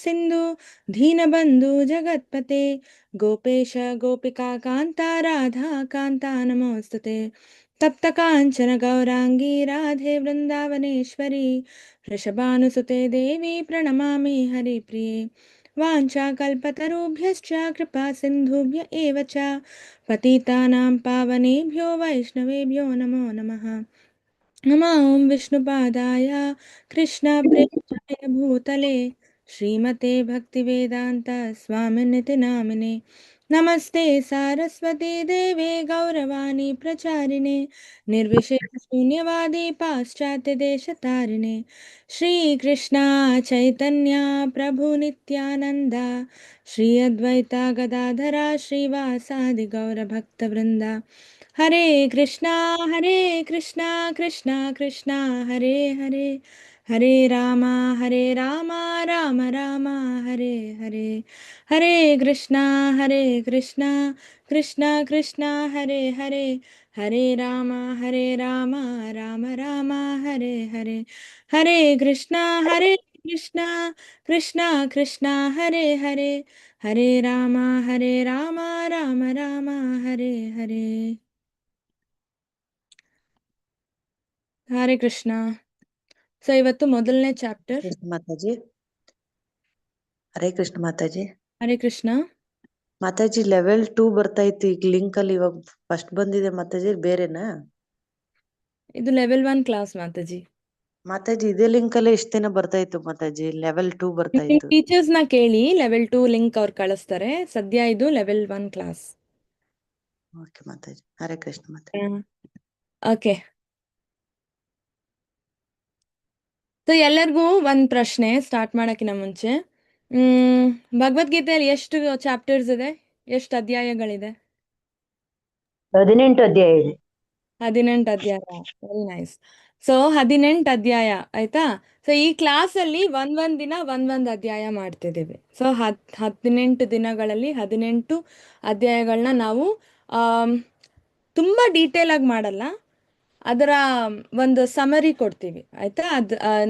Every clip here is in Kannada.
ಸಿಂಧು ದೀನಬಂಧು ಜಗತ್ಪತೆ ಗೋಪೇಶ ಗೋಪಿಕಾ ಕಾಂತ ರಾಧಾ ಕಾಂತ ನಮೋಸ್ತುತೆ ತಪ್ತ ಕಾಂಚನ ಗೌರಾಂಗಿ ರಾಧೆ ವೃಂದಾವನೇಶ್ವರಿ ವೃಷಭಾನುಸುತೆ ದೇವಿ ಪ್ರಣಮಾಮಿ ಹರಿಪ್ರಿಯೆ ವಾಂಛಾಕಲ್ಪತರುಭ್ಯಶ್ಚ ಕೃಪಾ ಸಿಂಧುಭ್ಯ ಏವ ಚ ಪತಿತಾನಾಂ ಪಾವನೇಭ್ಯೋ ವೈಷ್ಣವೇಭ್ಯೋ ನಮೋ ನಮಃ नमः ॐ विष्णुपादाय कृष्णप्रेष्ठाय भूतले श्रीमते भक्तिवेदान्त स्वामिनिति नामिने नमस्ते सारस्वती देवे गौरवाणी प्रचारिणे निर्विशेषशून्यवादी पाश्चात्यदेशतारिणे श्रीकृष्णा चैतन्या प्रभुनित्यानन्द श्री अद्वैता गदाधरा श्रीवासादि गौरभक्तवृन्दा हरे कृष्णा कृष्णा कृष्णा हरे हरे हरे राम राम राम हरे हरे हरे कृष्णा कृष्णा कृष्णा हरे हरे हरे राम राम राम हरे हरे हरे कृष्णा कृष्णा कृष्णा हरे हरे हरे राम राम राम हरे हरे ಹರೇ ಕೃಷ್ಣ. ಸೊ ಇವತ್ತು ಮೊದಲನೇ ಚಾಪ್ಟರ್. ಮಾತಾಜಿ ಹರೇ ಕೃಷ್ಣ ಮಾತಾಜಿ. ಹರೇ ಕೃಷ್ಣ ಮಾತಾಜಿ. ಲೆವೆಲ್ 2 ಬರ್ತಾ ಇತ್ತು, ಈಗ ಲಿಂಕ್ ಅಲ್ಲಿ ಇವಾಗ ಫಸ್ಟ್ ಬಂದಿದೆ ಮಾತಾಜಿ. ಬೇರೆನಾ ಇದು ಲೆವೆಲ್ 1 ಕ್ಲಾಸ್ ಮಾತಾಜಿ. ಮಾತಾಜಿ ಇದೇ ಲಿಂಕ್ ಅಲ್ಲೇ ಇಷ್ಟ ದಿನ ಬರ್ತಾ ಇತ್ತು ಮಾತಾಜಿ. ಲೆವೆಲ್ 2 ಬರ್ತಾ ಇತ್ತು. ಟೀಚರ್ಸ್ ನ ಕೇಳಿ ಲೆವೆಲ್ 2 ಲಿಂಕ್ ಅವ್ರು ಕಳಿಸ್ತಾರೆ. ಸದ್ಯ ಇದು level 1 class. Okay Mataji. Hare Krishna Mataji. Okay. So ಎಲ್ಲರಿಗೂ ಒಂದ್ ಪ್ರಶ್ನೆ ಸ್ಟಾರ್ಟ್ ಮಾಡಕ್ಕಿಂತ ಮುಂಚೆ, ಭಗವದ್ಗೀತೆಯಲ್ಲಿ ಎಷ್ಟು ಚಾಪ್ಟರ್ಸ್ ಇದೆ, ಎಷ್ಟು ಅಧ್ಯಾಯಗಳಿದೆ? 18 ಅಧ್ಯಾಯ ಇದೆ. 18 ಅಧ್ಯಾಯ. Very nice. ಸೊ 18 ಅಧ್ಯಾಯ ಆಯ್ತಾ. ಸೊ ಈ ಕ್ಲಾಸ್ ಅಲ್ಲಿ ಒಂದೊಂದ್ ದಿನ ಒಂದೊಂದು ಅಧ್ಯಾಯ ಮಾಡ್ತಿದ್ದೀವಿ. ಸೊ 18 ದಿನಗಳಲ್ಲಿ 18 ಅಧ್ಯಾಯಗಳನ್ನ ನಾವು ತುಂಬಾ ಡೀಟೇಲ್ ಆಗಿ ಮಾಡಲ್ಲ, ಅದರ ಒಂದು ಸಮರಿ ಕೊಡ್ತೀವಿ ಆಯ್ತಾ.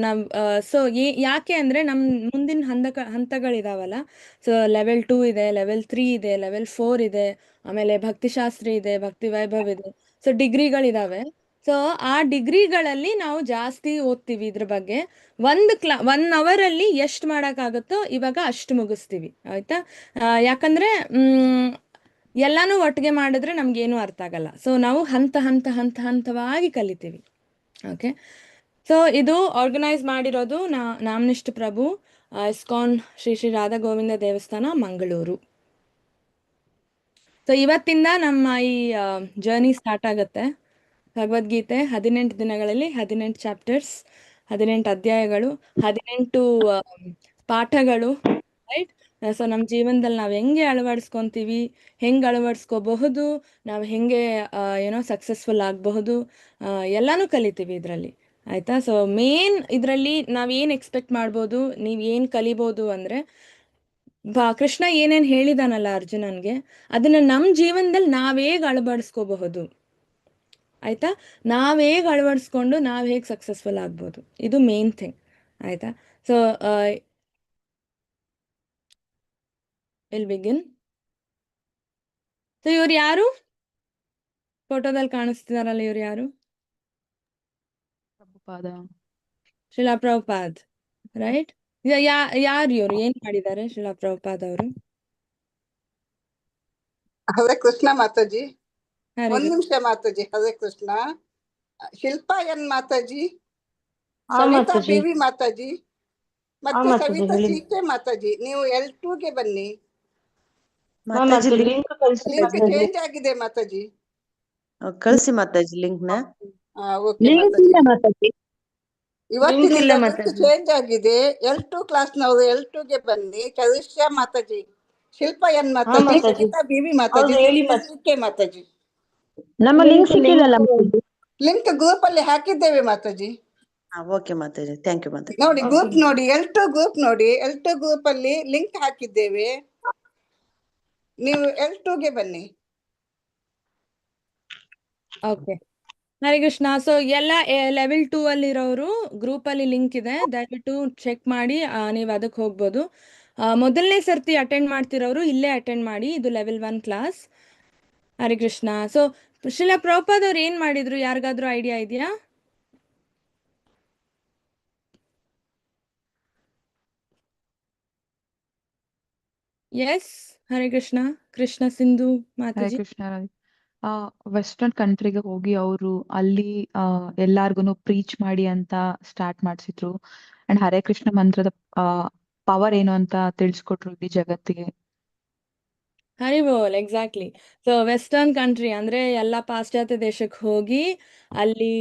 ನಾವು ಸೊ ಯಾಕೆ ಅಂದ್ರೆ ನಮ್ ಮುಂದಿನ ಹಂತಗಳಿದಾವಲ್ಲ. ಸೊ ಲೆವೆಲ್ 2 ಇದೆ, ಲೆವೆಲ್ 3 ಇದೆ, ಲೆವೆಲ್ 4 ಇದೆ, ಆಮೇಲೆ ಭಕ್ತಿಶಾಸ್ತ್ರಿ ಇದೆ, ಭಕ್ತಿ ವೈಭವ್ ಇದೆ. ಸೊ ಡಿಗ್ರಿಗಳಿದಾವೆ. ಸೊ ಆ ಡಿಗ್ರಿಗಳಲ್ಲಿ ನಾವು ಜಾಸ್ತಿ ಓದ್ತೀವಿ ಇದ್ರ ಬಗ್ಗೆ. 1 ಅವರ್ ಅಲ್ಲಿ ಎಷ್ಟು ಮಾಡೋಕ್ಕಾಗುತ್ತೋ ಇವಾಗ ಅಷ್ಟು ಮುಗಿಸ್ತೀವಿ ಆಯ್ತಾ. ಯಾಕಂದ್ರೆ ಎಲ್ಲಾನು ಒಟ್ಟಿಗೆ ಮಾಡಿದ್ರೆ ನಮ್ಗೇನು ಅರ್ಥ ಆಗಲ್ಲ. ಸೊ ನಾವು ಹಂತವಾಗಿ ಕಲಿತೀವಿ. ಓಕೆ. ಸೊ ಇದು ಆರ್ಗನೈಸ್ ಮಾಡಿರೋದು ನಾಮನಿಷ್ಠ ಪ್ರಭು, ಇಸ್ಕಾನ್ ಶ್ರೀ ಶ್ರೀ ರಾಧಾ ಗೋವಿಂದ ದೇವಸ್ಥಾನ, ಮಂಗಳೂರು. ಸೊ ಇವತ್ತಿಂದ ನಮ್ಮ ಈ ಜರ್ನಿ ಸ್ಟಾರ್ಟ್ ಆಗುತ್ತೆ. ಭಗವದ್ಗೀತೆ 18 ದಿನಗಳಲ್ಲಿ 18 ಚಾಪ್ಟರ್ಸ್, 18 ಅಧ್ಯಾಯಗಳು, 18 ಪಾಠಗಳು, ರೈಟ್. ಸೊ ನಮ್ಮ ಜೀವನದಲ್ಲಿ ನಾವು ಹೆಂಗೆ ಅಳವಡಿಸ್ಕೊತೀವಿ, ಹೆಂಗೆ ಅಳವಡಿಸ್ಕೋಬಹುದು, ನಾವು ಹೆಂಗೆ ಸಕ್ಸಸ್ಫುಲ್ ಆಗಬಹುದು, ಎಲ್ಲಾನು ಕಲಿತೀವಿ ಇದರಲ್ಲಿ ಆಯ್ತಾ. ಸೊ ಮೇನ್ ಇದರಲ್ಲಿ ನಾವೇನು ಎಕ್ಸ್ಪೆಕ್ಟ್ ಮಾಡ್ಬೋದು, ನೀವು ಏನು ಕಲಿಬೋದು ಅಂದರೆ, ಕೃಷ್ಣ ಏನೇನು ಹೇಳಿದಾನಲ್ಲ ಅರ್ಜುನನ್ಗೆ, ಅದನ್ನ ನಮ್ಮ ಜೀವನದಲ್ಲಿ ನಾವೇಗ ಅಳವಡಿಸ್ಕೋಬಹುದು ಆಯ್ತಾ. ನಾವೇಗ ಅಳವಡಿಸ್ಕೊಂಡು ನಾವು ಹೇಗೆ ಸಕ್ಸಸ್ಫುಲ್ ಆಗ್ಬೋದು, ಇದು ಮೇನ್ ಥಿಂಗ್ ಆಯ್ತಾ. So will begin. ಸೊ ಇವ್ರು ಯಾರು ಫೋಟೋದಲ್ಲಿ ಕಾಣಿಸ್ತಿದಾರಲ್ಲ, ಇವ್ರು ಯಾರು? ಶ್ರೀಲಾ ಪ್ರಭುಪಾದ್, ರೈಟ್. ಯಾರು ಇವ್ರು, ಏನ್ ಮಾಡಿದ್ದಾರೆ ಶ್ರೀಲಾ ಪ್ರಭುಪಾದ್ ಅವರು? ಹರೇ ಕೃಷ್ಣ ಮಾತಾಜಿ. ಒಂದ್ ನಿಮಿಷ ಮಾತಾಜಿ. ಹರೇ ಕೃಷ್ಣ. ಶಿಲ್ಪಾ ಎನ್ ಮಾತಾಜಿ, ಸವಿತಾ ಬೇವಿ ಮಾತಾಜಿ, ಮತ್ತೆ ಸವಿತಾ ಸೀಕೆ ಮಾತಾಜಿ. ನೀವು L2 ಗೆ ಬನ್ನಿ. ಮಾತಾಜಿ ಲಿಂಕ್ ಚೇಂಜ್ ಆಗಿದೆ ಮಾತಾಜಿ. ಕಳಿಸಿ ಮಾತಾಜಿ ಲಿಂಕ್ ನ. ಓಕೆ ಮಾತಾಜಿ. ಇವತ್ತಿನಿಂದ ಲಿಂಕ್ ಚೇಂಜ್ ಆಗಿದೆ. L2 ಕ್ಲಾಸ್ ನವರು L2 ಗೆ ಬನ್ನಿ. ಚರಿಷ್ಯಾ ಮಾತಾಜಿ, ಶಿಲ್ಪಾ ಎನ್ ಮಾತಾಜಿ, ಸವಿತಾ ಬೇವಿ ಮಾತಾಜಿ, ಸೀಕೆ ಮಾತಾಜಿ. ನಮ್ಮ ಲಿಂಕ್ ಸಿಕ್ಕಿಲ್ಲ. ಲಿಂಕ್ ಗ್ರೂಪ್ ಅಲ್ಲಿ ಹಾಕಿದ್ದೇವೆ ಮಾತಾಜಿ. ಓಕೆ ಮಾತಾಜಿ, ಥ್ಯಾಂಕ್ ಯು ಮಾತಾಜಿ. ನೋಡಿ ಗ್ರೂಪ್ ನೋಡಿ, L2 ಗ್ರೂಪ್ ನೋಡಿ. L2 ಗ್ರೂಪ್ ಅಲ್ಲಿ ಲಿಂಕ್ ಹಾಕಿದ್ದೇವೆ, ನೀವು L2 ಗೆ ಬನ್ನಿ. ಓಕೆ. ಹರೇ ಕೃಷ್ಣ. ಸೊ ಎಲ್ಲ ಲೆವೆಲ್ 2 ಅಲ್ಲಿರೋರು ಗ್ರೂಪ್ ಅಲ್ಲಿ ಲಿಂಕ್ ಇದೆ, ದಯವಿಟ್ಟು ಚೆಕ್ ಮಾಡಿ ನೀವು ಅದಕ್ಕೆ ಹೋಗ್ಬೋದು. ಮೊದಲನೇ ಸರ್ತಿ ಅಟೆಂಡ್ ಮಾಡ್ತಿರೋರು ಇಲ್ಲೇ ಅಟೆಂಡ್ ಮಾಡಿ, ಇದು level 1 class. Hare Krishna. So Srila Prabhupad ಅವ್ರು ಏನ್ ಮಾಡಿದ್ರು, ಯಾರಿಗಾದ್ರೂ ಐಡಿಯಾ ಇದೆಯಾ? ಎಸ್, ಹರೇ ಕೃಷ್ಣ. ಕೃಷ್ಣ ಸಿಂಧು ಹರೇ ಮಾತಾಜಿ. ಕೃಷ್ಣ ರಾಧೆ. ವೆಸ್ಟರ್ನ್ ಕಂಟ್ರಿಗೆ ಹೋಗಿ ಅವರು ಅಲ್ಲಿ ಎಲ್ಲಾರ್ಗು ಪ್ರೀಚ್ ಮಾಡಿ ಅಂತ ಸ್ಟಾರ್ಟ್ ಮಾಡಿಸಿದ್ರು. ಅಂಡ್ ಹರೇ ಕೃಷ್ಣ ಮಂತ್ರದ ಪವರ್ ಏನು ಅಂತ ತಿಳಿಸ್ಕೊಟ್ರು ಇಡೀ ಜಗತ್ತಿಗೆ. ಹರಿ ಬೋಲ್, ಎಕ್ಸಾಕ್ಟ್ಲಿ. ಸೊ ವೆಸ್ಟರ್ನ್ ಕಂಟ್ರಿ ಅಂದ್ರೆ ಎಲ್ಲ ಪಾಶ್ಚಾತ್ಯ ದೇಶಕ್ಕೆ ಹೋಗಿ ಅಲ್ಲಿ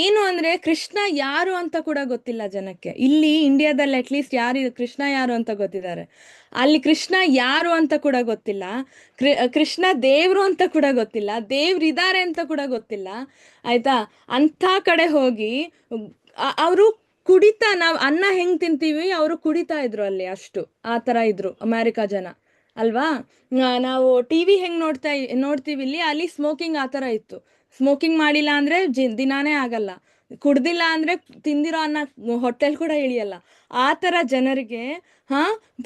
ಏನು ಅಂದ್ರೆ ಕೃಷ್ಣ ಯಾರು ಅಂತ ಕೂಡ ಗೊತ್ತಿಲ್ಲ ಜನಕ್ಕೆ. ಇಲ್ಲಿ ಇಂಡಿಯಾದಲ್ಲಿ ಅಟ್ಲೀಸ್ಟ್ ಕೃಷ್ಣ ಯಾರು ಅಂತ ಗೊತ್ತಿದ್ದಾರೆ, ಅಲ್ಲಿ ಕೃಷ್ಣ ಯಾರು ಅಂತ ಕೂಡ ಗೊತ್ತಿಲ್ಲ. ಕೃಷ್ಣ ದೇವ್ರು ಅಂತ ಕೂಡ ಗೊತ್ತಿಲ್ಲ, ದೇವ್ರಿದ್ದಾರೆ ಅಂತ ಕೂಡ ಗೊತ್ತಿಲ್ಲ. ಆಯ್ತಾ? ಅಂಥ ಕಡೆ ಹೋಗಿ ಅವರು ಕುಡಿತಾ, ನಾವು ಅನ್ನ ಹೆಂಗ್ ತಿಂತೀವಿ ಅವರು ಕುಡಿತಾ ಇದ್ರು ಅಲ್ಲಿ, ಅಷ್ಟು ಆ ಥರ ಇದ್ರು ಅಮೆರಿಕ ಜನ ಅಲ್ವಾ. ನಾವು ಟಿವಿ ಹೆಂಗ್ ನೋಡ್ತೀವಿ ಇಲ್ಲಿ, ಅಲ್ಲಿ ಸ್ಮೋಕಿಂಗ್ ಆ ಥರ ಇತ್ತು. ಸ್ಮೋಕಿಂಗ್ ಮಾಡಿಲ್ಲ ಅಂದ್ರೆ ದಿನಾನೇ ಆಗಲ್ಲ, ಕುಡ್ದಿಲ್ಲ ಅಂದ್ರೆ ತಿಂದಿರೋ ಅನ್ನ ಹೊಟ್ಟೆಲ್ ಕೂಡ ಇಳಿಯಲ್ಲ. ಆ ಥರ ಜನರಿಗೆ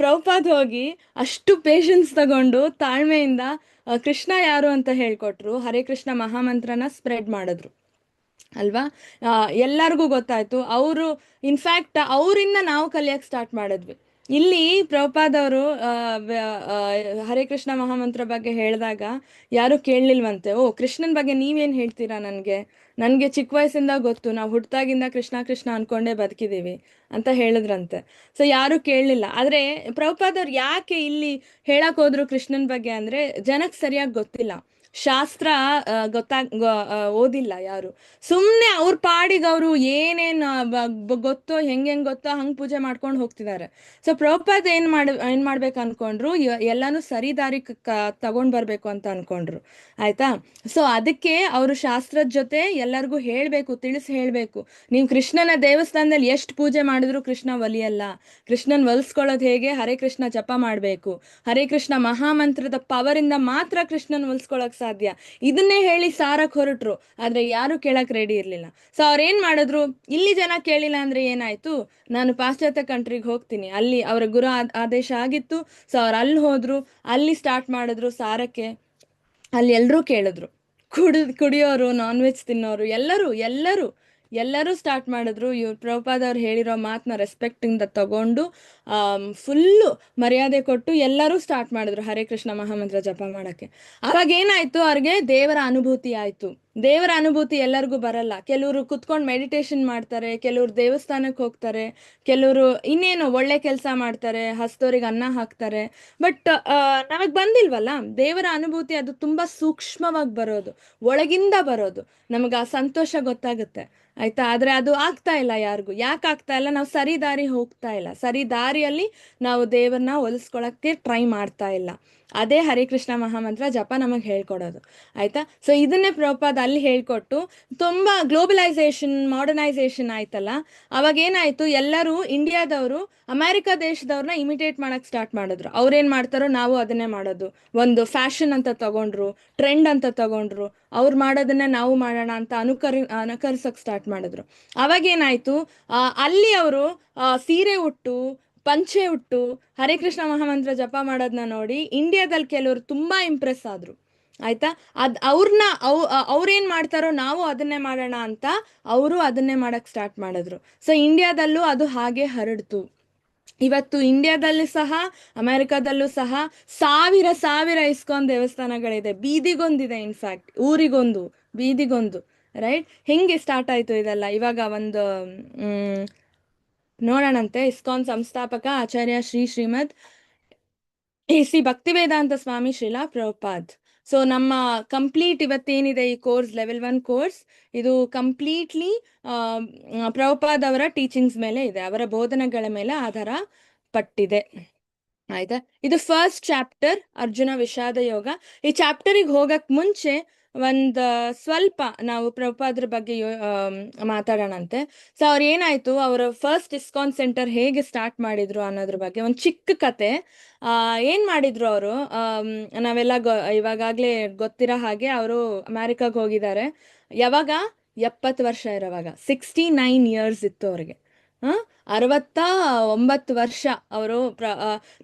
ಪ್ರಭುಪಾದ್ ಹೋಗಿ ಅಷ್ಟು ಪೇಷನ್ಸ್ ತಗೊಂಡು ತಾಳ್ಮೆಯಿಂದ ಕೃಷ್ಣ ಯಾರು ಅಂತ ಹೇಳ್ಕೊಟ್ರು, ಹರೇ ಕೃಷ್ಣ ಮಹಾಮಂತ್ರನ ಸ್ಪ್ರೆಡ್ ಮಾಡಿದ್ರು ಅಲ್ವಾ. ಎಲ್ಲರಿಗೂ ಗೊತ್ತಾಯ್ತು. ಅವರು ಇನ್ಫ್ಯಾಕ್ಟ್ ಅವರಿಂದ ನಾವು ಕಲಿಯಕ್ಕೆ ಸ್ಟಾರ್ಟ್ ಮಾಡಿದ್ವಿ. ಇಲ್ಲಿ ಪ್ರಭುಪಾದ್ ಅವರು ಹರೇ ಕೃಷ್ಣ ಮಹಾಮಂತ್ರ ಬಗ್ಗೆ ಹೇಳಿದಾಗ ಯಾರು ಕೇಳಲಿಲ್ವಂತೆ. ಓ, ಕೃಷ್ಣನ್ ಬಗ್ಗೆ ನೀವೇನು ಹೇಳ್ತೀರಾ, ನನಗೆ ಚಿಕ್ಕ ವಯಸ್ಸಿಂದ ಗೊತ್ತು, ನಾವು ಹುಟ್ಟಾಗಿಂದ ಕೃಷ್ಣ ಕೃಷ್ಣ ಅನ್ಕೊಂಡೇ ಬದುಕಿದ್ದೀವಿ ಅಂತ ಹೇಳಿದ್ರಂತೆ. ಸೊ ಯಾರು ಕೇಳಲಿಲ್ಲ. ಆದರೆ ಪ್ರಭುಪಾದ್ ಅವ್ರು ಯಾಕೆ ಇಲ್ಲಿ ಹೇಳಕ್ ಹೋದ್ರು ಕೃಷ್ಣನ್ ಬಗ್ಗೆ ಅಂದ್ರೆ, ಜನಕ್ಕೆ ಸರಿಯಾಗಿ ಗೊತ್ತಿಲ್ಲ, ಶಾಸ್ತ್ರ ಓದಿಲ್ಲ ಯಾರು. ಸುಮ್ಮನೆ ಅವ್ರ ಪಾಡಿಗೆ ಅವರು ಏನೇನು ಗೊತ್ತೋ ಹೆಂಗೆ ಗೊತ್ತೋ ಹಂಗೆ ಪೂಜೆ ಮಾಡ್ಕೊಂಡು ಹೋಗ್ತಿದ್ದಾರೆ. ಸೊ ಪ್ರಭುಪಾದ್ ಏನ್ ಮಾಡ್ಬೇಕು ಅನ್ಕೊಂಡ್ರು, ಎಲ್ಲಾನು ಸರಿ ದಾರಿ ತಗೊಂಡ್ ಬರ್ಬೇಕು ಅಂತ ಅನ್ಕೊಂಡ್ರು. ಆಯ್ತಾ? ಸೊ ಅದಕ್ಕೆ ಅವರು ಶಾಸ್ತ್ರದ ಜೊತೆ ಎಲ್ಲರಿಗೂ ಹೇಳ್ಬೇಕು, ಹೇಳ್ಬೇಕು, ನೀವು ಕೃಷ್ಣನ ದೇವಸ್ಥಾನದಲ್ಲಿ ಎಷ್ಟು ಪೂಜೆ ಮಾಡಿದ್ರು ಕೃಷ್ಣ ಒಲಿಯಲ್ಲ. ಕೃಷ್ಣನ್ ಒಲಿಸ್ಕೊಳ್ಳೋದು ಹೇಗೆ, ಹರೇ ಕೃಷ್ಣ ಜಪ ಮಾಡ್ಬೇಕು, ಹರೇ ಕೃಷ್ಣ ಮಹಾಮಂತ್ರದ ಪವರಿಂದ ಮಾತ್ರ ಕೃಷ್ಣನ್ ಒಲಿಸ್ಕೊಳಕ್ ಸಾಧ್ಯ. ಇದನ್ನೇ ಹೇಳಿ ಸಾರಕ್ ಹೊರಟ್ರು, ಆದ್ರೆ ಯಾರು ಕೇಳಕ್ ರೆಡಿ ಇರ್ಲಿಲ್ಲ. ಸೊ ಅವ್ರೇನ್ ಮಾಡಿದ್ರು, ಇಲ್ಲಿ ಜನ ಕೇಳಿಲ್ಲ ಅಂದ್ರೆ ಏನಾಯ್ತು, ನಾನು ಪಾಶ್ಚಾತ್ಯ ಕಂಟ್ರಿಗೆ ಹೋಗ್ತೀನಿ, ಅಲ್ಲಿ ಅವರ ಗುರು ಆದೇಶ ಆಗಿತ್ತು. ಸೊ ಅವ್ರು ಅಲ್ಲಿ ಹೋದ್ರು, ಅಲ್ಲಿ ಸ್ಟಾರ್ಟ್ ಮಾಡಿದ್ರು ಸಾರಕ್ಕೆ. ಅಲ್ಲಿ ಎಲ್ರೂ ಕೇಳಿದ್ರು, ಕುಡಿಯೋರು, ನಾನ್ ವೆಜ್ ತಿನ್ನೋರು, ಎಲ್ಲರೂ ಸ್ಟಾರ್ಟ್ ಮಾಡಿದ್ರು. ಇವ್ರು ಪ್ರಭುಪಾದ್ ಅವ್ರು ಹೇಳಿರೋ ಮಾತನ್ನ ರೆಸ್ಪೆಕ್ಟಿಂದ ತಗೊಂಡು ಫುಲ್ಲು ಮರ್ಯಾದೆ ಕೊಟ್ಟು ಎಲ್ಲರೂ ಸ್ಟಾರ್ಟ್ ಮಾಡಿದ್ರು ಹರೇ ಕೃಷ್ಣ ಮಹಾಮಂತ್ರ ಜಪ ಮಾಡಕ್ಕೆ. ಅವಾಗ ಏನಾಯ್ತು, ಅವ್ರಿಗೆ ದೇವರ ಅನುಭೂತಿ ಆಯ್ತು. ದೇವರ ಅನುಭೂತಿ ಎಲ್ಲರಿಗೂ ಬರಲ್ಲ. ಕೆಲವರು ಕುತ್ಕೊಂಡು ಮೆಡಿಟೇಷನ್ ಮಾಡ್ತಾರೆ, ಕೆಲವರು ದೇವಸ್ಥಾನಕ್ಕೆ ಹೋಗ್ತಾರೆ, ಕೆಲವರು ಇನ್ನೇನು ಒಳ್ಳೆ ಕೆಲಸ ಮಾಡ್ತಾರೆ, ಹಸ್ತೋರಿಗೆ ಅನ್ನ ಹಾಕ್ತಾರೆ. ಬಟ್ ನಮಗ್ ಬಂದಿಲ್ವಲ್ಲ ದೇವರ ಅನುಭೂತಿ. ಅದು ತುಂಬಾ ಸೂಕ್ಷ್ಮವಾಗಿ ಬರೋದು, ಒಳಗಿಂದ ಬರೋದು. ನಮಗ ಆ ಸಂತೋಷ ಗೊತ್ತಾಗುತ್ತೆ. ಆಯ್ತಾ? ಆದ್ರೆ ಅದು ಆಗ್ತಾ ಇಲ್ಲ ಯಾರಿಗೂ. ಯಾಕೆ ಆಗ್ತಾ ಇಲ್ಲ? ನಾವು ಸರಿ ದಾರಿ ಹೋಗ್ತಾ ಇಲ್ಲ, ಸರಿ ದಾರಿಯಲ್ಲಿ ನಾವು ದೇವರನ್ನ ಒಲಿಸ್ಕೊಳಕ್ಕೆ ಟ್ರೈ ಮಾಡ್ತಾ ಇಲ್ಲ. ಅದೇ ಹರೇ ಕೃಷ್ಣ ಮಹಾಮಂತ್ರ ಜಪ ನಮಗೆ ಹೇಳ್ಕೊಡೋದು. ಆಯ್ತಾ? ಸೊ ಇದನ್ನೇ ಪ್ರಭುಪಾದ್ ಅಲ್ಲಿ ಹೇಳ್ಕೊಟ್ಟು, ತುಂಬಾ ಗ್ಲೋಬಲೈಸೇಷನ್, ಮಾಡರ್ನೈಸೇಷನ್ ಆಯ್ತಲ್ಲ, ಅವಾಗ ಏನಾಯ್ತು, ಎಲ್ಲರೂ ಇಂಡಿಯಾದವರು ಅಮೆರಿಕ ದೇಶದವ್ರನ್ನ ಇಮಿಟೇಟ್ ಮಾಡಕ್ ಸ್ಟಾರ್ಟ್ ಮಾಡಿದ್ರು. ಅವ್ರೇನ್ ಮಾಡ್ತಾರೋ ನಾವು ಅದನ್ನೇ ಮಾಡೋದು. ಒಂದು ಫ್ಯಾಷನ್ ಅಂತ ತಗೊಂಡ್ರು, ಟ್ರೆಂಡ್ ಅಂತ ತಗೊಂಡ್ರು, ಅವ್ರು ಮಾಡೋದನ್ನ ನಾವು ಮಾಡೋಣ ಅಂತ ಅನುಕರಿಸಕ್ ಸ್ಟಾರ್ಟ್ ಮಾಡಿದ್ರು. ಅವಾಗೇನಾಯ್ತು, ಅಲ್ಲಿ ಅವರು ಸೀರೆ ಉಟ್ಟು, ಪಂಚೆ ಉಟ್ಟು ಹರೇ ಕೃಷ್ಣ ಮಹಾಮಂತ್ರ ಜಪ ಮಾಡೋದನ್ನ ನೋಡಿ ಇಂಡಿಯಾದಲ್ಲಿ ಕೆಲವರು ತುಂಬಾ ಇಂಪ್ರೆಸ್ ಆದ್ರು. ಆಯ್ತಾ? ಅವ್ರೇನ್ ಮಾಡ್ತಾರೋ ನಾವು ಅದನ್ನೇ ಮಾಡೋಣ ಅಂತ ಅವರು ಅದನ್ನೇ ಮಾಡಕ್ ಸ್ಟಾರ್ಟ್ ಮಾಡಿದ್ರು. ಸೊ ಇಂಡಿಯಾದಲ್ಲೂ ಅದು ಹಾಗೆ ಹರಡ್ತು. ಇವತ್ತು ಇಂಡಿಯಾದಲ್ಲಿ ಸಹ, ಅಮೆರಿಕದಲ್ಲೂ ಸಹ ಸಾವಿರ ಇಸ್ಕಾನ್ ದೇವಸ್ಥಾನಗಳಿದೆ. ಬೀದಿಗೊಂದಿದೆ, ಇನ್ಫ್ಯಾಕ್ಟ್ ಊರಿಗೊಂದು, ಬೀದಿಗೊಂದು. ರೈಟ್? ಹೆಂಗೆ ಸ್ಟಾರ್ಟ್ ಆಯ್ತು ಇದೆಲ್ಲ? ಇವಾಗ ಒಂದು ನೋಡೋಣಂತೆ. ಇಸ್ಕಾನ್ ಸಂಸ್ಥಾಪಕ ಆಚಾರ್ಯ ಶ್ರೀಮದ್ ಶ್ರೀ ಭಕ್ತಿವೇದಾಂತ ಸ್ವಾಮಿ ಶ್ರೀಲಾ ಪ್ರಭುಪಾದ್. ಸೊ ನಮ್ಮ ಕಂಪ್ಲೀಟ್ ಇವತ್ತೇನಿದೆ ಈ ಕೋರ್ಸ್, ಲೆವೆಲ್ 1 ಕೋರ್ಸ್, ಇದು ಕಂಪ್ಲೀಟ್ಲಿ ಪ್ರಭುಪಾದ್ ಅವರ ಟೀಚಿಂಗ್ಸ್ ಮೇಲೆ ಇದೆ, ಅವರ ಬೋಧನೆಗಳ ಮೇಲೆ ಆಧಾರ ಪಟ್ಟಿದೆ. ಆಯ್ತಾ? ಇದು ಫಸ್ಟ್ ಚಾಪ್ಟರ್, ಅರ್ಜುನ ವಿಷಾದ ಯೋಗ. ಈ ಚಾಪ್ಟರಿಗೆ ಹೋಗಕ್ ಮುಂಚೆ ಒಂದು ಸ್ವಲ್ಪ ನಾವು ಪ್ರಭುಪಾದ್ರ ಬಗ್ಗೆ ಮಾತಾಡೋಣಂತೆ. ಸೊ ಅವ್ರು ಏನಾಯ್ತು, ಅವರ ಫಸ್ಟ್ ಇಸ್ಕಾನ್ ಸೆಂಟರ್ ಹೇಗೆ ಸ್ಟಾರ್ಟ್ ಮಾಡಿದ್ರು ಅನ್ನೋದ್ರ ಬಗ್ಗೆ ಒಂದು ಚಿಕ್ಕ ಕತೆ. ಏನ್ ಮಾಡಿದ್ರು ಅವರು, ನಾವೆಲ್ಲ ಇವಾಗಾಗ್ಲೇ ಗೊತ್ತಿರೋ ಹಾಗೆ ಅವರು ಅಮೆರಿಕಾಗ್ ಹೋಗಿದ್ದಾರೆ. ಯಾವಾಗ 70 ವರ್ಷ ಇರೋವಾಗ, 69 ಇಯರ್ಸ್ ಇತ್ತು ಅವ್ರಿಗೆ. 69 ವರ್ಷ ಅವರು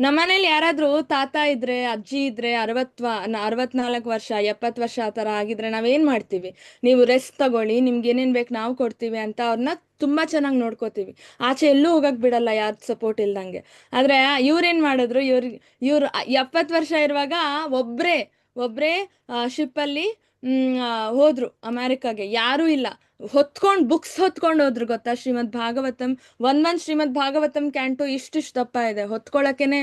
ನಮ್ಮನೇಲಿ ಯಾರಾದ್ರೂ ತಾತ ಇದ್ರೆ, ಅಜ್ಜಿ ಇದ್ರೆ 64 ವರ್ಷ 70 ವರ್ಷ ಆ ಥರ ಆಗಿದ್ರೆ ನಾವೇನ್ ಮಾಡ್ತೀವಿ, ನೀವು ರೆಸ್ಟ್ ತಗೊಳ್ಳಿ, ನಿಮ್ಗೆ ಏನೇನ್ ಬೇಕು ನಾವು ಕೊಡ್ತೀವಿ ಅಂತ ಅವ್ರನ್ನ ತುಂಬಾ ಚೆನ್ನಾಗಿ ನೋಡ್ಕೋತೀವಿ. ಆಚೆ ಎಲ್ಲೂ ಹೋಗಕ್ ಬಿಡಲ್ಲ ಯಾರ್ ಸಪೋರ್ಟ್ ಇಲ್ದಂಗೆ. ಆದ್ರೆ ಇವ್ರೇನ್ ಮಾಡಿದ್ರು, ಇವ್ರು 70 ವರ್ಷ ಇರುವಾಗ ಒಬ್ರೇ ಒಬ್ರೇ ಶಿಪ್ಪಲ್ಲಿ ಹೋದ್ರು ಅಮೆರಿಕಾಗೆ. ಯಾರೂ ಇಲ್ಲ, ಬುಕ್ಸ್ ಹೊತ್ಕೊಂಡು ಹೋದ್ರು. ಗೊತ್ತಾ, ಶ್ರೀಮದ್ ಭಾಗವತಂ ಒಂದೊಂದ್ ಶ್ರೀಮದ್ ಭಾಗವತಂ ಕ್ಯಾಂಟು ಇಷ್ಟಿಷ್ಟು ದಪ್ಪ ಇದೆ, ಹೊತ್ಕೊಳಕೆನೆ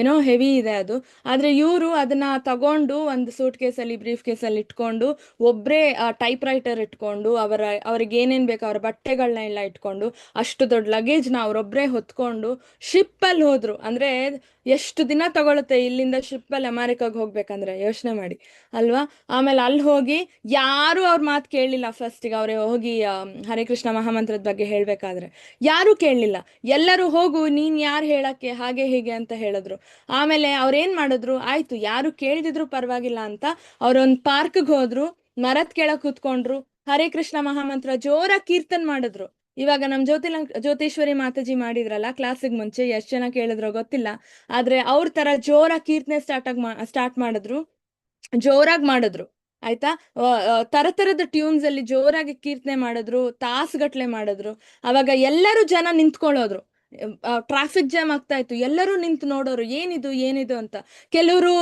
ಏನೋ ಹೆವಿ ಇದೆ ಅದು. ಆದ್ರೆ ಇವರು ಅದನ್ನ ತಗೊಂಡು ಒಂದು ಸೂಟ್ ಕೇಸಲ್ಲಿ ಬ್ರೀಫ್ ಕೇಸಲ್ಲಿ ಇಟ್ಕೊಂಡು, ಒಬ್ರೇ ಟೈಪ್ ರೈಟರ್ ಇಟ್ಕೊಂಡು, ಅವ್ರಿಗೆ ಏನೇನ್ ಬೇಕು ಅವ್ರ ಬಟ್ಟೆಗಳನ್ನ ಇಟ್ಕೊಂಡು, ಅಷ್ಟು ದೊಡ್ಡ ಲಗೇಜ್ನ ಅವ್ರೊಬ್ರೇ ಹೊತ್ಕೊಂಡು ಶಿಪ್ಪಲ್ಲಿ ಹೋದ್ರು. ಅಂದ್ರೆ ಎಷ್ಟು ದಿನ ತಗೊಳುತ್ತೆ ಇಲ್ಲಿಂದ ಶಿಪ್ಪಲ್ಲಿ ಅಮೆರಿಕಾಗ್ ಹೋಗ್ಬೇಕಂದ್ರೆ, ಯೋಚನೆ ಮಾಡಿ ಅಲ್ವಾ. ಆಮೇಲೆ ಅಲ್ಲಿ ಹೋಗಿ ಯಾರು ಅವ್ರ ಮಾತು ಕೇಳಲಿಲ್ಲ. ಫಸ್ಟಿಗೆ ಅವರೇ ಹೋಗಿ ಹರೇ ಕೃಷ್ಣ ಮಹಾಮಂತ್ರದ ಬಗ್ಗೆ ಹೇಳ್ಬೇಕಾದ್ರೆ ಯಾರು ಕೇಳಲಿಲ್ಲ. ಎಲ್ಲರೂ ಹೋಗು, ನೀನ್ ಯಾರು ಹೇಳಕ್ಕೆ, ಹಾಗೆ ಹೀಗೆ ಅಂತ ಹೇಳಿದ್ರು. ಆಮೇಲೆ ಅವ್ರೇನ್ ಮಾಡಿದ್ರು, ಆಯ್ತು ಯಾರು ಕೇಳ್ದಿದ್ರು ಪರವಾಗಿಲ್ಲ ಅಂತ ಅವ್ರೊಂದ್ ಪಾರ್ಕ್ಗೆ ಹೋದ್ರು, ಮರದ್ ಕೆಳಗ್ ಕೂತ್ಕೊಂಡ್ರು, ಹರೇ ಕೃಷ್ಣ ಮಹಾಮಂತ್ರ ಜೋರಾಗಿ ಕೀರ್ತನ್ ಮಾಡಿದ್ರು. ಇವಾಗ ನಮ್ ಜ್ಯೋತೇಶ್ವರಿ ಮಾತಾಜಿ ಮಾಡಿದ್ರಲ್ಲ ಕ್ಲಾಸಿಗೆ ಮುಂಚೆ, ಎಷ್ಟ್ ಜನ ಕೇಳಿದ್ರೋ ಗೊತ್ತಿಲ್ಲ, ಆದ್ರೆ ಅವ್ರ ತರ ಜೋರಾಗಿ ಕೀರ್ತನೆ ಸ್ಟಾರ್ಟ್ ಮಾಡಿದ್ರು, ಜೋರಾಗಿ ಮಾಡಿದ್ರು. ಆಯ್ತಾ, ತರತರದ ಟ್ಯೂನ್ಸ್ ಅಲ್ಲಿ ಜೋರಾಗಿ ಕೀರ್ತನೆ ಮಾಡಿದ್ರು, ತಾಸುಗಟ್ಲೆ ಮಾಡಿದ್ರು. ಅವಾಗ ಎಲ್ಲರೂ ಜನ ನಿಂತ್ಕೊಳ್ಳೋದ್ರು, ಟ್ರಾಫಿಕ್ ಜಾಮ್ ಆಗ್ತಾ ಇತ್ತು, ಎಲ್ಲರೂ ನಿಂತು ನೋಡೋರು ಏನಿದು ಅಂತ. ಕೆಲವರು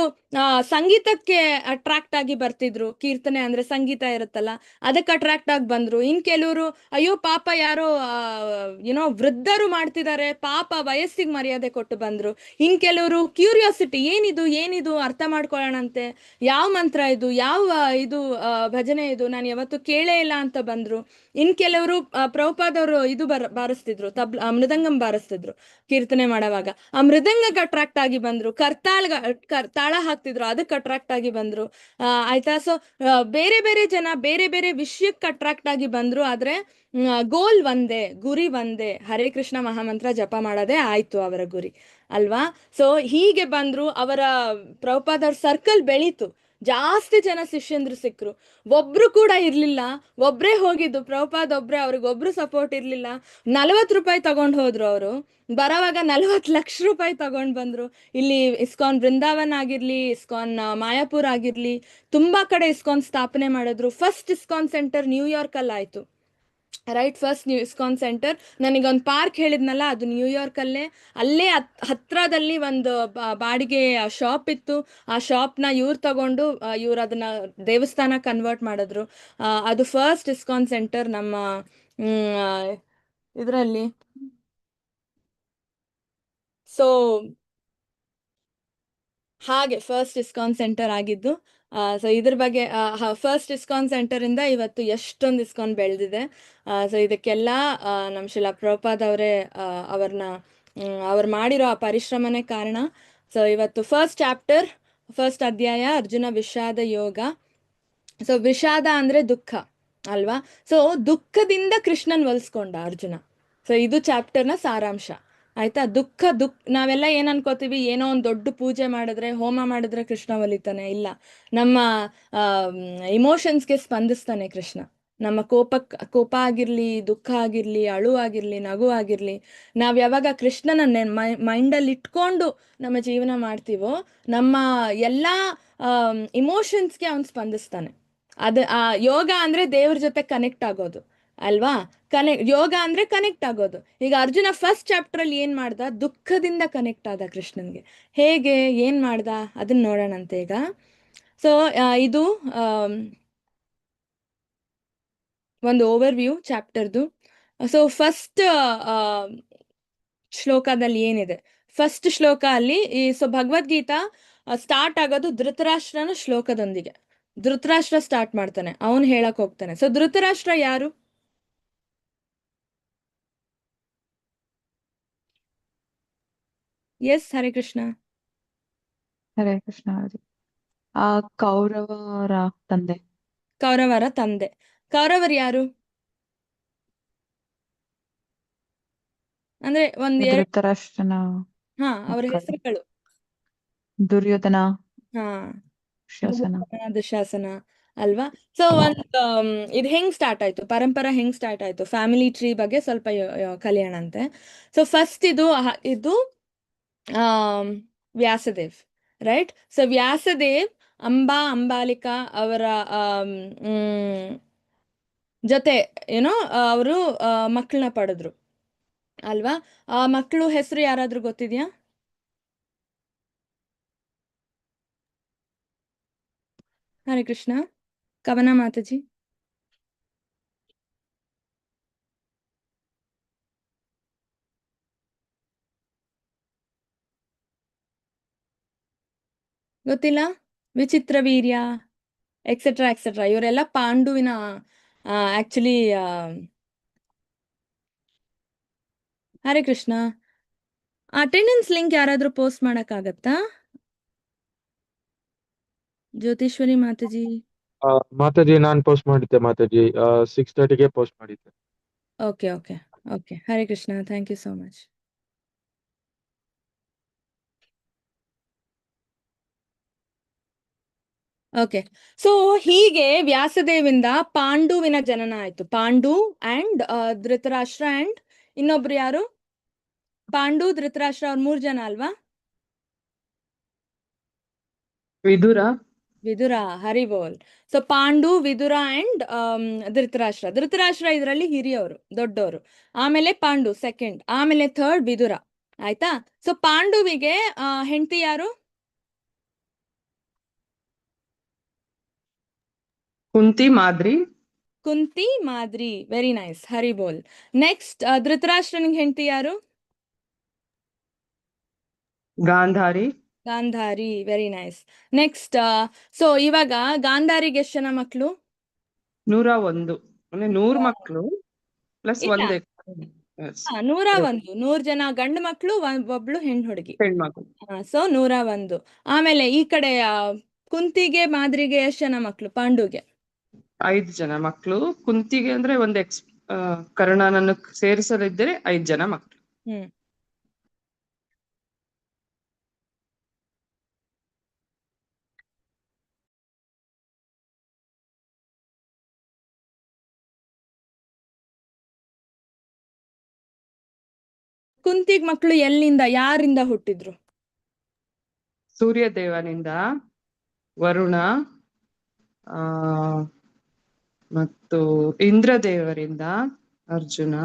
ಸಂಗೀತಕ್ಕೆ ಅಟ್ರಾಕ್ಟ್ ಆಗಿ ಬರ್ತಿದ್ರು, ಕೀರ್ತನೆ ಅಂದ್ರೆ ಸಂಗೀತ ಇರುತ್ತಲ್ಲ ಅದಕ್ಕೆ ಅಟ್ರಾಕ್ಟ್ ಆಗಿ ಬಂದ್ರು. ಇನ್ ಕೆಲವರು ಅಯ್ಯೋ ಪಾಪ ಯಾರೋ ವೃದ್ಧರು ಮಾಡ್ತಿದ್ದಾರೆ, ಪಾಪ ವಯಸ್ಸಿಗೆ ಮರ್ಯಾದೆ ಕೊಟ್ಟು ಬಂದ್ರು. ಇನ್ ಕೆಲವರು ಕ್ಯೂರಿಯಾಸಿಟಿ, ಏನಿದು ಅರ್ಥ ಮಾಡ್ಕೊಳ್ಳೋಣಂತೆ, ಯಾವ ಮಂತ್ರ ಇದು, ಯಾವ ಇದು ಭಜನೆ ಇದು, ನಾನು ಯಾವತ್ತು ಕೇಳೇ ಇಲ್ಲ ಅಂತ ಬಂದ್ರು. ಇನ್ ಕೆಲವರು ಪ್ರಭುಪಾದವರು ಇದು ಬಾರಿಸ್ತಿದ್ರು, ಮೃದಂಗಂ ಬಾರಿಸ್ತಿದ್ರು ಕೀರ್ತನೆ ಮಾಡೋವಾಗ, ಆ ಮೃದಂಗಕ್ಕೆ ಅಟ್ರಾಕ್ಟ್ ಆಗಿ ಬಂದ್ರು. ತಾಳ ಹಾಕ್ತಿದ್ರು, ಅದಕ್ಕೆ ಅಟ್ರಾಕ್ಟ್ ಆಗಿ ಬಂದ್ರು. ಆಯ್ತಾ. ಸೊ ಬೇರೆ ಬೇರೆ ಜನ ಬೇರೆ ಬೇರೆ ವಿಷಯಕ್ಕೆ ಅಟ್ರಾಕ್ಟ್ ಆಗಿ ಬಂದ್ರು. ಆದ್ರೆ ಗೋಲ್ ಒಂದೇ, ಗುರಿ ಒಂದೇ, ಹರೇ ಕೃಷ್ಣ ಮಹಾಮಂತ್ರ ಜಪ ಮಾಡೋದೇ ಆಯ್ತು ಅವರ ಗುರಿ ಅಲ್ವಾ. ಸೊ ಹೀಗೆ ಬಂದ್ರು, ಅವರ ಪ್ರಭುಪಾದವ್ರ ಸರ್ಕಲ್ ಬೆಳೀತು, ಜಾಸ್ತಿ ಜನ ಶಿಷ್ಯಂದ್ರು ಸಿಕ್ರು. ಒಬ್ರು ಕೂಡ ಇರ್ಲಿಲ್ಲ, ಒಬ್ರೇ ಹೋಗಿದ್ದು ಪ್ರಭುಪಾದ್ ಒಬ್ರೇ, ಅವ್ರಿಗೊಬ್ರು ಸಪೋರ್ಟ್ ಇರ್ಲಿಲ್ಲ. 40 ರೂಪಾಯಿ ತಗೊಂಡ್ ಹೋದ್ರು ಅವರು, ಬರೋವಾಗ 40 ಲಕ್ಷ ರೂಪಾಯಿ ತಗೊಂಡ್ ಬಂದ್ರು. ಇಲ್ಲಿ ಇಸ್ಕಾನ್ ಬೃಂದಾವನ್ ಆಗಿರ್ಲಿ, ಇಸ್ಕಾನ್ ಮಾಯಾಪುರ್ ಆಗಿರ್ಲಿ, ತುಂಬಾ ಕಡೆ ಇಸ್ಕಾನ್ ಸ್ಥಾಪನೆ ಮಾಡಿದ್ರು. ಫಸ್ಟ್ ಇಸ್ಕಾನ್ ಸೆಂಟರ್ ನ್ಯೂಯಾರ್ಕ್ ಅಲ್ಲಿ ಆಯ್ತು, ರೈಟ್. ಫಸ್ಟ್ ಇಸ್ಕಾನ್ ಸೆಂಟರ್, ನನಗೊಂದು ಪಾರ್ಕ್ ಹೇಳಿದ್ನಲ್ಲ, ಅದು ನ್ಯೂಯಾರ್ಕ್ ಅಲ್ಲೇ ಹತ್ರದಲ್ಲಿ ಒಂದು ಬಾಡಿಗೆ ಶಾಪ್ ಇತ್ತು. ಆ ಶಾಪ್ನ ಇವ್ರು ತಗೊಂಡು ಇವ್ರು ಅದನ್ನ ದೇವಸ್ಥಾನ ಕನ್ವರ್ಟ್ ಮಾಡಿದ್ರು. ಅದು ಫಸ್ಟ್ ಇಸ್ಕಾನ್ ಸೆಂಟರ್ ನಮ್ಮ ಇದರಲ್ಲಿ. ಸೊ ಹಾಗೆ ಫಸ್ಟ್ ಇಸ್ಕಾನ್ ಸೆಂಟರ್ ಆಗಿದ್ದು. ಸೊ ಇದ್ರ ಬಗ್ಗೆ ಫಸ್ಟ್ ಇಸ್ಕಾನ್ ಸೆಂಟರ್ ಇಂದ ಇವತ್ತು ಎಷ್ಟೊಂದು ಇಸ್ಕಾನ್ ಬೆಳೆದಿದೆ. ಸೊ ಇದಕ್ಕೆಲ್ಲ ನಮ್ಮ ಶಿಲಾ ಪ್ರಭುಪಾದ್ ಅವರೇ ಅವ್ರು ಮಾಡಿರೋ ಆ ಪರಿಶ್ರಮನೇ ಕಾರಣ. ಸೊ ಇವತ್ತು ಫಸ್ಟ್ ಅಧ್ಯಾಯ ಅರ್ಜುನ ವಿಷಾದ ಯೋಗ. ಸೊ ವಿಷಾದ ಅಂದ್ರೆ ದುಃಖ ಅಲ್ವಾ. ಸೊ ದುಃಖದಿಂದ ಕೃಷ್ಣನ್ ಒಲಿಸ್ಕೊಂಡ ಅರ್ಜುನ. ಸೊ ಇದು ಚಾಪ್ಟರ್ನ ಸಾರಾಂಶ. ಆಯ್ತಾ. ನಾವೆಲ್ಲ ಏನ್ ಅನ್ಕೋತೀವಿ, ಏನೋ ಒಂದು ದೊಡ್ಡ ಪೂಜೆ ಮಾಡಿದ್ರೆ, ಹೋಮ ಮಾಡಿದ್ರೆ ಕೃಷ್ಣ ಒಲಿತಾನೆ. ಇಲ್ಲ, ನಮ್ಮ ಇಮೋಷನ್ಸ್ಗೆ ಸ್ಪಂದಿಸ್ತಾನೆ ಕೃಷ್ಣ. ನಮ್ಮ ಕೋಪ ಆಗಿರ್ಲಿ, ದುಃಖ ಆಗಿರ್ಲಿ, ಅಳು ಆಗಿರ್ಲಿ, ನಗು ಆಗಿರ್ಲಿ, ನಾವ್ ಯಾವಾಗ ಕೃಷ್ಣನ ಮೈಂಡಲ್ಲಿ ಇಟ್ಕೊಂಡು ನಮ್ಮ ಜೀವನ ಮಾಡ್ತೀವೋ, ನಮ್ಮ ಎಲ್ಲಾ ಇಮೋಷನ್ಸ್ಗೆ ಅವನ್ ಸ್ಪಂದಿಸ್ತಾನೆ. ಆ ಯೋಗ ಅಂದ್ರೆ ದೇವ್ರ ಜೊತೆ ಕನೆಕ್ಟ್ ಆಗೋದು ಅಲ್ವಾ. ಯೋಗ ಅಂದ್ರೆ ಕನೆಕ್ಟ್ ಆಗೋದು. ಈಗ ಅರ್ಜುನ ಫಸ್ಟ್ ಚಾಪ್ಟರ್ ಅಲ್ಲಿ ಏನ್ ಮಾಡ್ದ, ದುಃಖದಿಂದ ಕನೆಕ್ಟ್ ಆದ ಕೃಷ್ಣನ್ಗೆ. ಹೇಗೆ, ಏನ್ ಮಾಡ್ದ ಅದನ್ನ ನೋಡೋಣಂತೆ ಈಗ. ಸೊ ಇದು ಒಂದು ಓವರ್ ವ್ಯೂ ಚಾಪ್ಟರ್ದು. ಸೊ ಫಸ್ಟ್ ಶ್ಲೋಕದಲ್ಲಿ ಏನಿದೆ, ಫಸ್ಟ್ ಶ್ಲೋಕ ಅಲ್ಲಿ ಭಗವದ್ಗೀತಾ ಸ್ಟಾರ್ಟ್ ಆಗೋದು ಧೃತರಾಷ್ಟ್ರನ ಶ್ಲೋಕದೊಂದಿಗೆ. ಧೃತರಾಷ್ಟ್ರ ಸ್ಟಾರ್ಟ್ ಮಾಡ್ತಾನೆ, ಅವನು ಹೇಳಕ್ ಹೋಗ್ತಾನೆ. ಸೊ ಧೃತರಾಷ್ಟ್ರ ಯಾರು? ಎಸ್, ಹರೇ ಕೃಷ್ಣ. ಹರೇ ಕೃಷ್ಣ. ಕೌರವರ ತಂದೆ. ಕೌರವರ ತಂದೆ. ಕೌರವರು ಯಾರು? ಅಂದ್ರೆ ಒಂದ್ ಎರಡು. ಧೃತರಾಷ್ಟ್ರನ ಹಾ, ಅವ್ರ ಮಕ್ಕಳು. ಹೆಸರುಗಳು. ದುರ್ಯೋಧನ, ಹಾ, ಶಾಸನ. ದುಶಾಸನ ಅಲ್ವಾ? ಸೊ ಇದು ಹೆಂಗ್ ಸ್ಟಾರ್ಟ್ ಆಯ್ತು, ಪರಂಪರ ಹೆಂಗ್ ಸ್ಟಾರ್ಟ್ ಆಯ್ತು, ಫ್ಯಾಮಿಲಿ ಟ್ರೀ ಬಗ್ಗೆ ಸ್ವಲ್ಪ ಕಲಿಯೋಣಂತೆ. ಸೊ ಫಸ್ಟ್ ಇದು ಆಮ್, ವ್ಯಾಸದೇವ್, ರೈಟ್? ಸೊ ವ್ಯಾಸದೇವ್ ಅಂಬಾಲಿಕಾ ಅವರ ಆಮ್, ಮ್, ಜೊತೆ ಏನೋ ಅವರು ಮಕ್ಕಳನ್ನ ಪಡೆದ್ರು ಅಲ್ವಾ? ಆ ಮಕ್ಕಳು ಹೆಸರು ಯಾರಾದ್ರೂ ಗೊತ್ತಿದ್ಯಾ? ಹರೇ ಕೃಷ್ಣ. ಕವನ ಮಾತಾಜಿ. ಗೊತ್ತಿಲ್ಲ? ವಿಚಿತ್ರ ವೀರ್ಯ, ಎಕ್ಸೆಟ್ರಾ ಎಕ್ಸೆಟ್ರಾ, ಇವರೆಲ್ಲ ಪಾಂಡುವಿನ actually. Hare Krishna. Attendance link ಯಾರಾದ್ರೂ ಪೋಸ್ಟ್ ಮಾಡಕ್ಕಾಗತ್ತಾ? ಜ್ಯೋತಿಶ್ವರಿ ಮಾತಾಜಿ. ಮಾತಾಜಿ ನಾನು ಪೋಸ್ಟ್ ಮಾಡಿದ್ದೆ ಮಾತಾಜಿ, 6:30ಗೆ ಪೋಸ್ಟ್ ಮಾಡಿದ್ದೆ. Okay okay okay. Hare Krishna, thank you so much. Okay. So ಹೀಗೆ ವ್ಯಾಸದೇವಿಂದ ಪಾಂಡುವಿನ ಜನನ ಆಯ್ತು. ಪಾಂಡು ಅಂಡ್ ಧೃತರಾಷ್ಟ್ರ ಅಂಡ್ ಇನ್ನೊಬ್ರು ಯಾರು? ಪಾಂಡು, ಧೃತರಾಷ್ಟ್ರ, ಅವ್ರ 3 ಜನ ಅಲ್ವಾ? ವಿದುರ. ವಿದುರ, ಹರಿ ಬೋಲ್. So Pandu, Vidura and Dhritarashtra. ಧೃತರಾಷ್ಟ್ರ ಇದರಲ್ಲಿ ಹಿರಿಯವರು, ದೊಡ್ಡವರು. ಆಮೇಲೆ ಪಾಂಡು ಸೆಕೆಂಡ್, ಆಮೇಲೆ ಥರ್ಡ್ ವಿದುರ. ಆಯ್ತಾ? ಸೊ ಪಾಂಡುವಿಗೆ ಹೆಂಡತಿ ಯಾರು? ಕುಂತಿ ಮಾದ್ರಿ. ಕುಂತಿ ಮಾದ್ರಿ, ವೆರಿ ನೈಸ್, ಹರಿ ಬೋಲ್. ನೆಕ್ಸ್ಟ್ ಧೃತರಾಷ್ಟ್ರನಿಗೆ ಹೆಂಡತಿ ಯಾರು? Gandhari. Gandhari, very nice. Next so ಇವಾಗ ಗಾಂಧಾರಿಗೆ ಎಷ್ಟು ಜನ ಮಕ್ಕಳು? 101. ಅಂದ್ರೆ 100 ಮಕ್ಕಳು ಪ್ಲಸ್ ಇಲ್ಲ. ಒಂದೇ 101, 100 ಜನ ಗಂಡು ಮಕ್ಕಳು, ಒಬ್ಳು ಹೆಣ್ಣು ಹುಡುಗಿ. ಹೆಣ್ಮಕ್ಳು. ಸೊ 101. ಆಮೇಲೆ ಈ ಕಡೆ ಕುಂತಿಗೆ ಮಾದ್ರಿಗೆ ಎಷ್ಟು ಜನ ಮಕ್ಕಳು? ಪಾಂಡುಗೆ 5 ಜನ ಮಕ್ಕಳು. ಕುಂತಿಗೆ ಅಂದ್ರೆ ಒಂದು ಕರ್ಣನನ್ನು ಸೇರಿಸಲಿದ್ದರೆ 5 ಜನ ಮಕ್ಕಳು. ಹ್ಮ್. ಕುಂತಿಗ್ ಮಕ್ಕಳು ಎಲ್ಲಿಂದ, ಯಾರಿಂದ ಹುಟ್ಟಿದ್ರು? ಸೂರ್ಯದೇವನಿಂದ, ವರುಣ, ಆ ಮತ್ತು ಇಂದ್ರದೇವರಿಂದ ಅರ್ಜುನ,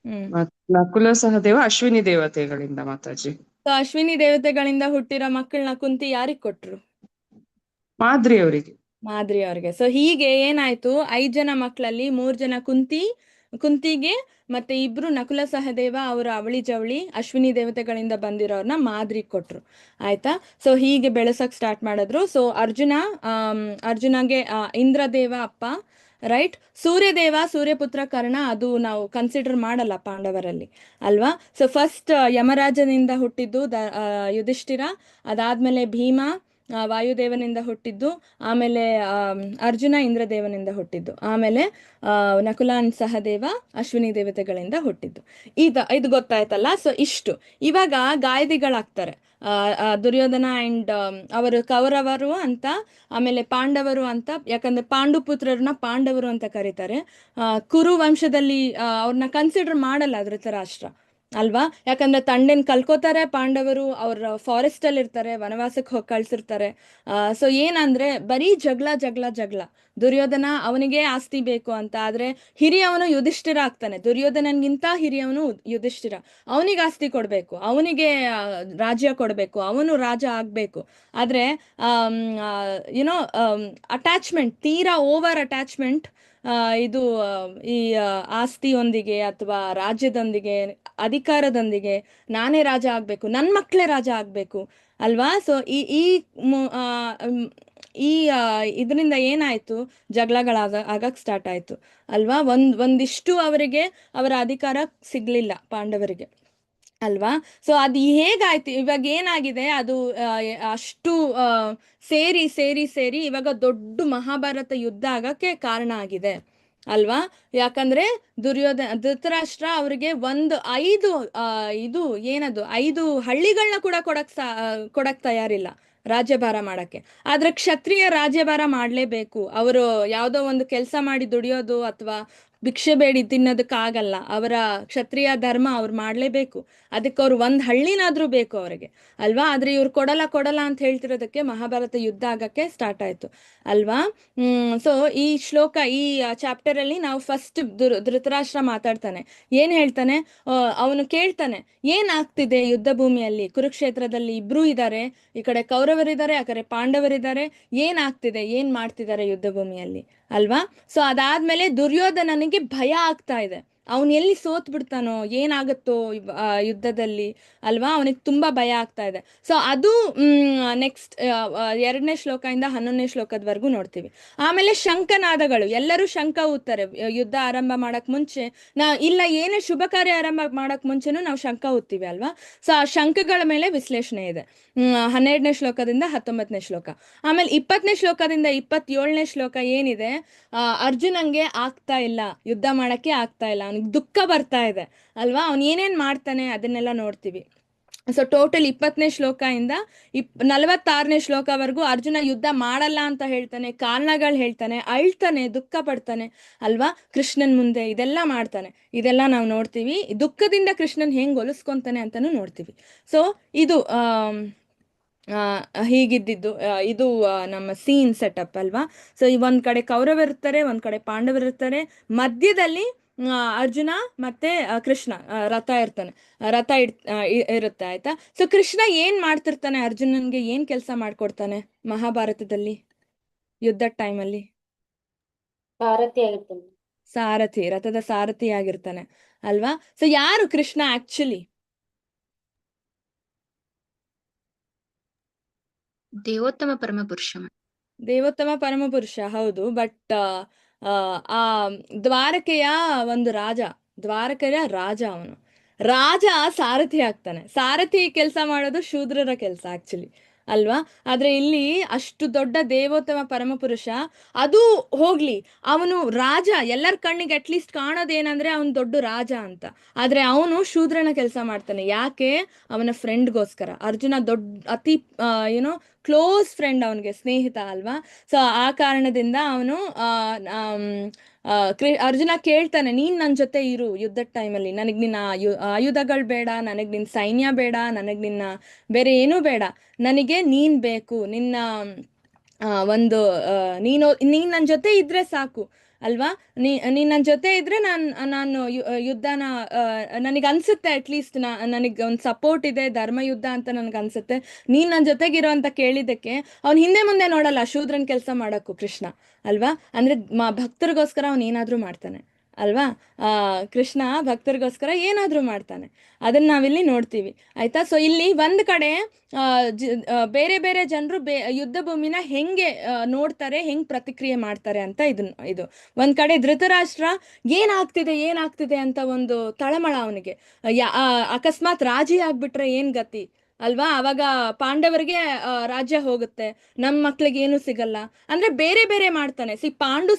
ಹ್ಮ್. ಮತ್ತು ನಕುಲ ಸಹದೇವ ಅಶ್ವಿನಿ ದೇವತೆಗಳಿಂದ ಮಾತಾಜಿ. ಸೊ ಅಶ್ವಿನಿ ದೇವತೆಗಳಿಂದ ಹುಟ್ಟಿರೋ ಮಕ್ಕಳನ್ನ ಕುಂತಿ ಯಾರಿಗ್ ಕೊಟ್ರು? ಮಾದ್ರಿ ಅವರಿಗೆ. ಮಾದ್ರಿ ಅವ್ರಿಗೆ. ಸೊ ಹೀಗೆ ಏನಾಯ್ತು, 5 ಜನ ಮಕ್ಕಳಲ್ಲಿ 3 ಜನ ಕುಂತಿಗೆ, ಮತ್ತೆ 2 ನಕುಲ ಸಹದೇವ ಅವರ ಅವಳಿ ಜವಳಿ ಅಶ್ವಿನಿ ದೇವತೆಗಳಿಂದ ಬಂದಿರೋರ್ನ ಮಾದ್ರಿ ಕೊಟ್ರು. ಆಯ್ತಾ? ಸೊ ಹೀಗೆ ಬೆಳೆಸಕ್ ಸ್ಟಾರ್ಟ್ ಮಾಡಿದ್ರು. ಸೊ ಅರ್ಜುನಗೆ ಇಂದ್ರದೇವ ಅಪ್ಪ, ರೈಟ್? ಸೂರ್ಯದೇವ, ಸೂರ್ಯಪುತ್ರ ಕರ್ಣ, ಅದು ನಾವು ಕನ್ಸಿಡರ್ ಮಾಡಲ್ಲ ಪಾಂಡವರಲ್ಲಿ, ಅಲ್ವಾ? ಸೊ ಫಸ್ಟ್ ಯಮರಾಜನಿಂದ ಹುಟ್ಟಿದ್ದು ಯುಧಿಷ್ಠಿರ, ಅದಾದ್ಮೇಲೆ ಭೀಮ ವಾಯುದೇವನಿಂದ ಹುಟ್ಟಿದ್ದು, ಆಮೇಲೆ ಅರ್ಜುನ ಇಂದ್ರದೇವನಿಂದ ಹುಟ್ಟಿದ್ದು, ಆಮೇಲೆ ನಕುಲ ಅಂಡ್ ಸಹದೇವ ಅಶ್ವಿನಿ ದೇವತೆಗಳಿಂದ ಹುಟ್ಟಿದ್ದು. ಇದು ಗೊತ್ತಾಯ್ತಲ್ಲ? ಸೊ ಇಷ್ಟು. ಇವಾಗ ಗಾಯದಿಗಳಾಗ್ತಾರೆ. ದುರ್ಯೋಧನ ಅಂಡ್ ಅವರು ಕೌರವರು ಅಂತ, ಆಮೇಲೆ ಪಾಂಡವರು ಅಂತ. ಯಾಕಂದ್ರೆ ಪಾಂಡುಪುತ್ರರನ್ನ ಪಾಂಡವರು ಅಂತ ಕರೀತಾರೆ. ಕುರು ವಂಶದಲ್ಲಿ ಅವ್ರನ್ನ ಕನ್ಸಿಡರ್ ಮಾಡಲ್ಲ ಧೃತರಾಷ್ಟ್ರ, ಅಲ್ವಾ? ಯಾಕಂದ್ರೆ ತಂಡೇನ್ ಕಲ್ಕೋತಾರೆ ಪಾಂಡವರು, ಅವ್ರ ಫಾರೆಸ್ಟ್ ಅಲ್ಲಿ ಇರ್ತಾರೆ, ವನವಾಸಕ್ಕೆ ಹೋಗಿ ಕಳ್ಸಿರ್ತಾರೆ. ಸೊ ಏನಂದ್ರೆ ಬರೀ ಜಗಳ. ದುರ್ಯೋಧನ ಅವನಿಗೆ ಆಸ್ತಿ ಬೇಕು ಅಂತ, ಆದ್ರೆ ಹಿರಿಯವನು ಯುಧಿಷ್ಠಿರ ಆಗ್ತಾನೆ. ದುರ್ಯೋಧನನ್ಗಿಂತ ಹಿರಿಯವನು ಯುಧಿಷ್ಠಿರ. ಅವನಿಗೆ ಆಸ್ತಿ ಕೊಡ್ಬೇಕು, ಅವನಿಗೆ ರಾಜ್ಯ ಕೊಡ್ಬೇಕು, ಅವನು ರಾಜ ಆಗ್ಬೇಕು. ಆದ್ರೆ ಯುನೋ ಅಟ್ಯಾಚ್ಮೆಂಟ್, ತೀರಾ ಓವರ್ ಅಟ್ಯಾಚ್ಮೆಂಟ್, ಇದು ಈ ಆಸ್ತಿಯೊಂದಿಗೆ ಅಥವಾ ರಾಜ್ಯದೊಂದಿಗೆ, ಅಧಿಕಾರದೊಂದಿಗೆ ನಾನೇ ರಾಜ ಆಗ್ಬೇಕು, ನನ್ನ ಮಕ್ಕಳೇ ರಾಜ ಆಗ್ಬೇಕು, ಅಲ್ವಾ? ಸೊ ಇದರಿಂದ ಏನಾಯ್ತು, ಆಗಕ್ ಸ್ಟಾರ್ಟ್ ಆಯ್ತು, ಅಲ್ವಾ? ಒಂದಿಷ್ಟು ಅವರಿಗೆ ಅವರ ಅಧಿಕಾರ ಸಿಗ್ಲಿಲ್ಲ ಪಾಂಡವರಿಗೆ, ಅಲ್ವಾ? ಸೊ ಅದು ಹೇಗಾಯ್ತು, ಇವಾಗ ಏನಾಗಿದೆ ಅದು ಅಷ್ಟು ಸೇರಿ ಸೇರಿ ಸೇರಿ ಇವಾಗ ದೊಡ್ಡ ಮಹಾಭಾರತ ಯುದ್ಧ ಆಗಕ್ಕೆ ಕಾರಣ ಆಗಿದೆ ಅಲ್ವಾ? ಯಾಕಂದ್ರೆ ಧೃತರಾಷ್ಟ್ರ ಅವ್ರಿಗೆ ಒಂದು 5 ಇದು ಏನದು 5 ಹಳ್ಳಿಗಳನ್ನ ಕೂಡ ಕೊಡಕ್ ತಯಾರಿಲ್ಲ ರಾಜ್ಯಭಾರ ಮಾಡಕ್ಕೆ. ಆದ್ರೆ ಕ್ಷತ್ರಿಯ ರಾಜ್ಯಭಾರ ಮಾಡ್ಲೇಬೇಕು. ಅವರು ಯಾವ್ದೋ ಒಂದು ಕೆಲಸ ಮಾಡಿ ದುಡಿಯೋದು ಅಥವಾ ಭಿಕ್ಷೆ ಬೇಡಿ ತಿನ್ನೋದಕ್ಕಾಗಲ್ಲ. ಅವರ ಕ್ಷತ್ರಿಯ ಧರ್ಮ ಅವ್ರು ಮಾಡ್ಲೇಬೇಕು. ಅದಕ್ಕೆ ಅವ್ರು ಒಂದ್ ಹಳ್ಳಿನಾದ್ರೂ ಬೇಕು ಅವ್ರಿಗೆ ಅಲ್ವಾ? ಆದ್ರೆ ಇವ್ರು ಕೊಡಲ್ಲ ಅಂತ ಹೇಳ್ತಿರೋದಕ್ಕೆ ಮಹಾಭಾರತ ಯುದ್ಧ ಆಗಕ್ಕೆ ಸ್ಟಾರ್ಟ್ ಆಯ್ತು ಅಲ್ವಾ? ಸೊ ಈ ಶ್ಲೋಕ, ಈ ಚಾಪ್ಟರ್ ಅಲ್ಲಿ ನಾವು ಫಸ್ಟ್ ಧೃತರಾಷ್ಟ್ರ ಮಾತಾಡ್ತಾನೆ. ಏನ್ ಹೇಳ್ತಾನೆ? ಅವನು ಕೇಳ್ತಾನೆ ಏನಾಗ್ತಿದೆ ಯುದ್ಧ ಭೂಮಿಯಲ್ಲಿ, ಕುರುಕ್ಷೇತ್ರದಲ್ಲಿ ಇಬ್ರು ಇದ್ದಾರೆ, ಈ ಕಡೆ ಕೌರವರಿದ್ದಾರೆ, ಆ ಕಡೆ ಪಾಂಡವರಿದ್ದಾರೆ, ಏನಾಗ್ತಿದೆ, ಏನ್ ಮಾಡ್ತಿದ್ದಾರೆ ಯುದ್ಧ ಭೂಮಿಯಲ್ಲಿ ಅಲ್ವಾ? ಸೊ ಅದಾದ್ಮೇಲೆ ದುರ್ಯೋಧನನಿಗೆ ಭಯ ಆಗ್ತಾ ಇದೆ. ಅವನ್ ಎಲ್ಲಿ ಸೋತ್ ಬಿಡ್ತಾನೋ, ಏನಾಗುತ್ತೋ ಯುದ್ಧದಲ್ಲಿ ಅಲ್ವಾ? ಅವನಿಗೆ ತುಂಬಾ ಭಯ ಆಗ್ತಾ ಇದೆ. ಸೊ ಅದು ನೆಕ್ಸ್ಟ್ 2ನೇ ಶ್ಲೋಕದಿಂದ 11ನೇ ಶ್ಲೋಕದವರೆಗೂ ನೋಡ್ತೀವಿ. ಆಮೇಲೆ ಶಂಖನಾದಗಳು, ಎಲ್ಲರೂ ಶಂಖ ಊದ್ತಾರೆ ಯುದ್ಧ ಆರಂಭ ಮಾಡಕ್ ಮುಂಚೆ. ಇಲ್ಲ ಏನೇ ಶುಭ ಕಾರ್ಯ ಆರಂಭ ಮಾಡಕ್ ಮುಂಚೆನೂ ನಾವು ಶಂಖ ಊದ್ತೀವಿ ಅಲ್ವಾ? ಸೊ ಆ ಶಂಖಗಳ ಮೇಲೆ ವಿಶ್ಲೇಷಣೆ ಇದೆ 12ನೇ ಶ್ಲೋಕದಿಂದ 19ನೇ ಶ್ಲೋಕ. ಆಮೇಲೆ 20ನೇ ಶ್ಲೋಕದಿಂದ 27ನೇ ಶ್ಲೋಕ ಏನಿದೆ, ಅರ್ಜುನಂಗೆ ಆಗ್ತಾ ಇಲ್ಲ, ಯುದ್ಧ ಮಾಡಕ್ಕೆ ಆಗ್ತಾ ಇಲ್ಲ, ಅವನಿಗೆ ದುಃಖ ಬರ್ತಾ ಇದೆ ಅಲ್ವಾ? ಅವನ್ ಏನೇನ್ ಮಾಡ್ತಾನೆ ಅದನ್ನೆಲ್ಲ ನೋಡ್ತೀವಿ. ಸೊ ಟೋಟಲ್ 20ನೇ ಶ್ಲೋಕ ಇಂದ 46ನೇ ಶ್ಲೋಕವರೆಗೂ ಅರ್ಜುನ ಯುದ್ಧ ಮಾಡಲ್ಲ ಅಂತ ಹೇಳ್ತಾನೆ, ಕಾರಣಗಳು ಹೇಳ್ತಾನೆ, ಅಳ್ತಾನೆ, ದುಃಖ ಪಡ್ತಾನೆ ಅಲ್ವಾ ಕೃಷ್ಣನ್ ಮುಂದೆ. ಇದೆಲ್ಲ ಮಾಡ್ತಾನೆ, ಇದೆಲ್ಲ ನಾವು ನೋಡ್ತೀವಿ. ದುಃಖದಿಂದ ಕೃಷ್ಣನ್ ಹೆಂಗ್ ಹೊಲಿಸ್ಕೊಂತಾನೆ ಅಂತಾನು ನೋಡ್ತೀವಿ. ಸೊ ಇದು ಹೀಗಿದ್ದಿದ್ದು ಇದು ನಮ್ಮ ಸೀನ್ ಸೆಟಪ್ ಅಲ್ವಾ? ಸೊ ಈ ಒಂದ್ ಕಡೆ ಕೌರವರಿರ್ತಾರೆ, ಒಂದ್ ಕಡೆ ಪಾಂಡವರಿರ್ತಾರೆ, ಮಧ್ಯದಲ್ಲಿ ಅರ್ಜುನ ಮತ್ತೆ ಕೃಷ್ಣ ರಥ ಇರುತ್ತೆ ಆಯ್ತಾ? ಸೊ ಕೃಷ್ಣ ಏನ್ ಮಾಡ್ತಿರ್ತಾನೆ, ಅರ್ಜುನನ್ಗೆ ಏನ್ ಕೆಲಸ ಮಾಡ್ಕೊಡ್ತಾನೆ ಮಹಾಭಾರತದಲ್ಲಿ ಯುದ್ಧ ಟೈಮಲ್ಲಿ? ಸಾರಥಿ, ರಥದ ಸಾರಥಿ ಆಗಿರ್ತಾನೆ ಅಲ್ವಾ? ಸೊ ಯಾರು ಕೃಷ್ಣ ಆಕ್ಚುಲಿ? ದೇವೋತ್ತಮ ಪರಮಪುರುಷ. ದೇವೋತ್ತಮ ಪರಮಪುರುಷ ಹೌದು. ಬಟ್ ಆ ದ್ವಾರಕೆಯ ಒಂದು ದ್ವಾರಕೆಯ ರಾಜ ಅವನು. ರಾಜ ಸಾರಥಿ ಆಗ್ತಾನೆ. ಸಾರಥಿ ಕೆಲಸ ಮಾಡೋದು ಶೂದ್ರರ ಕೆಲಸ ಆಕ್ಚುಲಿ ಅಲ್ವಾ? ಆದ್ರೆ ಇಲ್ಲಿ ಅಷ್ಟು ದೊಡ್ಡ ದೇವೋತ್ತಮ ಪರಮಪುರುಷ, ಅದು ಹೋಗ್ಲಿ, ಅವನು ರಾಜ, ಎಲ್ಲರ ಕಣ್ಣಿಗೆ ಅಟ್ಲೀಸ್ಟ್ ಕಾಣೋದೇನಂದ್ರೆ ಅವನು ದೊಡ್ಡ ರಾಜ ಅಂತ. ಆದ್ರೆ ಅವನು ಶೂದ್ರನ ಕೆಲಸ ಮಾಡ್ತಾನೆ. ಯಾಕೆ? ಅವನ ಫ್ರೆಂಡ್ಗೋಸ್ಕರ. ಅರ್ಜುನ ಅತಿ ಕ್ಲೋಸ್ ಫ್ರೆಂಡ್, ಅವನಿಗೆ ಸ್ನೇಹಿತ ಅಲ್ವಾ? ಸೊ ಆ ಕಾರಣದಿಂದ ಅವನು ಅರ್ಜುನ ಕೇಳ್ತಾನೆ, ನೀನ್ ನನ್ ಜೊತೆ ಇರು ಯುದ್ಧದ ಟೈಮಲ್ಲಿ, ನನಗ್ ನಿನ್ನ ಆಯುಧಗಳು ಬೇಡ, ನನಗ್ ನಿನ್ ಸೈನ್ಯ ಬೇಡ, ನನಗ್ ನಿನ್ನ ಬೇರೆ ಏನೂ ಬೇಡ, ನನಗೆ ನೀನ್ ಬೇಕು, ನಿನ್ನ ನೀನ್ ನನ್ ಜೊತೆ ಇದ್ರೆ ಸಾಕು ಅಲ್ವಾ? ನೀನ್ ನನ್ ಜೊತೆ ಇದ್ರೆ ನಾನು ಯುದ್ಧನ ನನಗೆ ಅನ್ಸುತ್ತೆ, ಅಟ್ಲೀಸ್ಟ್ ನನಗೆ ಒಂದು ಸಪೋರ್ಟ್ ಇದೆ, ಧರ್ಮ ಯುದ್ಧ ಅಂತ ನನ್ಗೆ ಅನ್ಸುತ್ತೆ. ನೀನ್ ನನ್ ಜೊತೆಗಿರೋ ಅಂತ ಕೇಳಿದ್ದಕ್ಕೆ ಅವ್ನ್ ಹಿಂದೆ ಮುಂದೆ ನೋಡಲ್ಲ ಶೂದ್ರನ್ ಕೆಲಸ ಮಾಡಕ್ಕೂ ಕೃಷ್ಣ ಅಲ್ವಾ? ಅಂದ್ರೆ ಭಕ್ತರಿಗೋಸ್ಕರ ಅವ್ನ್ ಏನಾದ್ರೂ ಮಾಡ್ತಾನೆ ಅಲ್ವಾ? ಕೃಷ್ಣ ಭಕ್ತರಿಗೋಸ್ಕರ ಏನಾದ್ರೂ ಮಾಡ್ತಾನೆ, ಅದನ್ನ ನಾವಿಲ್ಲಿ ನೋಡ್ತೀವಿ ಆಯ್ತಾ? ಸೊ ಇಲ್ಲಿ ಒಂದ್ ಕಡೆ ಬೇರೆ ಬೇರೆ ಜನರು ಯುದ್ಧ ಭೂಮಿನ ಹೆಂಗೆ ನೋಡ್ತಾರೆ, ಹೆಂಗ್ ಪ್ರತಿಕ್ರಿಯೆ ಮಾಡ್ತಾರೆ ಅಂತ ಇದು ಒಂದ್ ಕಡೆ ಧೃತರಾಷ್ಟ್ರ ಏನಾಗ್ತಿದೆ ಅಂತ ಒಂದು ತಳಮಳ ಅವನಿಗೆ. ಅಕಸ್ಮಾತ್ ರಾಜಿ ಆಗ್ಬಿಟ್ರೆ ಏನ್ ಗತಿ ಅಲ್ವಾ? ಅವಾಗ ಪಾಂಡವರಿಗೆ ರಾಜ್ಯ ಹೋಗುತ್ತೆ, ನಮ್ ಮಕ್ಳಿಗೆ ಏನು ಸಿಗಲ್ಲ. ಅಂದ್ರೆ ಬೇರೆ ಬೇರೆ ಮಾಡ್ತಾನೆ. ಪಾಂಡು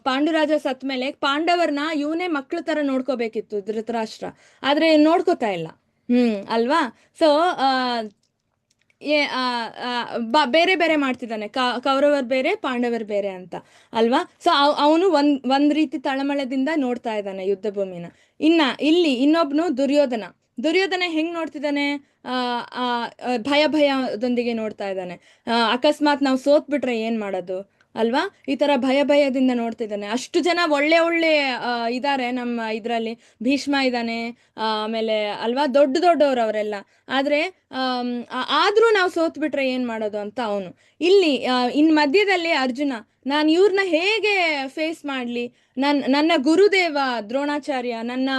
ಪಾಂಡುರಾಜ ಸತ್ಮೇಲೆ ಪಾಂಡವರ್ನ ಇವನೇ ಮಕ್ಳ ತರ ನೋಡ್ಕೋಬೇಕಿತ್ತು ಧೃತರಾಷ್ಟ್ರ, ಆದ್ರೆ ನೋಡ್ಕೋತಾ ಇಲ್ಲ ಅಲ್ವಾ? ಸೊ ಬೇರೆ ಬೇರೆ ಮಾಡ್ತಿದ್ದಾನೆ, ಕೌರವರ್ ಬೇರೆ ಪಾಂಡವರ್ ಬೇರೆ ಅಂತ ಅಲ್ವಾ? ಸೊ ಅವನು ಒಂದ್ ರೀತಿ ತಳಮಳದಿಂದ ನೋಡ್ತಾ ಇದ್ದಾನೆ ಯುದ್ಧ ಭೂಮಿನ. ಇಲ್ಲಿ ಇನ್ನೊಬ್ನು ದುರ್ಯೋಧನ ಹೆಂಗ್ ನೋಡ್ತಿದ್ದಾನೆ? ಭಯದೊಂದಿಗೆ ನೋಡ್ತಾ ಇದ್ದಾನೆ. ಅಕಸ್ಮಾತ್ ನಾವು ಸೋತ್ ಬಿಟ್ರೆ ಏನ್ ಮಾಡೋದು ಅಲ್ವಾ? ಈ ತರ ಭಯದಿಂದ ನೋಡ್ತಿದ್ದಾನೆ. ಅಷ್ಟು ಜನ ಒಳ್ಳೆ ಇದಾರೆ ನಮ್ಮ ಇದ್ರಲ್ಲಿ. ಭೀಷ್ಮ ಇದ್ದಾನೆ, ಆಮೇಲೆ ಅಲ್ವಾ ದೊಡ್ಡವ್ರು ಅವರೆಲ್ಲ. ಆದ್ರೆ ಆದ್ರೂ ನಾವು ಸೋತ್ ಬಿಟ್ರೆ ಏನ್ ಮಾಡೋದು ಅಂತ ಅವನು. ಇಲ್ಲಿ ಮಧ್ಯದಲ್ಲಿ ಅರ್ಜುನ, ನಾನು ಇವ್ರನ್ನ ಹೇಗೆ ಫೇಸ್ ಮಾಡ್ಲಿ? ನನ್ನ ಗುರುದೇವ ದ್ರೋಣಾಚಾರ್ಯ, ನನ್ನ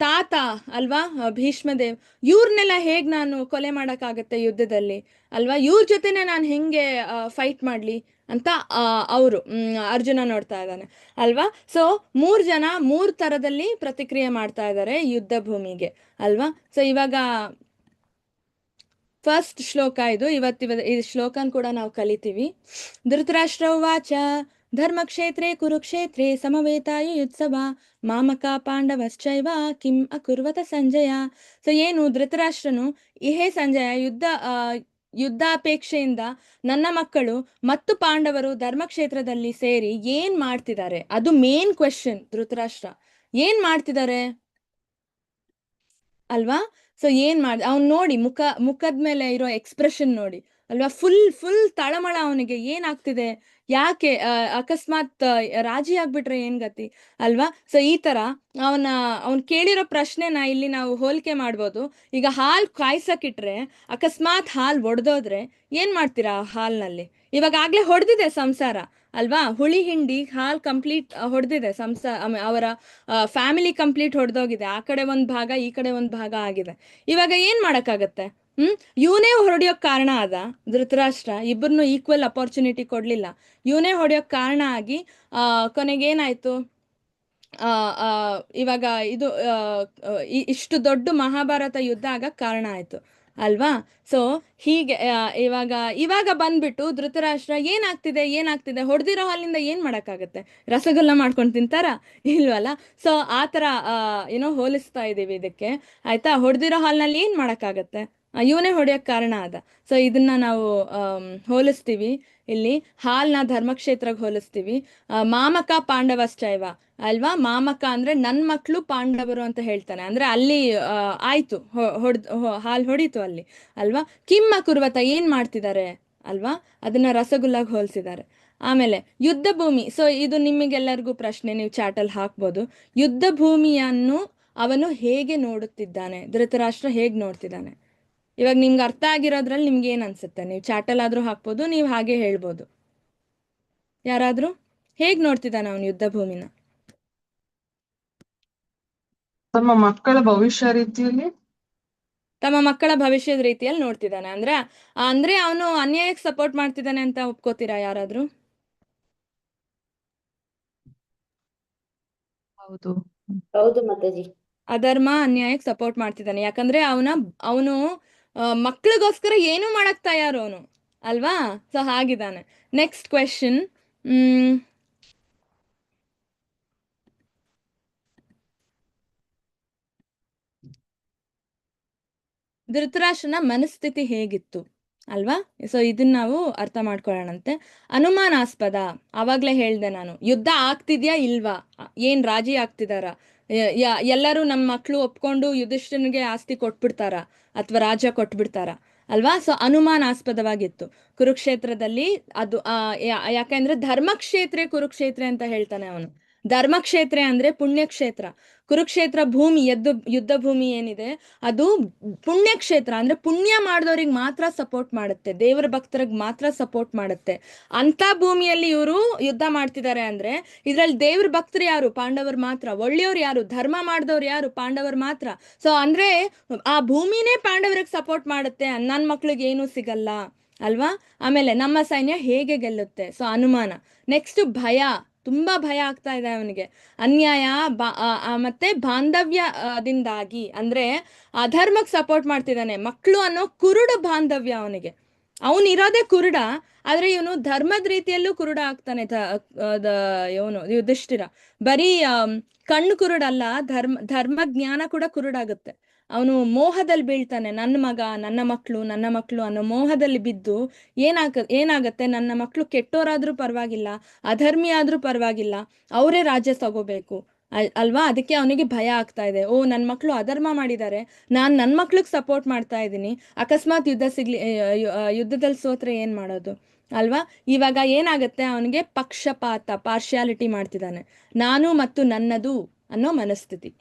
ತಾತ ಅಲ್ವಾ ಭೀಷ್ಮದೇವ್, ಇವ್ರನ್ನೆಲ್ಲ ನಾನು ಕೊಲೆ ಮಾಡಕ್ಕಾಗತ್ತೆ ಯುದ್ಧದಲ್ಲಿ ಅಲ್ವಾ? ಇವ್ರ ಜೊತೆನೆ ನಾನು ಹೆಂಗೆ ಫೈಟ್ ಮಾಡ್ಲಿ ಅಂತ ಅವರು ಅರ್ಜುನ ನೋಡ್ತಾ ಇದ್ದಾನೆ ಅಲ್ವಾ. ಸೊ 3 ಜನ 3 ಥರದಲ್ಲಿ ಪ್ರತಿಕ್ರಿಯೆ ಮಾಡ್ತಾ ಇದ್ದಾರೆ ಯುದ್ಧ ಭೂಮಿಗೆ ಅಲ್ವಾ. ಸೊ ಇವಾಗ ಫಸ್ಟ್ ಶ್ಲೋಕ ಇದು. ಈ ಶ್ಲೋಕನ್ ಕೂಡ ನಾವು ಕಲಿತೀವಿ. ಧೃತರಾಷ್ಟ್ರ ಉವಾಚ ಧರ್ಮಕ್ಷೇತ್ರೇ ಕುರುಕ್ಷೇತ್ರೇ ಸಮವೇತಾಯುತ್ಸವ ಮಾಮಕ ಪಾಂಡವಶ್ಚೈವ ಕಿಂ ಅಕುರ್ವತ ಸಂಜಯ. ಸೊ ಏನು ಧೃತರಾಷ್ಟ್ರನು, ಹೇ ಸಂಜಯ, ಯುದ್ಧಾಪೇಕ್ಷೆಯಿಂದ ನನ್ನ ಮಕ್ಕಳು ಮತ್ತು ಪಾಂಡವರು ಧರ್ಮಕ್ಷೇತ್ರದಲ್ಲಿ ಸೇರಿ ಏನ್ ಮಾಡ್ತಿದ್ದಾರೆ, ಅದು ಮೇನ್ ಕ್ವೆಶನ್. ಧೃತರಾಷ್ಟ್ರ ಏನ್ ಮಾಡ್ತಿದ್ದಾರೆ ಅಲ್ವಾ. ಸೊ ಏನ್ ಅವ್ನ್ ನೋಡಿ ಮುಖದ ಮೇಲೆ ಇರೋ ಎಕ್ಸ್ಪ್ರೆಷನ್ ನೋಡಿ ಅಲ್ವಾ, ಫುಲ್ ತಳಮಳ. ಅವನಿಗೆ ಏನಾಗ್ತಿದೆ, ಯಾಕೆ ಅಕಸ್ಮಾತ್ ರಾಜಿ ಆಗ್ಬಿಟ್ರೆ ಏನ್ ಗತಿ ಅಲ್ವಾ. ಸೊ ಈ ತರ ಅವನ್ ಕೇಳಿರೋ ಪ್ರಶ್ನೆನ ಇಲ್ಲಿ ನಾವು ಹೋಲಿಕೆ ಮಾಡ್ಬೋದು. ಈಗ ಹಾಲ್ ಕಾಯ್ಸಕ್ಕಿಟ್ರೆ ಅಕಸ್ಮಾತ್ ಹಾಲ್ ಒಡೆದೋದ್ರೆ ಏನ್ ಮಾಡ್ತೀರಾ ಹಾಲ್ನಲ್ಲಿ? ಇವಾಗ ಆಗ್ಲೇ ಹೊಡೆದಿದೆ ಸಂಸಾರ ಅಲ್ವಾ, ಹುಳಿ ಹಿಂಡಿ ಹಾಲ್ ಕಂಪ್ಲೀಟ್ ಹೊಡೆದಿದೆ ಅವರ ಫ್ಯಾಮಿಲಿ ಕಂಪ್ಲೀಟ್ ಹೊಡೆದೋಗಿದೆ. ಆ ಕಡೆ ಒಂದ್ ಭಾಗ ಈ ಕಡೆ ಒಂದ್ ಭಾಗ ಆಗಿದೆ. ಇವಾಗ ಏನ್ ಮಾಡಕ್ಕಾಗತ್ತೆ? ಇವನೇ ಹೊಡೆಯೋಕ್ ಕಾರಣ ಆದ ಧೃತರಾಷ್ಟ್ರ. ಇಬ್ಬರನ್ನು ಈಕ್ವಲ್ ಅಪರ್ಚುನಿಟಿ ಕೊಡ್ಲಿಲ್ಲ. ಇವನೇ ಹೊಡೆಯೋಕ್ ಕಾರಣ ಆಗಿ ಕೊನೆಗೇನಾಯ್ತು, ಇವಾಗ ಇದು ಇಷ್ಟು ದೊಡ್ಡ ಮಹಾಭಾರತ ಯುದ್ಧ ಆಗಕ್ ಕಾರಣ ಆಯ್ತು ಅಲ್ವಾ. ಸೊ ಹೀಗೆ ಇವಾಗ ಬಂದ್ಬಿಟ್ಟು ಧೃತರಾಷ್ಟ್ರ ಏನಾಗ್ತಿದೆ ಹೊಡೆದಿರೋ ಹಾಲಿಂದ ಏನ್ ಮಾಡಕ್ಕಾಗತ್ತೆ? ರಸಗುಲ್ಲ ಮಾಡ್ಕೊಂಡು ತಿಂತಾರ? ಇಲ್ವಲ್ಲ. ಸೊ ಆ ಥರ ಹೋಲಿಸ್ತಾ ಇದೀವಿ ಇದಕ್ಕೆ ಆಯ್ತಾ. ಹೊಡೆದಿರೋ ಹಾಲ್ನಲ್ಲಿ ಏನ್ ಮಾಡಕ್ಕಾಗತ್ತೆ? ಇವನೇ ಹೊಡೆಯಕ್ ಕಾರಣ ಆದ. ಸೊ ಇದನ್ನ ನಾವು ಹೋಲಿಸ್ತೀವಿ ಇಲ್ಲಿ. ಹಾಲ್ನ ಧರ್ಮಕ್ಷೇತ್ರಕ್ಕೆ ಹೋಲಿಸ್ತೀವಿ. ಮಾಮಕ ಪಾಂಡವಶ್ಚೈವ ಅಲ್ವಾ. ಮಾಮಕ ಅಂದ್ರೆ ನನ್ ಮಕ್ಳು ಪಾಂಡವರು ಅಂತ ಹೇಳ್ತಾನೆ. ಅಂದ್ರೆ ಅಲ್ಲಿ ಆಯ್ತು, ಹಾಲ್ ಹೊಡಿತು ಅಲ್ಲಿ ಅಲ್ವಾ. ಕಿಮ್ಮ ಕುರ್ವತ, ಏನ್ ಮಾಡ್ತಿದ್ದಾರೆ ಅಲ್ವಾ, ಅದನ್ನ ರಸಗುಲ್ಲಾಗ್ ಹೋಲಿಸಿದ್ದಾರೆ. ಆಮೇಲೆ ಯುದ್ಧ ಭೂಮಿ. ಸೊ ಇದು ನಿಮಗೆಲ್ಲರಿಗೂ ಪ್ರಶ್ನೆ, ನೀವು ಚಾಟಲ್ ಹಾಕ್ಬೋದು. ಯುದ್ಧ ಭೂಮಿಯನ್ನು ಅವನು ಹೇಗೆ ನೋಡುತ್ತಿದ್ದಾನೆ, ಧೃತರಾಷ್ಟ್ರ ಹೇಗ್ ನೋಡ್ತಿದ್ದಾನೆ? ಇವಾಗ ನಿಮ್ಗೆ ಅರ್ಥ ಆಗಿರೋದ್ರಲ್ಲಿ ನಿಮ್ಗೆ ಏನ್ ಅನ್ಸುತ್ತೆ? ನೀವು ಚಾಟಲ್ ಆದ್ರೂ ಹಾಕ್ಬೋದು, ನೀವು ಹಾಗೆ ಹೇಳ್ಬೋದು. ಯಾರಾದ್ರೂ ಹೇಗ್ ನೋಡ್ತಿದ್ದಾನೆ ಅವನು ಯುದ್ಧ ಭೂಮಿನ? ತಮ್ಮ ಮಕ್ಕಳ ಭವಿಷ್ಯ ರೀತಿಯಲ್ಲಿ ತಮ್ಮ ಮಕ್ಕಳ ಭವಿಷ್ಯದ ರೀತಿಯಲ್ಲಿ ನೋಡ್ತಿದ್ದಾನೆ. ಅಂದ್ರೆ ಅವನು ಅನ್ಯಾಯಕ್ಕೆ ಸಪೋರ್ಟ್ ಮಾಡ್ತಿದ್ದಾನೆ ಅಂತ ಒಪ್ಕೋತೀರಾ ಯಾರಾದ್ರೂ? ಹೌದು. ಹೌದು ಮಾತಾಜಿ. ಅಧರ್ಮ ಅನ್ಯಾಯಕ್ಕೆ ಸಪೋರ್ಟ್ ಮಾಡ್ತಿದ್ದಾನೆ. ಯಾಕಂದ್ರೆ ಅವನು ಮಕ್ಳಿಗೋಸ್ಕರ ಏನು ಮಾಡಕ್ ತಯಾರು ಅವನು ಅಲ್ವಾ. ಸೊ ಹಾಗಿದ್ದಾನೆ. Next question. ಧೃತರಾಷ್ಟ್ರನ ಮನಸ್ಥಿತಿ ಹೇಗಿತ್ತು ಅಲ್ವಾ. ಸೊ ಇದನ್ನ ನಾವು ಅರ್ಥ ಮಾಡ್ಕೊಳ್ಳೋಣಂತೆ. ಅನುಮಾನಾಸ್ಪದ, ಆವಾಗ್ಲೇ ಹೇಳ್ದೆ ನಾನು, ಯುದ್ಧ ಆಗ್ತಿದ್ಯಾ ಇಲ್ವಾ, ಏನ್ ರಾಜಿ ಆಗ್ತಿದಾರ, ಎಲ್ಲರೂ ನಮ್ಮ ಮಕ್ಳು ಒಪ್ಕೊಂಡು ಯುಧಿಷ್ಠಿರನಿಗೆ ಆಸ್ತಿ ಕೊಟ್ಬಿಡ್ತಾರ ಅಥವಾ ರಾಜ್ಯ ಕೊಟ್ಬಿಡ್ತಾರ ಅಲ್ವಾ. ಸೊ ಅನುಮಾನಾಸ್ಪದವಾಗಿತ್ತು ಕುರುಕ್ಷೇತ್ರದಲ್ಲಿ. ಅದು ಯಾಕಂದ್ರೆ ಧರ್ಮಕ್ಷೇತ್ರ ಕುರುಕ್ಷೇತ್ರ ಅಂತ ಹೇಳ್ತಾನೆ ಅವನು. ಧರ್ಮಕ್ಷೇತ್ರ ಅಂದ್ರೆ ಪುಣ್ಯಕ್ಷೇತ್ರ. ಕುರುಕ್ಷೇತ್ರ ಭೂಮಿ ಯುದ್ಧ ಭೂಮಿ ಏನಿದೆ ಅದು ಪುಣ್ಯಕ್ಷೇತ್ರ. ಅಂದ್ರೆ ಪುಣ್ಯ ಮಾಡಿದವ್ರಿಗೆ ಮಾತ್ರ ಸಪೋರ್ಟ್ ಮಾಡುತ್ತೆ, ದೇವರ ಭಕ್ತರಿಗೆ ಮಾತ್ರ ಸಪೋರ್ಟ್ ಮಾಡುತ್ತೆ. ಅಂತ ಭೂಮಿಯಲ್ಲಿ ಇವರು ಯುದ್ಧ ಮಾಡ್ತಿದ್ದಾರೆ ಅಂದ್ರೆ ಇದ್ರಲ್ಲಿ ದೇವ್ರ ಭಕ್ತರು ಯಾರು? ಪಾಂಡವರು ಮಾತ್ರ. ಒಳ್ಳೆಯವ್ರು ಯಾರು? ಧರ್ಮ ಮಾಡಿದವ್ರು ಯಾರು? ಪಾಂಡವರು ಮಾತ್ರ. ಸೊ ಅಂದ್ರೆ ಆ ಭೂಮಿನೇ ಪಾಂಡವರಿಗೆ ಸಪೋರ್ಟ್ ಮಾಡುತ್ತೆ, ನನ್ ಮಕ್ಳಿಗೆ ಏನೂ ಸಿಗಲ್ಲ ಅಲ್ವಾ. ಆಮೇಲೆ ನಮ್ಮ ಸೈನ್ಯ ಹೇಗೆ ಗೆಲ್ಲುತ್ತೆ? ಸೊ ಅನುಮಾನ. ನೆಕ್ಸ್ಟ್ ಭಯ, ತುಂಬಾ ಭಯ ಆಗ್ತಾ ಇದೆ ಅವನಿಗೆ. ಅನ್ಯಾಯ ಮತ್ತೆ ಬಾಂಧವ್ಯದಿಂದಾಗಿ, ಅಂದ್ರೆ ಅಧರ್ಮಕ್ಕೆ ಸಪೋರ್ಟ್ ಮಾಡ್ತಿದ್ದಾನೆ. ಮಕ್ಕಳು ಅನ್ನೋ ಕುರುಡ ಬಾಂಧವ್ಯ ಅವನಿಗೆ. ಅವನಿರೋದೇ ಕುರುಡ, ಆದ್ರೆ ಇವನು ಧರ್ಮದ ರೀತಿಯಲ್ಲೂ ಕುರುಡ ಆಗ್ತಾನೆ. ಇವನು ಯುಧಿಷ್ಠಿರ ಬರೀ ಕಣ್ಣು ಕುರುಡಲ್ಲ, ಧರ್ಮ ಜ್ಞಾನ ಕೂಡ ಕುರುಡಾಗುತ್ತೆ. ಅವನು ಮೋಹದಲ್ಲಿ ಬೀಳ್ತಾನೆ. ನನ್ನ ಮಗ, ನನ್ನ ಮಕ್ಕಳು ಅನ್ನೋ ಮೋಹದಲ್ಲಿ ಬಿದ್ದು ಏನಾಗತ್ತೆ, ನನ್ನ ಮಕ್ಕಳು ಕೆಟ್ಟೋರಾದ್ರೂ ಪರವಾಗಿಲ್ಲ, ಅಧರ್ಮಿ ಆದ್ರೂ ಪರವಾಗಿಲ್ಲ, ಅವರೇ ರಾಜ್ಯ ತಗೋಬೇಕು ಅಲ್ವಾ. ಅದಕ್ಕೆ ಅವನಿಗೆ ಭಯ ಆಗ್ತಾ ಇದೆ. ಓ, ನನ್ನ ಮಕ್ಕಳು ಅಧರ್ಮ ಮಾಡಿದ್ದಾರೆ, ನನ್ನ ಮಕ್ಳಿಗೆ ಸಪೋರ್ಟ್ ಮಾಡ್ತಾ ಇದ್ದೀನಿ, ಅಕಸ್ಮಾತ್ ಯುದ್ಧದಲ್ಲಿ ಸೋತ್ರೆ ಏನ್ ಮಾಡೋದು ಅಲ್ವಾ. ಇವಾಗ ಏನಾಗತ್ತೆ, ಅವನಿಗೆ ಪಕ್ಷಪಾತ, ಪಾರ್ಶಿಯಾಲಿಟಿ ಮಾಡ್ತಿದ್ದಾನೆ. ನಾನು ಮತ್ತು ನನ್ನದು ಅನ್ನೋ ಮನಸ್ಥಿತಿ.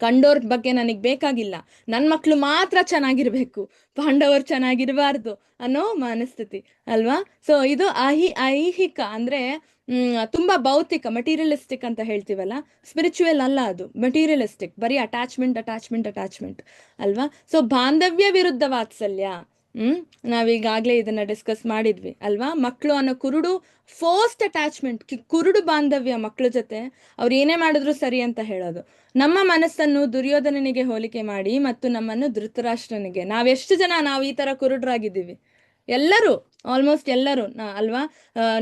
ಕಂಡೋರ್ ಬಗ್ಗೆ ನನಗ್ ಬೇಕಾಗಿಲ್ಲ, ನನ್ ಮಕ್ಳು ಮಾತ್ರ ಚೆನ್ನಾಗಿರ್ಬೇಕು, ಪಾಂಡವರು ಚೆನ್ನಾಗಿರ್ಬಾರ್ದು ಅನ್ನೋ ಮನಸ್ಥಿತಿ ಅಲ್ವಾ. ಸೊ ಇದು ಐಹಿಕ ಅಂದ್ರೆ ತುಂಬಾ ಭೌತಿಕ, ಮೆಟೀರಿಯಲಿಸ್ಟಿಕ್ ಅಂತ ಹೇಳ್ತೀವಲ್ಲ, ಸ್ಪಿರಿಚುವಲ್ ಅಲ್ಲ, ಅದು ಮೆಟೀರಿಯಲಿಸ್ಟಿಕ್, ಬರೀ ಅಟ್ಯಾಚ್ಮೆಂಟ್ ಅಲ್ವಾ. ಸೊ ಬಾಂಧವ್ಯ ವಿರುದ್ಧ ವಾತ್ಸಲ್ಯ, ನಾವೀಗಾಗಲೇ ಇದನ್ನ ಡಿಸ್ಕಸ್ ಮಾಡಿದ್ವಿ ಅಲ್ವಾ? ಮಕ್ಕಳು ಅನ್ನೋ ಕುರುಡು ಫೋರ್ಸ್ಡ್ ಅಟ್ಯಾಚ್ಮೆಂಟ್, ಕುರುಡು ಬಾಂಧವ್ಯ ಮಕ್ಕಳ ಜೊತೆ. ಅವ್ರು ಏನೇ ಮಾಡಿದ್ರು ಸರಿ ಅಂತ ಹೇಳೋದು. ನಮ್ಮ ಮನಸ್ಸನ್ನು ದುರ್ಯೋಧನನಿಗೆ ಹೋಲಿಕೆ ಮಾಡಿ ಮತ್ತು ನಮ್ಮನ್ನು ಧೃತರಾಷ್ಟ್ರನಿಗೆ. ನಾವು ಈ ತರ ಕುರುಡರಾಗಿದ್ದೀವಿ ಎಲ್ಲರೂ, ಆಲ್ಮೋಸ್ಟ್ ಎಲ್ಲರೂ ಅಲ್ವಾ?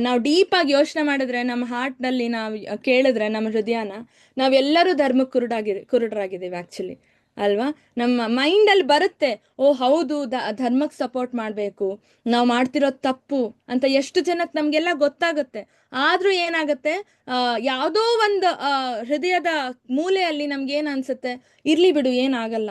ನಾವು ಡೀಪ್ ಆಗಿ ಯೋಚನೆ ಮಾಡಿದ್ರೆ, ನಮ್ಮ ಹಾರ್ಟ್ನಲ್ಲಿ ನಾವು ಕೇಳಿದ್ರೆ, ನಮ್ಮ ಹೃದಯನ, ನಾವೆಲ್ಲರೂ ಧರ್ಮಕ್ಕೆ ಕುರುಡರಾಗಿದ್ದೀವಿ ಆಕ್ಚುಲಿ ಅಲ್ವಾ? ನಮ್ಮ ಮೈಂಡಲ್ಲಿ ಬರುತ್ತೆ, ಓ ಹೌದು, ಧರ್ಮಕ್ಕೆ ಸಪೋರ್ಟ್ ಮಾಡಬೇಕು, ನಾವು ಮಾಡ್ತಿರೋದು ತಪ್ಪು ಅಂತ ಎಷ್ಟು ಜನಕ್ಕೆ ನಮಗೆಲ್ಲ ಗೊತ್ತಾಗುತ್ತೆ. ಆದ್ರೂ ಏನಾಗುತ್ತೆ, ಯಾವುದೋ ಒಂದು ಹೃದಯದ ಮೂಲೆಯಲ್ಲಿ ನಮ್ಗೇನು ಅನ್ಸುತ್ತೆ, ಇರ್ಲಿ ಬಿಡು ಏನಾಗಲ್ಲ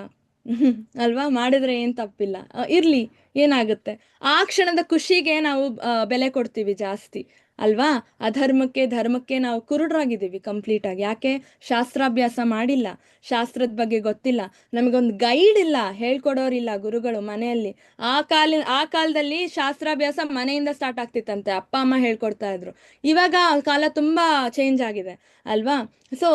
ಅಲ್ವಾ, ಮಾಡಿದ್ರೆ ಏನ್ ತಪ್ಪಿಲ್ಲ, ಇರ್ಲಿ ಏನಾಗುತ್ತೆ. ಆ ಕ್ಷಣದ ಖುಷಿಗೆ ನಾವು ಬೆಲೆ ಕೊಡ್ತೀವಿ ಜಾಸ್ತಿ ಅಲ್ವಾ? ಧರ್ಮಕ್ಕೆ ನಾವು ಕುರುಡರಾಗಿದ್ದೀವಿ ಕಂಪ್ಲೀಟ್ ಆಗಿ. ಯಾಕೆ? ಶಾಸ್ತ್ರಾಭ್ಯಾಸ ಮಾಡಿಲ್ಲ, ಶಾಸ್ತ್ರದ ಬಗ್ಗೆ ಗೊತ್ತಿಲ್ಲ, ನಮಗೊಂದು ಗೈಡ್ ಇಲ್ಲ, ಹೇಳ್ಕೊಡೋರಿಲ್ಲ ಗುರುಗಳು ಮನೆಯಲ್ಲಿ. ಆ ಕಾಲದಲ್ಲಿ ಶಾಸ್ತ್ರಾಭ್ಯಾಸ ಮನೆಯಿಂದ ಸ್ಟಾರ್ಟ್ ಆಗ್ತಿತ್ತಂತೆ, ಅಪ್ಪ ಅಮ್ಮ ಹೇಳ್ಕೊಡ್ತಾ ಇದ್ರು. ಇವಾಗ ಕಾಲ ತುಂಬಾ ಚೇಂಜ್ ಆಗಿದೆ ಅಲ್ವಾ? ಸೊ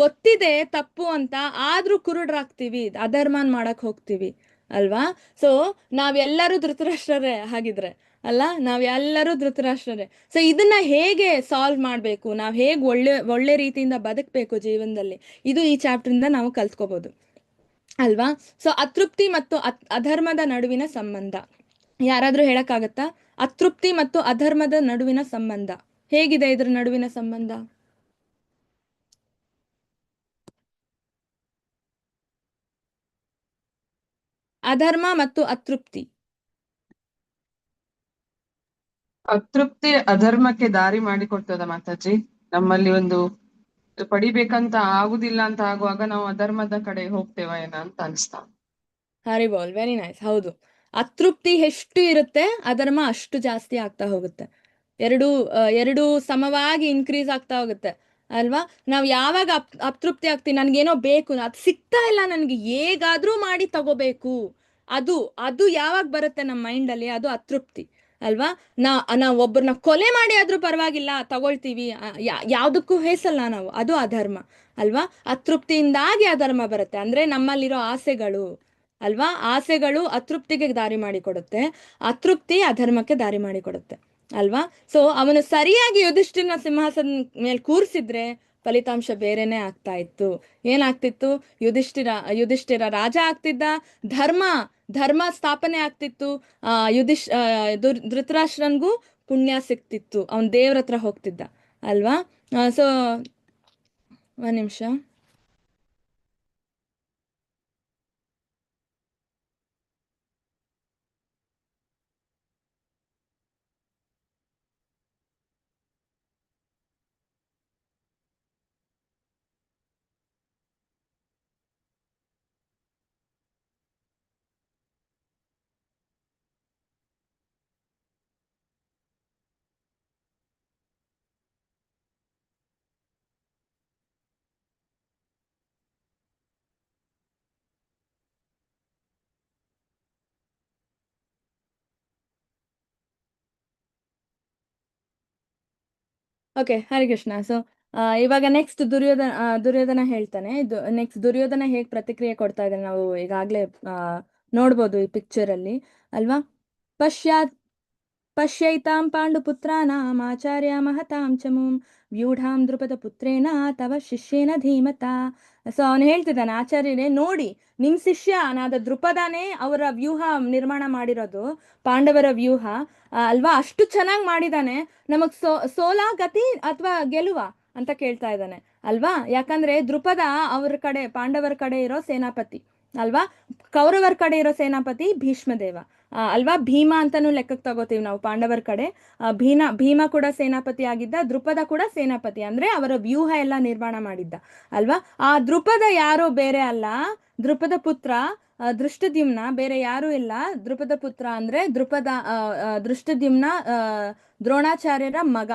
ಗೊತ್ತಿದೆ ತಪ್ಪು ಅಂತ, ಆದ್ರೂ ಕುರುಡರಾಗ್ತೀವಿ, ಅಧರ್ಮನ್ ಮಾಡಕ್ ಹೋಗ್ತೀವಿ ಅಲ್ವಾ? ಸೊ ನಾವೆಲ್ಲರೂ ಧೃತರಾಷ್ಟ್ರರೇ ಹಾಗಿದ್ರೆ ಅಲ್ಲ, ನಾವೆಲ್ಲರೂ ಧೃತರಾಷ್ಟ್ರರೇ. ಸೊ ಇದನ್ನ ಹೇಗೆ ಸಾಲ್ವ್ ಮಾಡಬೇಕು, ನಾವು ಹೇಗೆ ಒಳ್ಳೆ ರೀತಿಯಿಂದ ಬದುಕಬೇಕು ಜೀವನದಲ್ಲಿ, ಇದು ಈ ಚಾಪ್ಟರಿಂದ ನಾವು ಕಲ್ತ್ಕೋಬಹುದು ಅಲ್ವಾ? ಸೊ ಅತೃಪ್ತಿ ಮತ್ತು ಅಧರ್ಮದ ನಡುವಿನ ಸಂಬಂಧ ಯಾರಾದ್ರೂ ಹೇಳಕ್ಕಾಗತ್ತಾ? ಅತೃಪ್ತಿ ಮತ್ತು ಅಧರ್ಮದ ನಡುವಿನ ಸಂಬಂಧ ಹೇಗಿದೆ? ಇದ್ರ ನಡುವಿನ ಸಂಬಂಧ ಅಧರ್ಮ ಮತ್ತು ಅತೃಪ್ತಿ. ಅತೃಪ್ತಿ ಅಧರ್ಮಕ್ಕೆ ದಾರಿ ಮಾಡಿಕೊಡ್ತದ ಮಾತಾಜಿ. ನಮ್ಮಲ್ಲಿ ಒಂದು ಪಡಿಬೇಕಂತ ಆಗುದಿಲ್ಲ ಅಂತ ಆಗುವಾಗ ನಾವು ಅಧರ್ಮದ ಕಡೆ ಹೋಗ್ತೇವ ಏನ ಅಂತ ಅನಿಸ್ತಾ. ಹರಿಬೋಲ್, ವೆರಿ ನೈಸ್. ಹೌದು, ಅತೃಪ್ತಿ ಎಷ್ಟು ಇರುತ್ತೆ, ಅಧರ್ಮ ಅಷ್ಟು ಜಾಸ್ತಿ ಆಗ್ತಾ ಹೋಗುತ್ತೆ. ಎರಡು ಸಮವಾಗಿ ಇನ್ಕ್ರೀಸ್ ಆಗ್ತಾ ಹೋಗುತ್ತೆ ಅಲ್ವಾ? ನಾವು ಯಾವಾಗ ಅತೃಪ್ತಿ ಆಗ್ತೀವಿ, ನನ್ಗೇನೋ ಬೇಕು, ಅದು ಸಿಗ್ತಾ ಇಲ್ಲ, ನನ್ಗೆ ಹೇಗಾದ್ರೂ ಮಾಡಿ ತಗೋಬೇಕು, ಅದು ಯಾವಾಗ ಬರುತ್ತೆ ನಮ್ಮ ಮೈಂಡಲ್ಲಿ, ಅದು ಅತೃಪ್ತಿ ಅಲ್ವಾ? ನಾವು ಒಬ್ಬರನ್ನ ಕೊಲೆ ಮಾಡಿ ಆದ್ರೂ ಪರವಾಗಿಲ್ಲ ತಗೊಳ್ತೀವಿ, ಯಾವ್ದಕ್ಕೂ ಹೇಸಲ್ಲ ನಾವು, ಅದು ಅಧರ್ಮ ಅಲ್ವಾ? ಅತೃಪ್ತಿಯಿಂದಾಗಿ ಅಧರ್ಮ ಬರುತ್ತೆ. ಅಂದ್ರೆ ನಮ್ಮಲ್ಲಿರೋ ಆಸೆಗಳು ಅಲ್ವಾ, ಆಸೆಗಳು ಅತೃಪ್ತಿಗೆ ದಾರಿ ಮಾಡಿಕೊಡುತ್ತೆ, ಅತೃಪ್ತಿ ಅಧರ್ಮಕ್ಕೆ ದಾರಿ ಮಾಡಿಕೊಡುತ್ತೆ ಅಲ್ವಾ? ಸೊ ಅವನು ಸರಿಯಾಗಿ ಯುಧಿಷ್ಠಿರನ ಸಿಂಹಾಸನ ಮೇಲೆ ಕೂರಿಸಿದ್ರೆ ಫಲಿತಾಂಶ ಬೇರೆನೆ ಆಗ್ತಾ ಇತ್ತು. ಏನಾಗ್ತಿತ್ತು? ಯುಧಿಷ್ಠಿರ ರಾಜ ಆಗ್ತಿದ್ದ, ಧರ್ಮ ಸ್ಥಾಪನೆ ಆಗ್ತಿತ್ತು, ಧೃತರಾಷ್ಟ್ರನ್ಗೂ ಪುಣ್ಯ ಸಿಕ್ತಿತ್ತು, ಅವನ್ ದೇವ್ರ ಹತ್ರ ಹೋಗ್ತಿದ್ದ ಅಲ್ವಾ? ಸೊ ಒಂದ್ ನಿಮಿಷ. ಓಕೆ, ಹರಿಕೃಷ್ಣ. ಸೊ ಇವಾಗ ನೆಕ್ಸ್ಟ್ ದುರ್ಯೋಧನ ಹೇಳ್ತಾನೆ. ನೆಕ್ಸ್ಟ್ ದುರ್ಯೋಧನ ಹೇಗೆ ಪ್ರತಿಕ್ರಿಯೆ ಕೊಡ್ತಾ ಇದ್ದಾನೆ ನಾವು ಈಗಾಗಲೇ ನೋಡ್ಬೋದು ಈ ಪಿಕ್ಚರ್ ಅಲ್ಲಿ ಅಲ್ವಾ? ಪಶ್ಯೈತಾಂ ಪಾಂಡುಪುತ್ರಾನಾಂ ಆಚಾರ್ಯ ಮಹತಾಂ ಚಮೂಂ ವ್ಯೂಢಾಂ ದ್ರುಪದ ಪುತ್ರೇನ ತವ ಶಿಷ್ಯೇನ ಧೀಮತಾ. ಸೊ ಅವನು ಹೇಳ್ತಿದ್ದಾನೆ, ಆಚಾರ್ಯರೇ ನೋಡಿ, ನಿಮ್ ಶಿಷ್ಯನಾದ ದ್ರುಪದನೇ ಅವರ ವ್ಯೂಹ ನಿರ್ಮಾಣ ಮಾಡಿರೋದು, ಪಾಂಡವರ ವ್ಯೂಹ ಅಲ್ವಾ? ಅಷ್ಟು ಚೆನ್ನಾಗಿ ಮಾಡಿದಾನೆ, ನಮಗ್ ಸೋಲ ಗತಿ ಅಥವಾ ಗೆಲುವ ಅಂತ ಕೇಳ್ತಾ ಇದ್ದಾನೆ ಅಲ್ವಾ? ಯಾಕಂದ್ರೆ ದ್ರುಪದ ಪಾಂಡವರ ಕಡೆ ಇರೋ ಸೇನಾಪತಿ ಅಲ್ವಾ, ಕೌರವರ ಕಡೆ ಇರೋ ಸೇನಾಪತಿ ಭೀಷ್ಮದೇವ ಅಲ್ವಾ? ಭೀಮ ಅಂತಾನು ಲೆಕ್ಕಕ್ಕೆ ತಗೋತೀವಿ ನಾವು ಪಾಂಡವರ ಕಡೆ. ಭೀಮ ಕೂಡ ಸೇನಾಪತಿ ಆಗಿದ್ದ, ದ್ರುಪದ ಕೂಡ ಸೇನಾಪತಿ, ಅಂದ್ರೆ ಅವರ ವ್ಯೂಹ ಎಲ್ಲ ನಿರ್ಮಾಣ ಮಾಡಿದ್ದ ಅಲ್ವಾ? ಆ ದ್ರುಪದ ಯಾರೋ ಬೇರೆ ಅಲ್ಲ, ದ್ರುಪದ ಪುತ್ರ ದೃಷ್ಟದ್ಯುಮ್ನ, ಬೇರೆ ಯಾರು ಇಲ್ಲ. ದ್ರುಪದ ಪುತ್ರ ಅಂದ್ರೆ ದೃಷ್ಟದ್ಯುಮ್ನ ದ್ರೋಣಾಚಾರ್ಯರ ಮಗ,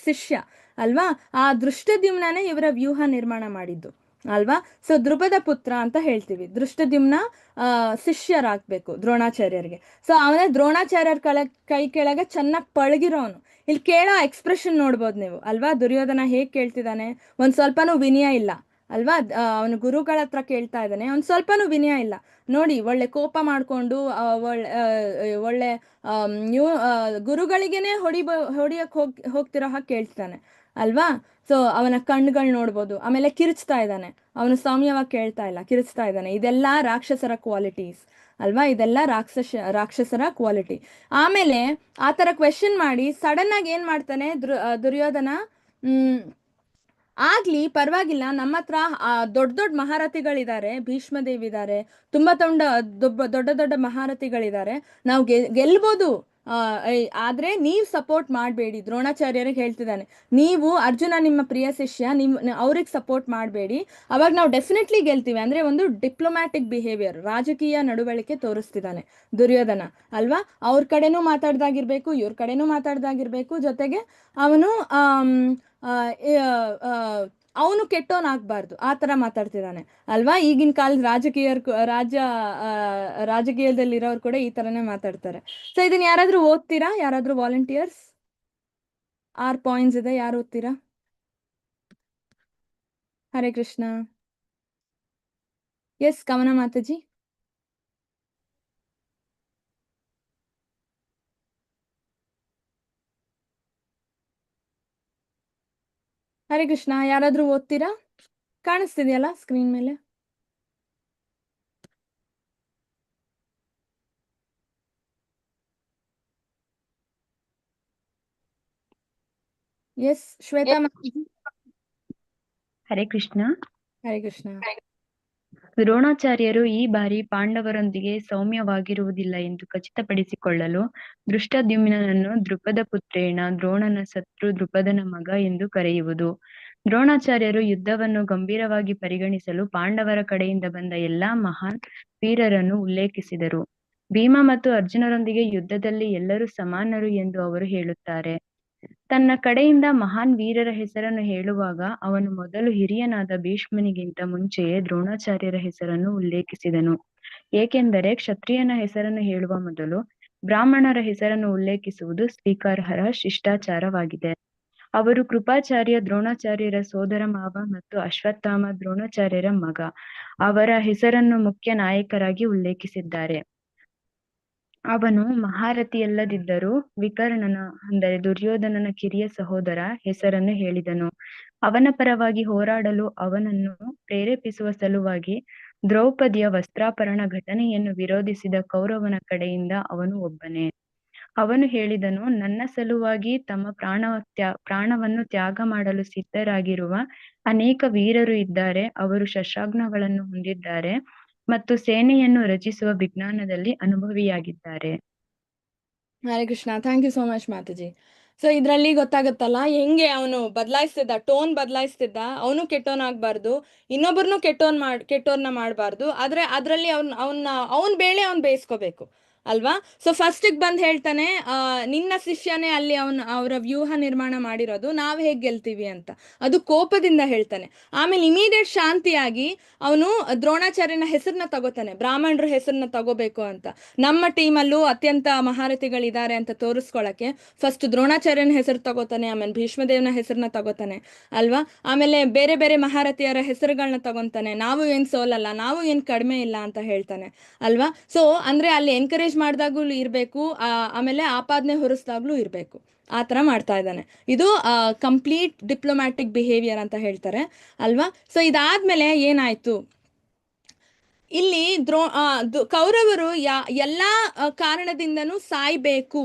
ಶಿಷ್ಯ ಅಲ್ವಾ? ಆ ದೃಷ್ಟದ್ಯುಮ್ನೇ ಇವರ ವ್ಯೂಹ ನಿರ್ಮಾಣ ಮಾಡಿದ್ದು ಅಲ್ವಾ? ಸೊ ದ್ರುಪದ ಪುತ್ರ ಅಂತ ಹೇಳ್ತೀವಿ, ದೃಷ್ಟದ್ಯುಮ್ನ ಶಿಷ್ಯರಾಗ್ಬೇಕು ದ್ರೋಣಾಚಾರ್ಯರಿಗೆ. ಸೊ ಅವನೇ ದ್ರೋಣಾಚಾರ್ಯರ ಕೈ ಕೆಳಗೆ ಚೆನ್ನಾಗಿ ಪಳಗಿರೋನು. ಇಲ್ಲಿ ಕೇಳೋ ಎಕ್ಸ್ಪ್ರೆಷನ್ ನೋಡ್ಬೋದು ನೀವು ಅಲ್ವಾ? ದುರ್ಯೋಧನ ಹೇಗ್ ಕೇಳ್ತಿದ್ದಾನೆ, ಒಂದ್ ಸ್ವಲ್ಪನೂ ವಿನಯ ಇಲ್ಲ ಅಲ್ವಾ. ಅವನು ಗುರುಗಳ ಹತ್ರ ಕೇಳ್ತಾ ಇದ್ದಾನೆ, ಅವ್ನು ಸ್ವಲ್ಪನೂ ವಿನಯ ಇಲ್ಲ ನೋಡಿ. ಒಳ್ಳೆ ಕೋಪ ಮಾಡಿಕೊಂಡು ಒಳ್ಳೆ ಗುರುಗಳಿಗೇನೆ ಹೊಡಿಯಕ್ಕೆ ಹೋಗ್ತಿರೋ ಹಾಗೆ ಕೇಳ್ತಾನೆ ಅಲ್ವಾ. ಸೊ ಅವನ ಕಣ್ಣುಗಳು ನೋಡ್ಬೋದು. ಆಮೇಲೆ ಕಿರಿಚ್ತಾ ಇದ್ದಾನೆ, ಅವನು ಸೌಮ್ಯವಾಗಿ ಕೇಳ್ತಾ ಇಲ್ಲ, ಕಿರಿಚ್ತಾ ಇದ್ದಾನೆ. ಇದೆಲ್ಲ ರಾಕ್ಷಸರ ಕ್ವಾಲಿಟೀಸ್ ಅಲ್ವಾ, ಇದೆಲ್ಲ ರಾಕ್ಷಸರ ಕ್ವಾಲಿಟಿ. ಆಮೇಲೆ ಆ ಥರ ಕ್ವೆಶನ್ ಮಾಡಿ ಸಡನ್ ಆಗಿ ಏನು ಮಾಡ್ತಾನೆ ದುರ್ಯೋಧನ, ಆಗ್ಲಿ ಪರವಾಗಿಲ್ಲ, ನಮ್ಮ ಹತ್ರ ದೊಡ್ಡ ದೊಡ್ಡ ಮಹಾರಥಿಗಳಿದ್ದಾರೆ, ಭೀಷ್ಮದೇವಿ ಇದ್ದಾರೆ, ತುಂಬಾ ದೊಡ್ಡ ದೊಡ್ಡ ಮಹಾರಥಿಗಳಿದ್ದಾರೆ, ನಾವು ಗೆಲ್ಬೋದು. ಆದ್ರೆ ನೀವು ಸಪೋರ್ಟ್ ಮಾಡಬೇಡಿ. ದ್ರೋಣಾಚಾರ್ಯರಿಗೆ ಹೇಳ್ತಿದ್ದಾನೆ, ನೀವು ಅರ್ಜುನ ನಿಮ್ಮ ಪ್ರಿಯ ಶಿಷ್ಯ, ನೀವು ಅವ್ರಿಗೆ ಸಪೋರ್ಟ್ ಮಾಡಬೇಡಿ, ಅವಾಗ ನಾವು ಡೆಫಿನೆಟ್ಲಿ ಗೆಲ್ತೀವಿ. ಅಂದ್ರೆ ಒಂದು ಡಿಪ್ಲೊಮ್ಯಾಟಿಕ್ ಬಿಹೇವಿಯರ್, ರಾಜಕೀಯ ನಡವಳಿಕೆ ತೋರಿಸ್ತಿದ್ದಾನೆ ದುರ್ಯೋಧನ ಅಲ್ವಾ. ಅವ್ರ ಕಡೆನೂ ಮಾತಾಡ್ದಾಗಿರ್ಬೇಕು, ಇವ್ರ ಕಡೆನೂ ಮಾತಾಡ್ದಾಗಿರ್ಬೇಕು, ಜೊತೆಗೆ ಅವನು ಅವನು ಕೆಟ್ಟೋನಾಗಬಾರ್ದು ಆ ಥರ ಮಾತಾಡ್ತಿದ್ದಾನೆ ಅಲ್ವಾ. ಈಗಿನ ಕಾಲದ ರಾಜಕೀಯದಲ್ಲಿರೋರು ಕೂಡ ಈ ಥರನೇ ಮಾತಾಡ್ತಾರೆ. ಸೊ ಇದನ್ನ ಯಾರಾದರೂ ಓದ್ತೀರಾ? ಯಾರಾದರೂ ವಾಲಂಟಿಯರ್ಸ್? 6 ಪಾಯಿಂಟ್ಸ್ ಇದೆ, ಯಾರು ಓದ್ತೀರಾ? ಹರೇ ಕೃಷ್ಣ. ಎಸ್ ಕವನ ಮಾತಾಜಿ. ಹರೇ ಕೃಷ್ಣ, ಯಾರಾದರೂ ಓದ್ತೀರಾ? ಕಾಣಿಸ್ತಿದೆಯಲ್ಲ ಸ್ಕ್ರೀನ್ ಮೇಲೆ. ಎಸ್ ಶ್ವೇತಾ ಮಾತಾಜಿ. ಹರೇ ಕೃಷ್ಣ. ಹರೇ ಕೃಷ್ಣ. ದ್ರೋಣಾಚಾರ್ಯರು ಈ ಬಾರಿ ಪಾಂಡವರೊಂದಿಗೆ ಸೌಮ್ಯವಾಗಿರುವುದಿಲ್ಲ ಎಂದು ಖಚಿತಪಡಿಸಿಕೊಳ್ಳಲು ದೃಷ್ಟದ್ಯುಮ್ನನನ್ನು ದ್ರುಪದ ಪುತ್ರೇಣ, ದ್ರೋಣನ ಶತ್ರು ದ್ರುಪದನ ಮಗ ಎಂದು ಕರೆಯುವುದು. ದ್ರೋಣಾಚಾರ್ಯರು ಯುದ್ಧವನ್ನು ಗಂಭೀರವಾಗಿ ಪರಿಗಣಿಸಲು ಪಾಂಡವರ ಕಡೆಯಿಂದ ಬಂದ ಎಲ್ಲಾ ಮಹಾನ್ ವೀರರನ್ನು ಉಲ್ಲೇಖಿಸಿದರು. ಭೀಮ ಮತ್ತು ಅರ್ಜುನರೊಂದಿಗೆ ಯುದ್ಧದಲ್ಲಿ ಎಲ್ಲರೂ ಸಮಾನರು ಎಂದು ಅವರು ಹೇಳುತ್ತಾರೆ. ತನ್ನ ಕಡೆಯಿಂದ ಮಹಾನ್ ವೀರರ ಹೆಸರನ್ನು ಹೇಳುವಾಗ ಅವನು ಮೊದಲು ಹಿರಿಯನಾದ ಭೀಷ್ಮನಿಗಿಂತ ಮುಂಚೆಯೇ ದ್ರೋಣಾಚಾರ್ಯರ ಹೆಸರನ್ನು ಉಲ್ಲೇಖಿಸಿದನು. ಏಕೆಂದರೆ ಕ್ಷತ್ರಿಯನ ಹೆಸರನ್ನು ಹೇಳುವ ಮೊದಲು ಬ್ರಾಹ್ಮಣರ ಹೆಸರನ್ನು ಉಲ್ಲೇಖಿಸುವುದು ಸ್ವೀಕಾರಾರ್ಹ ಶಿಷ್ಟಾಚಾರವಾಗಿದೆ. ಅವರು ಕೃಪಾಚಾರ್ಯ ದ್ರೋಣಾಚಾರ್ಯರ ಸೋದರ ಮಾವ ಮತ್ತು ಅಶ್ವತ್ಥಾಮ ದ್ರೋಣಾಚಾರ್ಯರ ಮಗ. ಅವರ ಹೆಸರನ್ನು ಮುಖ್ಯ ನಾಯಕರಾಗಿ ಉಲ್ಲೇಖಿಸಿದ್ದಾರೆ. ಅವನು ಮಹಾರಥಿಯಲ್ಲದಿದ್ದರೂ ವಿಕರ್ಣನ ಅಂದರೆ ದುರ್ಯೋಧನನ ಕಿರಿಯ ಸಹೋದರ ಹೆಸರನ್ನು ಹೇಳಿದನು. ಅವನ ಪರವಾಗಿ ಹೋರಾಡಲು ಅವನನ್ನು ಪ್ರೇರೇಪಿಸುವ ಸಲುವಾಗಿ ದ್ರೌಪದಿಯ ವಸ್ತ್ರಾಪರಣ ಘಟನೆಯನ್ನು ವಿರೋಧಿಸಿದ ಕೌರವನ ಕಡೆಯಿಂದ ಅವನು ಒಬ್ಬನೇ. ಅವನು ಹೇಳಿದನು, ನನ್ನ ಸಲುವಾಗಿ ತಮ್ಮ ಪ್ರಾಣವನ್ನು ತ್ಯಾಗ ಮಾಡಲು ಸಿದ್ಧರಾಗಿರುವ ಅನೇಕ ವೀರರು ಇದ್ದಾರೆ. ಅವರು ಶಸ್ತ್ರಾಸ್ತ್ರಗಳನ್ನು ಹೊಂದಿದ್ದಾರೆ ಮತ್ತು ಸೇನೆಯನ್ನು ರಚಿಸುವ ವಿಜ್ಞಾನದಲ್ಲಿ ಅನುಭವಿಯಾಗಿದ್ದಾರೆ. Hare Krishna. Thank you so much Mataji. So ಇದರಲ್ಲಿ ಗೊತ್ತಾಗುತ್ತಲ್ಲ ಹೆಂಗೆ ಅವನು ಬದಲಾಯಿಸ್ತಿದ್ದ, ಟೋನ್ ಬದಲಾಯಿಸ್ತಿದ್ದ. ಅವನು ಕೆಟ್ಟೋನಾಗಬಾರ್ದು, ಇನ್ನೊಬ್ಬರನ್ನು ಕೆಟ್ಟೋರ್ನ ಮಾಡಬಾರ್ದು. ಆದರೆ ಅದರಲ್ಲಿ ಅವನ ಬೇಳೆ ಅವ್ನು ಬೇಯಿಸ್ಕೋಬೇಕು ಅಲ್ವಾ. ಸೊ ಫಸ್ಟಿಗೆ ಬಂದು ಹೇಳ್ತಾನೆ, ನಿನ್ನ ಶಿಷ್ಯನೇ ಅಲ್ಲಿ ಅವರ ವ್ಯೂಹ ನಿರ್ಮಾಣ ಮಾಡಿರೋದು, ನಾವು ಹೇಗೆ ಗೆಲ್ತೀವಿ ಅಂತ. ಅದು ಕೋಪದಿಂದ ಹೇಳ್ತಾನೆ. ಆಮೇಲೆ ಇಮಿಡಿಯೇಟ್ ಶಾಂತಿಯಾಗಿ ಅವನು ದ್ರೋಣಾಚಾರ್ಯನ ಹೆಸರನ್ನ ತಗೋತಾನೆ, ಬ್ರಾಹ್ಮಣರ ಹೆಸರನ್ನ ತಗೋಬೇಕು ಅಂತ. ನಮ್ಮ ಟೀಮಲ್ಲೂ ಅತ್ಯಂತ ಮಹಾರಥಿಗಳಿದ್ದಾರೆ ಅಂತ ತೋರಿಸ್ಕೊಳಕ್ಕೆ ಫಸ್ಟ್ ದ್ರೋಣಾಚಾರ್ಯನ ಹೆಸರು ತಗೋತಾನೆ, ಆಮೇಲೆ ಭೀಷ್ಮದೇವನ ಹೆಸರನ್ನ ತಗೋತಾನೆ ಅಲ್ವಾ. ಆಮೇಲೆ ಬೇರೆ ಬೇರೆ ಮಹಾರಥಿಯರ ಹೆಸರುಗಳನ್ನ ತಗೊಂತಾನೆ. ನಾವು ಏನು ಸೋಲಲ್ಲ, ನಾವು ಏನು ಕಡಿಮೆ ಇಲ್ಲ ಅಂತ ಹೇಳ್ತಾನೆ ಅಲ್ವಾ. ಸೊ ಅಂದ್ರೆ ಅಲ್ಲಿ ಎನ್ಕರೇಜ್ ಮಾಡಿದಾಗ್ಲೂ ಇರಬೇಕು, ಆಮೇಲೆ ಆಪಾದನೆ ಹೊರಿಸಿದಾಗ್ಲೂ ಇರಬೇಕು. ಆ ಥರ ಮಾಡ್ತಾ ಇದ್ದಾನೆ. ಇದು ಕಂಪ್ಲೀಟ್ ಡಿಪ್ಲೊಮ್ಯಾಟಿಕ್ ಬಿಹೇವಿಯರ್ ಅಂತ ಹೇಳ್ತಾರೆ ಅಲ್ವಾ. ಸೊ ಇದಾದ್ಮೇಲೆ ಏನಾಯ್ತು ಇಲ್ಲಿ, ಕೌರವರು ಎಲ್ಲ ಕಾರಣದಿಂದನೂ ಸಾಯ್ಬೇಕು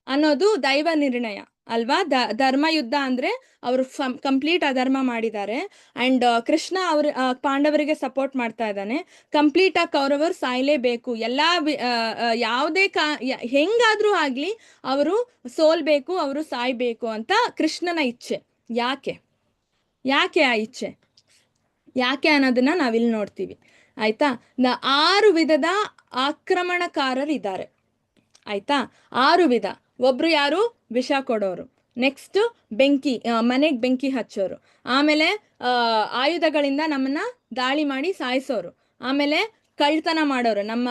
ಅನ್ನೋದು ದೈವ ನಿರ್ಣಯ ಅಲ್ವಾ. ಧರ್ಮಯುದ್ಧ ಅಂದ್ರೆ ಅವರು ಕಂಪ್ಲೀಟ್ ಅಧರ್ಮ ಮಾಡಿದ್ದಾರೆ. ಅಂಡ್ ಕೃಷ್ಣ ಪಾಂಡವರಿಗೆ ಸಪೋರ್ಟ್ ಮಾಡ್ತಾ ಇದ್ದಾನೆ. ಕಂಪ್ಲೀಟ್ ಆಗಿ ಕೌರವರು ಸಾಯ್ಲೇಬೇಕು, ಯಾವುದೇ ಹೆಂಗಾದ್ರೂ ಆಗ್ಲಿ ಅವರು ಸೋಲ್ಬೇಕು, ಅವರು ಸಾಯ್ಬೇಕು ಅಂತ ಕೃಷ್ಣನ ಇಚ್ಛೆ. ಯಾಕೆ ಆ ಇಚ್ಛೆ ಯಾಕೆ ಅನ್ನೋದನ್ನ ನಾವಿಲ್ಲಿ ನೋಡ್ತೀವಿ ಆಯ್ತಾ. 6 ವಿಧದ ಆಕ್ರಮಣಕಾರರಿದ್ದಾರೆ ಆಯ್ತಾ. 6 ವಿಧ. ಒಬ್ರು ಯಾರು? ವಿಷ ಕೊಡೋರು. ನೆಕ್ಸ್ಟ್ ಮನೆಗೆ ಬೆಂಕಿ ಹಚ್ಚೋರು. ಆಮೇಲೆ ಆಯುಧಗಳಿಂದ ನಮ್ಮನ್ನ ದಾಳಿ ಮಾಡಿ ಸಾಯಿಸೋರು. ಆಮೇಲೆ ಕಳ್ತನ ಮಾಡೋರು, ನಮ್ಮ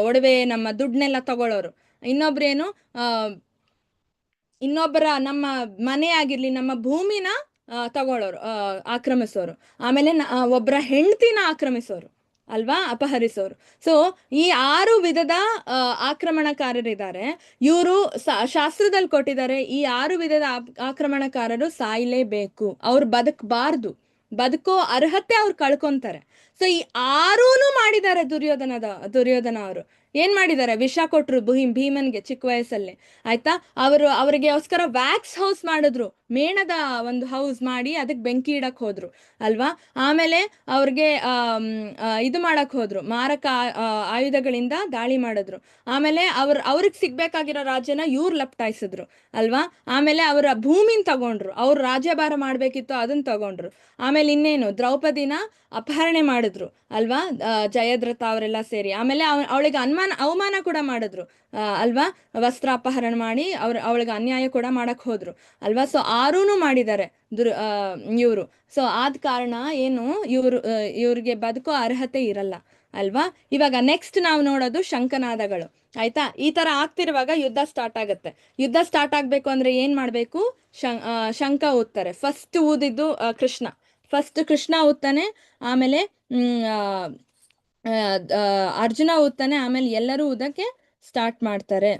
ಒಡವೆ ನಮ್ಮ ದುಡ್ಡನ್ನೆಲ್ಲ ತಗೊಳ್ಳೋರು. ಇನ್ನೊಬ್ಬರ ನಮ್ಮ ಮನೆ ಆಗಿರ್ಲಿ, ನಮ್ಮ ಭೂಮಿನ ತಗೊಳ್ಳೋರು, ಆಕ್ರಮಿಸೋರು. ಆಮೇಲೆ ಒಬ್ಬರ ಹೆಂಡತಿನ ಆಕ್ರಮಿಸೋರು ಅಲ್ವಾ, ಅಪಹರಿಸೋರು. ಸೊ ಈ 6 ವಿಧದ ಆಕ್ರಮಣಕಾರರಿದ್ದಾರೆ. ಇವರು ಶಾಸ್ತ್ರದಲ್ಲಿ ಕೊಟ್ಟಿದ್ದಾರೆ, ಈ 6 ವಿಧದ ಆಕ್ರಮಣಕಾರರು ಸಾಯ್ಲೇಬೇಕು, ಅವ್ರು ಬದುಕೋ ಅರ್ಹತೆ ಅವ್ರು ಕಳ್ಕೊಂತಾರೆ. ಸೊ ಈ 6 ಮಾಡಿದ್ದಾರೆ ದುರ್ಯೋಧನ ಅವರು. ಏನ್ ಮಾಡಿದ್ದಾರೆ? ವಿಷ ಕೊಟ್ರು ಭೀಮನ್ಗೆ ಚಿಕ್ಕ ವಯಸ್ಸಲ್ಲಿ, ಆಯ್ತಾ. ಅವರಿಗೋಸ್ಕರ ವ್ಯಾಕ್ಸ್ ಹೌಸ್ ಮಾಡಿದ್ರು, ಮೇಣದ ಒಂದು ಹೌಸ್ ಮಾಡಿ ಅದಕ್ಕೆ ಬೆಂಕಿ ಇಡಕ್ ಹೋದ್ರು ಅಲ್ವಾ. ಆಮೇಲೆ ಅವ್ರಿಗೆ ಇದು ಮಾಡಕ್ ಹೋದ್ರು, ಮಾರಕ ಆಯುಧಗಳಿಂದ ದಾಳಿ ಮಾಡಿದ್ರು. ಆಮೇಲೆ ಅವ್ರಿಗೆ ಸಿಗ್ಬೇಕಾಗಿರೋ ರಾಜ್ಯನ ಇವ್ರು ಲಪ್ಟಾಯಿಸಿದ್ರು ಅಲ್ವಾ. ಆಮೇಲೆ ಅವರ ಭೂಮಿನ ತಗೊಂಡ್ರು, ಅವ್ರು ರಾಜ್ಯಭಾರ ಮಾಡ್ಬೇಕಿತ್ತು ಅದನ್ನ ತಗೊಂಡ್ರು. ಆಮೇಲೆ ಇನ್ನೇನು, ದ್ರೌಪದಿನ ಅಪಹರಣೆ ಮಾಡಿದ್ರು ಅಲ್ವಾ, ಜಯದ್ರಥ ಅವರೆಲ್ಲ ಸೇರಿ. ಆಮೇಲೆ ಅವಳಿಗೆ ಅವಮಾನ ಕೂಡ ಮಾಡಿದ್ರು ಅಲ್ವಾ, ವಸ್ತ್ರ ಅಪಹರಣ ಮಾಡಿ ಅವಳಿಗೆ ಅನ್ಯಾಯ ಕೂಡ ಮಾಡಕ್ ಹೋದ್ರು ಅಲ್ವಾ. ಸೊ 6 ಮಾಡಿದ್ದಾರೆ ಇವರು. ಸೊ ಆದ ಕಾರಣ ಏನು, ಇವ್ರಿಗೆ ಬದುಕೋ ಅರ್ಹತೆ ಇರಲ್ಲ ಅಲ್ವಾ. ಇವಾಗ ನೆಕ್ಸ್ಟ್ ನಾವು ನೋಡೋದು ಶಂಖನಾದಗಳು, ಆಯ್ತಾ. ಈ ತರ ಆಗ್ತಿರುವಾಗ ಯುದ್ಧ ಸ್ಟಾರ್ಟ್ ಆಗುತ್ತೆ. ಯುದ್ಧ ಸ್ಟಾರ್ಟ್ ಆಗ್ಬೇಕು ಅಂದ್ರೆ ಏನ್ ಮಾಡ್ಬೇಕು? ಶಂಖ ಊದ್ತಾರೆ. ಫಸ್ಟ್ ಊದಿದ್ದು ಕೃಷ್ಣ ಊದ್ತಾನೆ. ಆಮೇಲೆ ಅರ್ಜುನ ಊದ್ತಾನೆ. ಆಮೇಲೆ ಎಲ್ಲರೂ ಊದಕ್ಕೆ ಸ್ಟಾರ್ಟ್ ಮಾಡ್ತಾರೆ.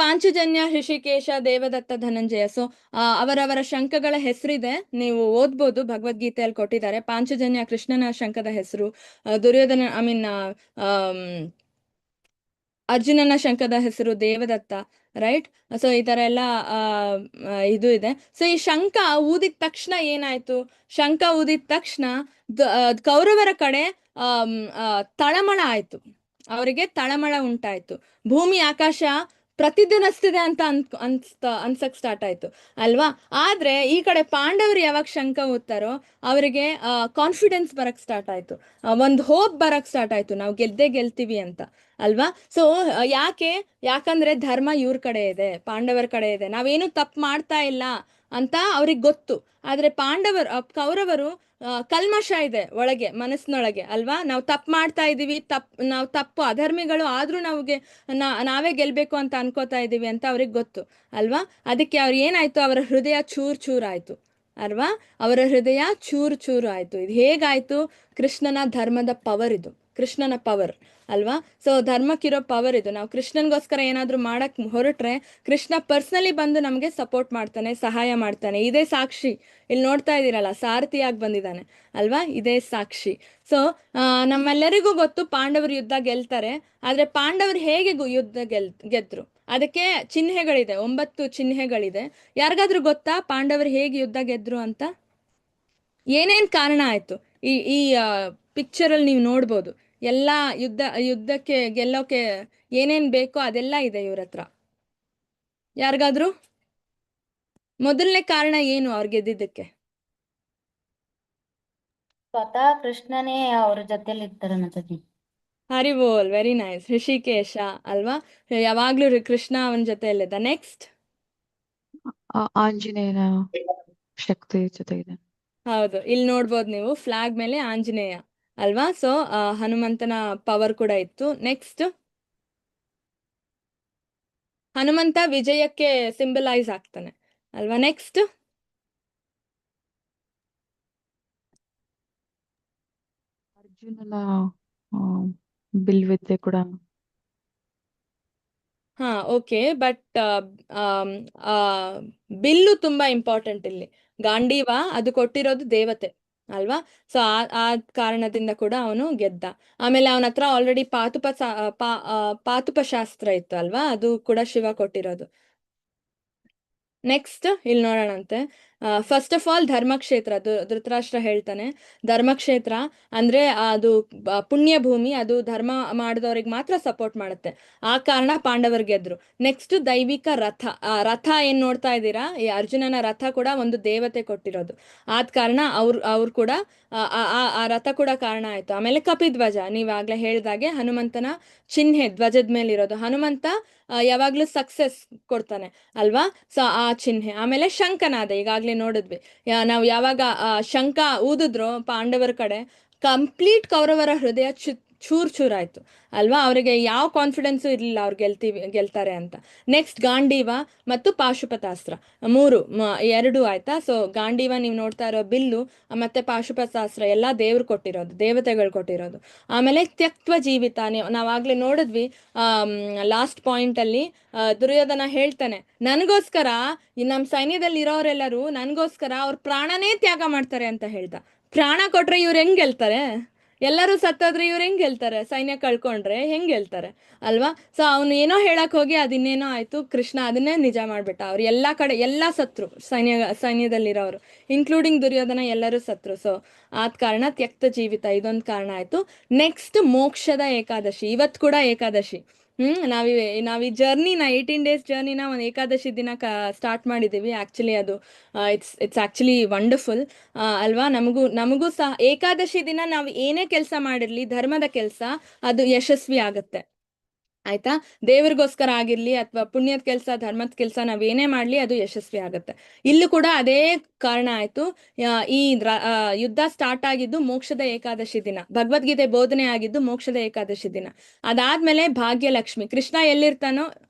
ಪಾಂಚಜನ್ಯ, ಹೃಷಿಕೇಶ, ದೇವದತ್ತ, ಧನಂಜಯ. ಸೊ ಅವರವರ ಶಂಖಗಳ ಹೆಸರಿದೆ, ನೀವು ಓದ್ಬೋದು, ಭಗವದ್ಗೀತೆಯಲ್ಲಿ ಕೊಟ್ಟಿದ್ದಾರೆ. ಪಾಂಚಜನ್ಯ ಕೃಷ್ಣನ ಶಂಖದ ಹೆಸರು, ದುರ್ಯೋಧನ ಅರ್ಜುನನ ಶಂಖದ ಹೆಸರು ದೇವದತ್ತ, ರೈಟ್. ಸೊ ಈ ತರ ಎಲ್ಲ ಇದು ಇದೆ. ಸೊ ಈ ಶಂಖ ಊದಿದ ತಕ್ಷಣ ಏನಾಯ್ತು? ಶಂಖ ಊದಿದ ತಕ್ಷಣ ಕೌರವರ ಕಡೆ ತಳಮಳ ಆಯ್ತು, ಅವರಿಗೆ ತಳಮಳ ಉಂಟಾಯ್ತು. ಭೂಮಿ ಆಕಾಶ ಪ್ರತಿಧ್ವನಿಸ್ತಿದೆ ಅಂತ ಅನ್ಸಕ್ ಸ್ಟಾರ್ಟ್ ಆಯ್ತು ಅಲ್ವಾ. ಆದ್ರೆ ಈ ಕಡೆ ಪಾಂಡವರು ಯಾವಾಗ ಶಂಖ ಊದ್ತಾರೋ ಅವರಿಗೆ ಕಾನ್ಫಿಡೆನ್ಸ್ ಬರಕ್ ಸ್ಟಾರ್ಟ್ ಆಯ್ತು, ಒಂದು ಹೋಪ್ ಬರಕ್ ಸ್ಟಾರ್ಟ್ ಆಯ್ತು, ನಾವು ಗೆಲ್ತೀವಿ ಅಂತ ಅಲ್ವಾ. ಸೊ ಯಾಕಂದ್ರೆ ಧರ್ಮ ಇವ್ರ ಕಡೆ ಇದೆ, ಪಾಂಡವರ ಕಡೆ ಇದೆ, ನಾವೇನು ತಪ್ಪು ಮಾಡ್ತಾ ಇಲ್ಲ ಅಂತ ಅವ್ರಿಗೆ ಗೊತ್ತು. ಆದ್ರೆ ಕೌರವರು ಕಲ್ಮಶ ಇದೆ ಒಳಗೆ, ಮನಸ್ಸಿನೊಳಗೆ ಅಲ್ವಾ. ನಾವು ತಪ್ಪು ಮಾಡ್ತಾ ಇದೀವಿ, ನಾವು ತಪ್ಪು ಅಧರ್ಮಿಗಳು, ಆದ್ರೂ ನಾವೇ ಗೆಲ್ಬೇಕು ಅಂತ ಅನ್ಕೋತಾ ಇದೀವಿ ಅಂತ ಅವ್ರಿಗೆ ಗೊತ್ತು ಅಲ್ವಾ. ಅದಕ್ಕೆ ಅವ್ರು ಏನಾಯ್ತು, ಅವರ ಹೃದಯ ಚೂರ್ ಆಯ್ತು ಅಲ್ವಾ. ಅವರ ಹೃದಯ ಚೂರು ಆಯ್ತು. ಇದು ಹೇಗಾಯ್ತು? ಕೃಷ್ಣನ ಧರ್ಮದ ಪವರ್, ಇದು ಕೃಷ್ಣನ ಪವರ್ ಅಲ್ವಾ. ಸೊ ಧರ್ಮಕ್ಕಿರೋ ಪವರ್ ಇದು. ನಾವು ಕೃಷ್ಣನ್ಗೋಸ್ಕರ ಏನಾದ್ರೂ ಮಾಡಕ್ ಹೊರಟ್ರೆ ಕೃಷ್ಣ ಪರ್ಸನಲಿ ಬಂದು ನಮ್ಗೆ ಸಪೋರ್ಟ್ ಮಾಡ್ತಾನೆ, ಸಹಾಯ ಮಾಡ್ತಾನೆ. ಇದೇ ಸಾಕ್ಷಿ, ಇಲ್ಲಿ ನೋಡ್ತಾ ಇದೀರಲ್ಲ, ಸಾರಥಿಯಾಗಿ ಬಂದಿದ್ದಾನೆ ಅಲ್ವಾ, ಇದೇ ಸಾಕ್ಷಿ. ಸೊ ನಮ್ಮೆಲ್ಲರಿಗೂ ಗೊತ್ತು ಪಾಂಡವರು ಯುದ್ಧ ಗೆಲ್ತಾರೆ. ಆದ್ರೆ ಪಾಂಡವರು ಹೇಗೆ ಯುದ್ಧ ಗೆದ್ರು? ಅದಕ್ಕೆ ಚಿಹ್ನೆಗಳಿದೆ, 9 ಚಿಹ್ನೆಗಳಿದೆ. ಯಾರಿಗಾದ್ರೂ ಗೊತ್ತಾ ಪಾಂಡವರು ಹೇಗೆ ಯುದ್ಧ ಗೆದ್ರು ಅಂತ? ಏನೇನ್ ಕಾರಣ ಆಯ್ತು? ಈ ಪಿಕ್ಚರ್ ಅಲ್ಲಿ ನೀವು ನೋಡ್ಬೋದು, ಎಲ್ಲಾ ಯುದ್ಧಕ್ಕೆ ಗೆಲ್ಲೋಕೆ ಏನೇನ್ ಬೇಕೋ ಅದೆಲ್ಲ ಇದೆ ಇವ್ರ ಹತ್ರ. ಯಾರಿಗಾದ್ರೂ ಮೊದಲನೇ ಕಾರಣ ಏನು ಅವ್ರು ಗೆದ್ದಿದ್ದಕ್ಕೆ? ಸ್ವತಃ ಕೃಷ್ಣನೇ ಅವ್ರ ಜೊತೆಲಿ ಇರ್ತಾರೆ ಮಾತಾಜಿ. ಹರಿ ಬೋಲ್, ವೆರಿ ನೈಸ್. ಹೃಷಿಕೇಶ ಅಲ್ವಾ, ಯಾವಾಗ್ಲೂ ಕೃಷ್ಣ ಅವನ ಜೊತೆಯಲ್ಲಿದ್ದ. ನೆಕ್ಸ್ಟ್ ಆಂಜನೇಯನ ಶಕ್ತಿ ಜೊತೆ ಇದೆ. ಹೌದು, ಇಲ್ಲಿ ನೋಡ್ಬೋದು ನೀವು, ಫ್ಲಾಗ್ ಮೇಲೆ ಆಂಜನೇಯ ಅಲ್ವಾ. ಸೊ ಹನುಮಂತನ ಪವರ್ ಕೂಡ ಇತ್ತು. ನೆಕ್ಸ್ಟ್ ಹನುಮಂತ ವಿಜಯಕ್ಕೆ ಸಿಂಬಲೈಸ್ ಆಗ್ತಾನೆ ಅಲ್ವಾ. ನೆಕ್ಸ್ಟ್ ಅರ್ಜುನನ ಬಿಲ್ವಿದ್ಯೆ ಕೂಡ. ಹಾ, ಓಕೆ. ಬಟ್ ಬಿಲ್ಲು ತುಂಬಾ ಇಂಪಾರ್ಟೆಂಟ್ ಇಲ್ಲಿ. ಗಾಂಡೀವ ಅದು ಕೊಟ್ಟಿರೋದು ದೇವತೆ ಅಲ್ವಾ. ಸೊ ಆ ಕಾರಣದಿಂದ ಕೂಡ ಅವನು ಗೆದ್ದ. ಆಮೇಲೆ ಅವನ ಹತ್ರ ಆಲ್ರೆಡಿ ಪಾತುಪ ಶಾಸ್ತ್ರ ಇತ್ತು ಅಲ್ವಾ, ಅದು ಕೂಡ ಶಿವ ಕೊಟ್ಟಿರೋದು. ನೆಕ್ಸ್ಟ್ ಇಲ್ಲಿ ನೋಡೋಣಂತೆ. ಫಸ್ಟ್ ಆಫ್ ಆಲ್ ಧರ್ಮಕ್ಷೇತ್ರ, ಧೃತರಾಷ್ಟ್ರ ಹೇಳ್ತಾನೆ, ಧರ್ಮಕ್ಷೇತ್ರ ಅಂದ್ರೆ ಅದು ಪುಣ್ಯ ಭೂಮಿ, ಅದು ಧರ್ಮ ಮಾಡಿದವ್ರಿಗೆ ಮಾತ್ರ ಸಪೋರ್ಟ್ ಮಾಡುತ್ತೆ. ಆ ಕಾರಣ ಪಾಂಡವರು ಗೆದ್ರು. ನೆಕ್ಸ್ಟ್ ದೈವಿಕ ರಥ ಏನ್ ನೋಡ್ತಾ ಇದ್ದೀರಾ, ಈ ಅರ್ಜುನನ ರಥ ಕೂಡ ಒಂದು ದೇವತೆ ಕೊಟ್ಟಿರೋದು. ಆದ ಕಾರಣ ಅವ್ರು ಕೂಡ ಆ ರಥ ಕೂಡ ಕಾರಣ ಆಯ್ತು. ಆಮೇಲೆ ಕಪಿಧ್ವಜ, ನೀವಾಗ್ಲೇ ಹೇಳ್ದಾಗೆ ಹನುಮಂತನ ಚಿಹ್ನೆ ಧ್ವಜದ ಮೇಲೆ ಇರೋದು. ಹನುಮಂತ ಯಾವಾಗ್ಲೂ ಸಕ್ಸಸ್ ಕೊಡ್ತಾನೆ ಅಲ್ವಾ. ಸೊ ಆ ಚಿಹ್ನೆ. ಆಮೇಲೆ ಶಂಖನಾದ, ಈಗಾಗ್ಲೇ ನೋಡಿದ್ವಿ, ನಾವು ಯಾವಾಗ ಶಂಖ ಊದಿದ್ರು ಪಾಂಡವರ ಕಡೆ, ಕಂಪ್ಲೀಟ್ ಕೌರವರ ಹೃದಯ ಚೂರ್ ಚೂರಾಯ್ತು ಅಲ್ವಾ. ಅವರಿಗೆ ಯಾವ ಕಾನ್ಫಿಡೆನ್ಸು ಇರಲಿಲ್ಲ ಅವ್ರು ಗೆಲ್ತಾರೆ ಅಂತ. ನೆಕ್ಸ್ಟ್ ಗಾಂಡೀವ ಮತ್ತು ಪಾಶುಪತಾಸ್ತ್ರ 2 ಆಯ್ತಾ. ಸೊ ಗಾಂಡೀವ ನೀವು ನೋಡ್ತಾ ಇರೋ ಬಿಲ್ಲು, ಮತ್ತೆ ಪಾಶುಪತಾಸ್ತ್ರ ಎಲ್ಲ ದೇವತೆಗಳು ಕೊಟ್ಟಿರೋದು. ಆಮೇಲೆ ತ್ಯಕ್ತ್ವ ಜೀವಿತ, ನಾವಾಗ್ಲೇ ನೋಡಿದ್ವಿ ಲಾಸ್ಟ್ ಪಾಯಿಂಟ್ ಅಲ್ಲಿ ದುರ್ಯೋಧನ ಹೇಳ್ತಾನೆ, ನನಗೋಸ್ಕರ ನಮ್ಮ ಸೈನ್ಯದಲ್ಲಿ ಇರೋರೆಲ್ಲರೂ ನನಗೋಸ್ಕರ ಅವ್ರ ಪ್ರಾಣನೇ ತ್ಯಾಗ ಮಾಡ್ತಾರೆ ಅಂತ ಹೇಳ್ದ. ಪ್ರಾಣ ಕೊಟ್ರೆ ಇವ್ರು ಹೆಂಗ್ ಗೆಲ್ತಾರೆ? ಎಲ್ಲರೂ ಸತ್ತೋದ್ರೆ ಇವ್ರು ಹೆಂಗ್ ಗೆಲ್ತಾರೆ? ಸೈನ್ಯ ಕಳ್ಕೊಂಡ್ರೆ ಹೆಂಗ್ ಗೆಲ್ತಾರೆ ಅಲ್ವಾ. ಸೊ ಅವನು ಏನೋ ಹೇಳಕ್ ಹೋಗಿ ಅದಿನ್ನೇನೋ ಆಯ್ತು, ಕೃಷ್ಣ ಅದನ್ನೇ ನಿಜ ಮಾಡ್ಬಿಟ್ಟ. ಅವ್ರು ಎಲ್ಲಾ ಕಡೆ ಎಲ್ಲಾ ಸತ್ರು, ಸೈನ್ಯದಲ್ಲಿರೋರು ಇನ್ಕ್ಲೂಡಿಂಗ್ ದುರ್ಯೋಧನ ಎಲ್ಲರೂ ಸತ್ರು. ಸೊ ಆದ ಕಾರಣ ತ್ಯಕ್ತ ಜೀವಿತ ಇದೊಂದು ಕಾರಣ ಆಯ್ತು. ನೆಕ್ಸ್ಟ್ ಮೋಕ್ಷದ ಏಕಾದಶಿ, ಇವತ್ತು ಕೂಡ ಏಕಾದಶಿ. ನಾವ್ ಈ ಜರ್ನಿನ 18 days ಜರ್ನಿನ ಒಂದು ಏಕಾದಶಿ ದಿನ ಸ್ಟಾರ್ಟ್ ಮಾಡಿದೀವಿ. ಆಕ್ಚುಲಿ ಅದು ಇಟ್ಸ್ ಆಕ್ಚುಲಿ ವಂಡರ್ಫುಲ್ ಅಲ್ವಾ. ನಮಗೂ ಸಹ ಏಕಾದಶಿ ದಿನ ನಾವು ಏನೇ ಕೆಲಸ ಮಾಡಿರ್ಲಿ, ಧರ್ಮದ ಕೆಲಸ ಅದು ಯಶಸ್ವಿ ಆಗತ್ತೆ ಆಯ್ತಾ. ದೇವ್ರಿಗೋಸ್ಕರ ಆಗಿರ್ಲಿ ಅಥವಾ ಪುಣ್ಯದ ಕೆಲಸ, ಧರ್ಮದ ಕೆಲಸ ನಾವೇನೇ ಮಾಡ್ಲಿ ಅದು ಯಶಸ್ವಿ ಆಗತ್ತೆ. ಇಲ್ಲೂ ಕೂಡ ಅದೇ ಕಾರಣ ಆಯ್ತು. ಈ ಯುದ್ಧ ಸ್ಟಾರ್ಟ್ ಆಗಿದ್ದು ಮೋಕ್ಷದ ಏಕಾದಶಿ ದಿನ, ಭಗವದ್ಗೀತೆ ಬೋಧನೆ ಆಗಿದ್ದು ಮೋಕ್ಷದ ಏಕಾದಶಿ ದಿನ. ಅದಾದ್ಮೇಲೆ ಭಾಗ್ಯಲಕ್ಷ್ಮಿ, ಕೃಷ್ಣ ಎಲ್ಲಿರ್ತಾನೋ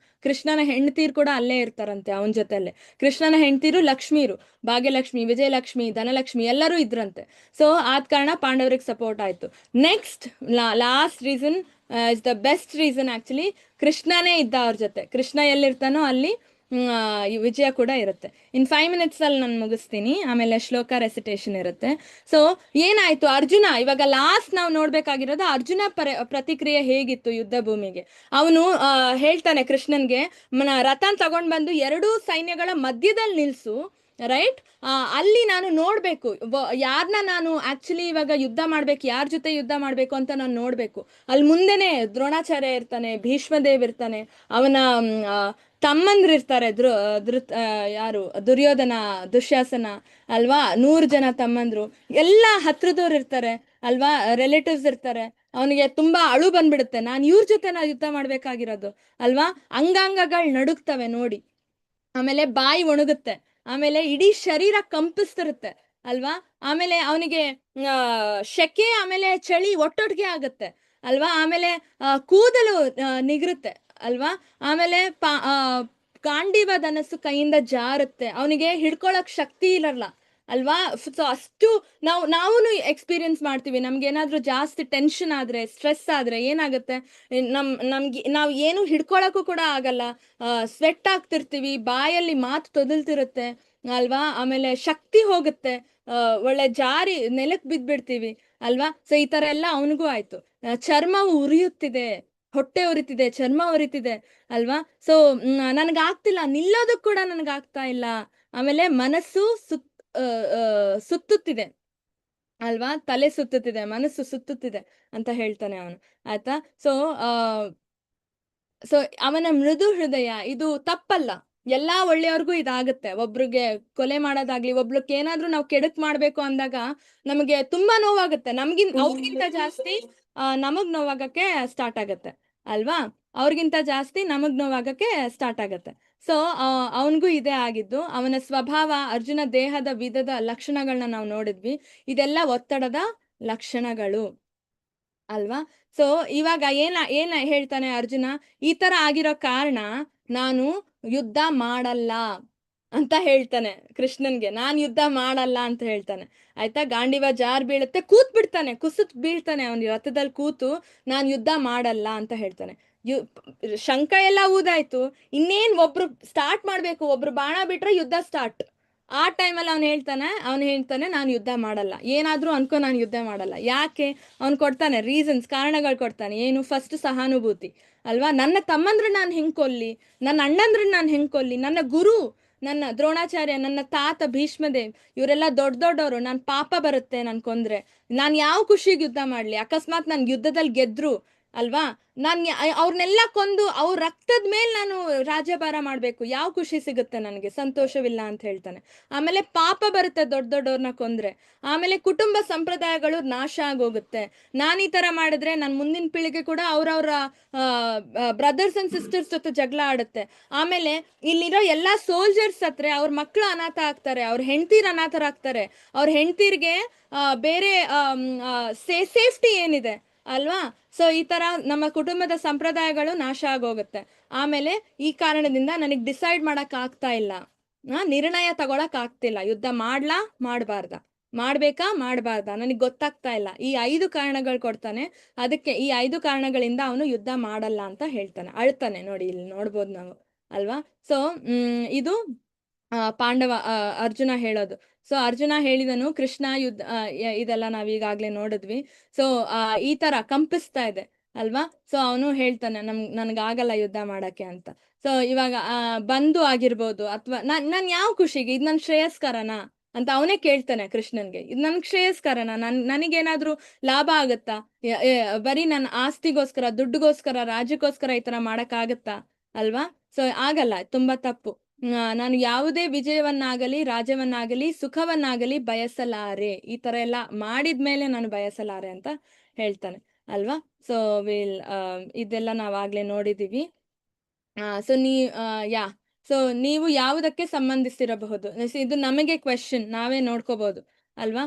ಕೃಷ್ಣನ ಹೆಂಡತೀರು ಕೂಡ ಅಲ್ಲೇ ಇರ್ತಾರಂತೆ ಅವನ ಜೊತೆಲೆ. ಕೃಷ್ಣನ ಹೆಂಡತೀರು ಲಕ್ಷ್ಮೀರು, ಭಾಗ್ಯಲಕ್ಷ್ಮಿ, ವಿಜಯಲಕ್ಷ್ಮಿ, ಧನಲಕ್ಷ್ಮಿ ಎಲ್ಲರೂ ಇದ್ರಂತೆ. ಸೊ ಆದ ಕಾರಣ ಪಾಂಡವರಿಗೆ ಸಪೋರ್ಟ್ ಆಯ್ತು. Next last reason is the best reason actually, ಕೃಷ್ಣನೇ ಇದ್ದ ಅವ್ರ ಜೊತೆ. ಕೃಷ್ಣ ಎಲ್ಲಿರ್ತಾನೋ ಅಲ್ಲಿ ವಿಜಯ ಕೂಡ ಇರುತ್ತೆ. ಇನ್ 5 minutes ಅಲ್ಲಿ ನಾನು ಮುಗಿಸ್ತೀನಿ, ಆಮೇಲೆ ಶ್ಲೋಕ ರೆಸಿಟೇಷನ್ ಇರುತ್ತೆ. ಸೊ ಏನಾಯ್ತು, ಅರ್ಜುನ ಇವಾಗ ಲಾಸ್ಟ್ ನಾವು ನೋಡ್ಬೇಕಾಗಿರೋದು ಅರ್ಜುನ ಪ್ರತಿಕ್ರಿಯೆ ಹೇಗಿತ್ತು ಯುದ್ಧ ಭೂಮಿಗೆ. ಅವನು ಹೇಳ್ತಾನೆ ಕೃಷ್ಣನ್ಗೆ, ರಥನ್ ತಗೊಂಡ್ ಬಂದು 2 ಸೈನ್ಯಗಳ ಮಧ್ಯದಲ್ಲಿ ನಿಲ್ಸು, ರೈಟ್. ಅಲ್ಲಿ ನಾನು ನೋಡ್ಬೇಕು ಯಾರನ್ನ ನಾನು ಆಕ್ಚುಲಿ ಇವಾಗ ಯುದ್ಧ ಮಾಡ್ಬೇಕು, ಯಾರ ಜೊತೆ ಯುದ್ಧ ಮಾಡ್ಬೇಕು ಅಂತ ನಾನು ನೋಡ್ಬೇಕು. ಅಲ್ಲಿ ಮುಂದೆನೆ ದ್ರೋಣಾಚಾರ್ಯ ಇರ್ತಾನೆ, ಭೀಷ್ಮದೇವ್ ಇರ್ತಾನೆ, ಅವನ ತಮ್ಮಂದ್ರು ಇರ್ತಾರೆ, ಯಾರು ದುರ್ಯೋಧನ, ದುಶ್ಯಾಸನ ಅಲ್ವಾ, 100 ಜನ ತಮ್ಮಂದ್ರು, ಎಲ್ಲ ಹತ್ರದವ್ರು ಇರ್ತಾರೆ ಅಲ್ವಾ, ರಿಲೇಟಿವ್ಸ್ ಇರ್ತಾರೆ. ಅವನಿಗೆ ತುಂಬಾ ಅಳು ಬಂದ್ಬಿಡುತ್ತೆ, ನಾನು ಇವ್ರ ಜೊತೆ ನಾ ಯುದ್ಧ ಮಾಡ್ಬೇಕಾಗಿರೋದು ಅಲ್ವಾ. ಅಂಗಾಂಗಗಳು ನಡುಗ್ತವೆ ನೋಡಿ, ಆಮೇಲೆ ಬಾಯಿ ಒಣಗುತ್ತೆ, ಆಮೇಲೆ ಇಡೀ ಶರೀರ ಕಂಪಿಸ್ತಿರುತ್ತೆ ಅಲ್ವಾ. ಆಮೇಲೆ ಅವನಿಗೆ ಶೆಕೆ ಆಮೇಲೆ ಚಳಿ ಒಟ್ಟೊಟ್ಟಿಗೆ ಆಗತ್ತೆ ಅಲ್ವಾ. ಆಮೇಲೆ ಕೂದಲು ನಿಗರುತ್ತೆ ಅಲ್ವಾ. ಆಮೇಲೆ ಗಾಂಡೀವ ಧನಸ್ಸು ಕೈಯಿಂದ ಜಾರುತ್ತೆ, ಅವನಿಗೆ ಹಿಡ್ಕೊಳಕ್ ಶಕ್ತಿ ಇರಲ್ಲ ಅಲ್ವಾ. ಸೊ ಅಷ್ಟು ನಾವು ಎಕ್ಸ್ಪೀರಿಯನ್ಸ್ ಮಾಡ್ತೀವಿ. ನಮ್ಗೆ ಏನಾದ್ರೂ ಜಾಸ್ತಿ ಟೆನ್ಷನ್ ಆದ್ರೆ, ಸ್ಟ್ರೆಸ್ ಆದ್ರೆ ಏನಾಗುತ್ತೆ, ನಾವು ಏನು ಹಿಡ್ಕೊಳಕ್ಕೂ ಕೂಡ ಆಗಲ್ಲ, ಸ್ವೆಟ್ ಆಗ್ತಿರ್ತೀವಿ, ಬಾಯಲ್ಲಿ ಮಾತು ತೊದಲ್ತಿರುತ್ತೆ ಅಲ್ವಾ. ಆಮೇಲೆ ಶಕ್ತಿ ಹೋಗುತ್ತೆ, ಒಳ್ಳೆ ಜಾರಿ ನೆಲಕ್ ಬಿದ್ಬಿಡ್ತೀವಿ ಅಲ್ವಾ. ಸೊ ಈ ತರ ಎಲ್ಲ ಅವನಿಗೂ ಆಯ್ತು. ಚರ್ಮವು ಉರಿಯುತ್ತಿದೆ, ಹೊಟ್ಟೆ ಉರಿತಿದೆ, ಚರ್ಮ ಉರಿತಿದೆ ಅಲ್ವಾ. ಸೊ ನನ್ಗಾಗ್ತಿಲ್ಲ, ನಿಲ್ಲೋದಕ್ ಕೂಡ ನನ್ಗಾಗ್ತಾ ಇಲ್ಲ. ಆಮೇಲೆ ಮನಸ್ಸು ಸುತ್ತುತ್ತಿದೆ ಅಲ್ವಾ, ತಲೆ ಸುತ್ತುತ್ತಿದೆ, ಮನಸ್ಸು ಸುತ್ತುತ್ತಿದೆ ಅಂತ ಹೇಳ್ತಾನೆ ಅವನು ಆಯ್ತಾ. ಸೊ ಅವನ ಮೃದು ಹೃದಯ, ಇದು ತಪ್ಪಲ್ಲ, ಎಲ್ಲಾ ಒಳ್ಳೆಯವ್ರಿಗೂ ಇದಾಗುತ್ತೆ. ಒಬ್ರಿಗೆ ಕೊಲೆ ಮಾಡೋದಾಗ್ಲಿ, ಒಬ್ರಿಗೆ ಏನಾದ್ರೂ ನಾವು ಕೆಡಕ್ ಮಾಡ್ಬೇಕು ಅಂದಾಗ ನಮಗೆ ತುಂಬಾ ನೋವಾಗುತ್ತೆ. ಅವ್ರಿಗಿಂತ ಜಾಸ್ತಿ ನಮಗ್ ನೋವಾಗಕ್ಕೆ ಸ್ಟಾರ್ಟ್ ಆಗತ್ತೆ ಅಲ್ವಾ. ಅವ್ರಿಗಿಂತ ಜಾಸ್ತಿ ನಮಗ್ ನೋವಾಗಕ್ಕೆ ಸ್ಟಾರ್ಟ್ ಆಗತ್ತೆ. ಸೊ ಅವನಿಗೂ ಇದೇ ಆಗಿದ್ದು. ಅವನ ಸ್ವಭಾವ, ಅರ್ಜುನ ದೇಹದ ವಿಧದ ಲಕ್ಷಣಗಳನ್ನ ನಾವು ನೋಡಿದ್ವಿ, ಇದೆಲ್ಲ ಒತ್ತಡದ ಲಕ್ಷಣಗಳು ಅಲ್ವಾ. ಸೊ ಇವಾಗ ಏನ ಹೇಳ್ತಾನೆ ಅರ್ಜುನ, ಈ ತರ ಆಗಿರೋ ಕಾರಣ ನಾನು ಯುದ್ಧ ಮಾಡಲ್ಲ ಅಂತ ಹೇಳ್ತಾನೆ ಕೃಷ್ಣನ್ಗೆ. ನಾನ್ ಯುದ್ಧ ಮಾಡಲ್ಲ ಅಂತ ಹೇಳ್ತಾನೆ ಆಯ್ತಾ. ಗಾಂಡೀವ ಜಾರ್ ಬೀಳುತ್ತೆ, ಕೂತ್ ಬಿಡ್ತಾನೆ, ಕುಸಿತ್ ಬೀಳ್ತಾನೆ ಅವನ ರಥದಲ್ಲಿ ಕೂತು, ನಾನ್ ಯುದ್ಧ ಮಾಡಲ್ಲ ಅಂತ ಹೇಳ್ತಾನೆ. ಶಂಕ ಎಲ್ಲ ಊದಾಯ್ತು, ಇನ್ನೇನ್ ಒಬ್ರು ಸ್ಟಾರ್ಟ್ ಮಾಡ್ಬೇಕು, ಒಬ್ರು ಬಾಣ ಬಿಟ್ರೆ ಯುದ್ಧ ಸ್ಟಾರ್ಟ್. ಆ ಟೈಮಲ್ಲಿ ಅವನು ಹೇಳ್ತಾನೆ ನಾನು ಯುದ್ಧ ಮಾಡಲ್ಲ, ಏನಾದ್ರೂ ಅನ್ಕೋ ನಾನು ಯುದ್ಧ ಮಾಡಲ್ಲ. ಯಾಕೆ? ಅವ್ನು ಕೊಡ್ತಾನೆ ರೀಸನ್ಸ್, ಕಾರಣಗಳು ಕೊಡ್ತಾನೆ. ಏನು? ಫಸ್ಟ್ ಸಹಾನುಭೂತಿ ಅಲ್ವಾ. ನನ್ನ ತಮ್ಮಂದ್ರೆ ನಾನು ಹೆಂಗ್ ಕೊಲ್ಲಿ, ನನ್ನ ಅಣ್ಣಂದ್ರೆ ನಾನು ಹೆಂಗ್ ಕೊಲ್ಲಿ, ನನ್ನ ಗುರು, ನನ್ನ ದ್ರೋಣಾಚಾರ್ಯ, ನನ್ನ ತಾತ ಭೀಷ್ಮದೇವ್, ಇವರೆಲ್ಲ ದೊಡ್ಡವರು, ನಾನು ಪಾಪ ಬರುತ್ತೆ ನನ್ ಕೊಂದ್ರೆ, ನಾನು ಯಾವ ಖುಷಿಗೆ ಯುದ್ಧ ಮಾಡ್ಲಿ? ಅಕಸ್ಮಾತ್ ನನ್ ಯುದ್ಧದಲ್ಲಿ ಗೆದ್ರು ಅಲ್ವಾ, ಅವ್ರನ್ನೆಲ್ಲ ಕೊಂದು ಅವ್ರ ರಕ್ತದ ಮೇಲೆ ನಾನು ರಾಜ್ಯಭಾರ ಮಾಡ್ಬೇಕು, ಯಾವ ಖುಷಿ ಸಿಗುತ್ತೆ ನನಗೆ? ಸಂತೋಷವಿಲ್ಲ ಅಂತ ಹೇಳ್ತಾನೆ. ಆಮೇಲೆ ಪಾಪ ಬರುತ್ತೆ ದೊಡ್ಡವ್ರನ್ನ ಕೊಂದ್ರೆ, ಆಮೇಲೆ ಕುಟುಂಬ ಸಂಪ್ರದಾಯಗಳು ನಾಶ ಆಗೋಗುತ್ತೆ. ನಾನ್ ಈ ತರ ಮಾಡಿದ್ರೆ ನನ್ನ ಮುಂದಿನ ಪೀಳಿಗೆ ಕೂಡ ಅವ್ರವ್ರ ಬ್ರದರ್ಸ್ ಅಂಡ್ ಸಿಸ್ಟರ್ಸ್ ಜೊತೆ ಜಗಳ ಆಡುತ್ತೆ. ಆಮೇಲೆ ಇಲ್ಲಿರೋ ಎಲ್ಲಾ ಸೋಲ್ಜರ್ಸ್ ಹತ್ರ ಅವ್ರ ಮಕ್ಕಳು ಅನಾಥ ಆಗ್ತಾರೆ, ಅವ್ರ ಹೆಂಡತೀರ್ ಅನಾಥರಾಗ್ತಾರೆ, ಅವ್ರ ಹೆಂಡತೀರ್ಗೆ ಬೇರೆ ಸೇಫ್ಟಿ ಏನಿದೆ ಅಲ್ವಾ? ಸೊ ಈ ತರ ನಮ್ಮ ಕುಟುಂಬದ ಸಂಪ್ರದಾಯಗಳು ನಾಶ ಆಗೋಗುತ್ತೆ. ಆಮೇಲೆ ಈ ಕಾರಣದಿಂದ ನನಗೆ ಡಿಸೈಡ್ ಮಾಡಕ್ ಆಗ್ತಾ ಇಲ್ಲ, ನಿರ್ಣಯ ತಗೊಳಕ್ ಆಗ್ತಿಲ್ಲ, ಯುದ್ಧ ಮಾಡ್ಲಾ ಮಾಡ್ಬೇಕಾ ಮಾಡಬಾರ್ದಾ ನನಗೆ ಗೊತ್ತಾಗ್ತಾ ಇಲ್ಲ. ಈ 5 ಕಾರಣಗಳು ಕೊಡ್ತಾನೆ. ಅದಕ್ಕೆ ಈ 5 ಕಾರಣಗಳಿಂದ ಅವನು ಯುದ್ಧ ಮಾಡಲ್ಲ ಅಂತ ಹೇಳ್ತಾನೆ, ಅಳ್ತಾನೆ. ನೋಡಿ ಇಲ್ಲಿ ನೋಡ್ಬೋದು ನಾವು, ಅಲ್ವಾ? ಸೊ ಇದು ಪಾಂಡವ ಅರ್ಜುನ ಹೇಳೋದು. ಸೊ ಅರ್ಜುನ ಹೇಳಿದನು, ಕೃಷ್ಣ ಯುದ್ಧ ಇದೆಲ್ಲ ನಾವ್ ಈಗಾಗ್ಲೇ ನೋಡಿದ್ವಿ. ಸೊ ಈ ತರ ಕಂಪಿಸ್ತಾ ಇದೆ, ಅಲ್ವಾ? ಸೊ ಅವನು ಹೇಳ್ತಾನೆ, ನನ್ಗಾಗಲ್ಲ ಯುದ್ಧ ಮಾಡಕ್ಕೆ ಅಂತ. ಸೊ ಇವಾಗ ಬಂಧು ಆಗಿರ್ಬೋದು, ಅಥವಾ ನಾನ್ ಯಾವ ಖುಷಿಗೆ, ಇದು ನನ್ ಶ್ರೇಯಸ್ಕರನಾ ಅಂತ ಅವನೇ ಕೇಳ್ತಾನೆ ಕೃಷ್ಣನ್ಗೆ. ಇದು ನನ್ಗೆ ಶ್ರೇಯಸ್ಕರನಾ, ನನಗೇನಾದ್ರೂ ಲಾಭ ಆಗತ್ತಾ? ಬರೀ ನನ್ನ ಆಸ್ತಿಗೋಸ್ಕರ, ದುಡ್ಡುಗೋಸ್ಕರ, ರಾಜ್ಯಕ್ಕೋಸ್ಕರ ಈ ತರ ಮಾಡಕ್ ಆಗತ್ತಾ? ಅಲ್ವಾ? ಸೊ ಆಗಲ್ಲ, ತುಂಬಾ ತಪ್ಪು. ನಾನು ಯಾವುದೇ ವಿಜಯವನ್ನಾಗಲಿ, ರಾಜ್ಯವನ್ನಾಗಲಿ, ಸುಖವನ್ನಾಗಲಿ ಬಯಸಲಾರೆ. ಈ ತರ ಎಲ್ಲ ಮಾಡಿದ್ಮೇಲೆ ನಾನು ಬಯಸಲಾರೆ ಅಂತ ಹೇಳ್ತಾನೆ, ಅಲ್ವಾ? ಸೊ ಇದೆಲ್ಲ ನಾವಾಗ್ಲೇ ನೋಡಿದೀವಿ. ಸೊ ಸೊ ನೀವು ಯಾವುದಕ್ಕೆ ಸಂಬಂಧಿಸಿರಬಹುದು, ಇದು ನಮಗೆ ಕ್ವೆಶನ್, ನಾವೇ ನೋಡ್ಕೋಬಹುದು, ಅಲ್ವಾ?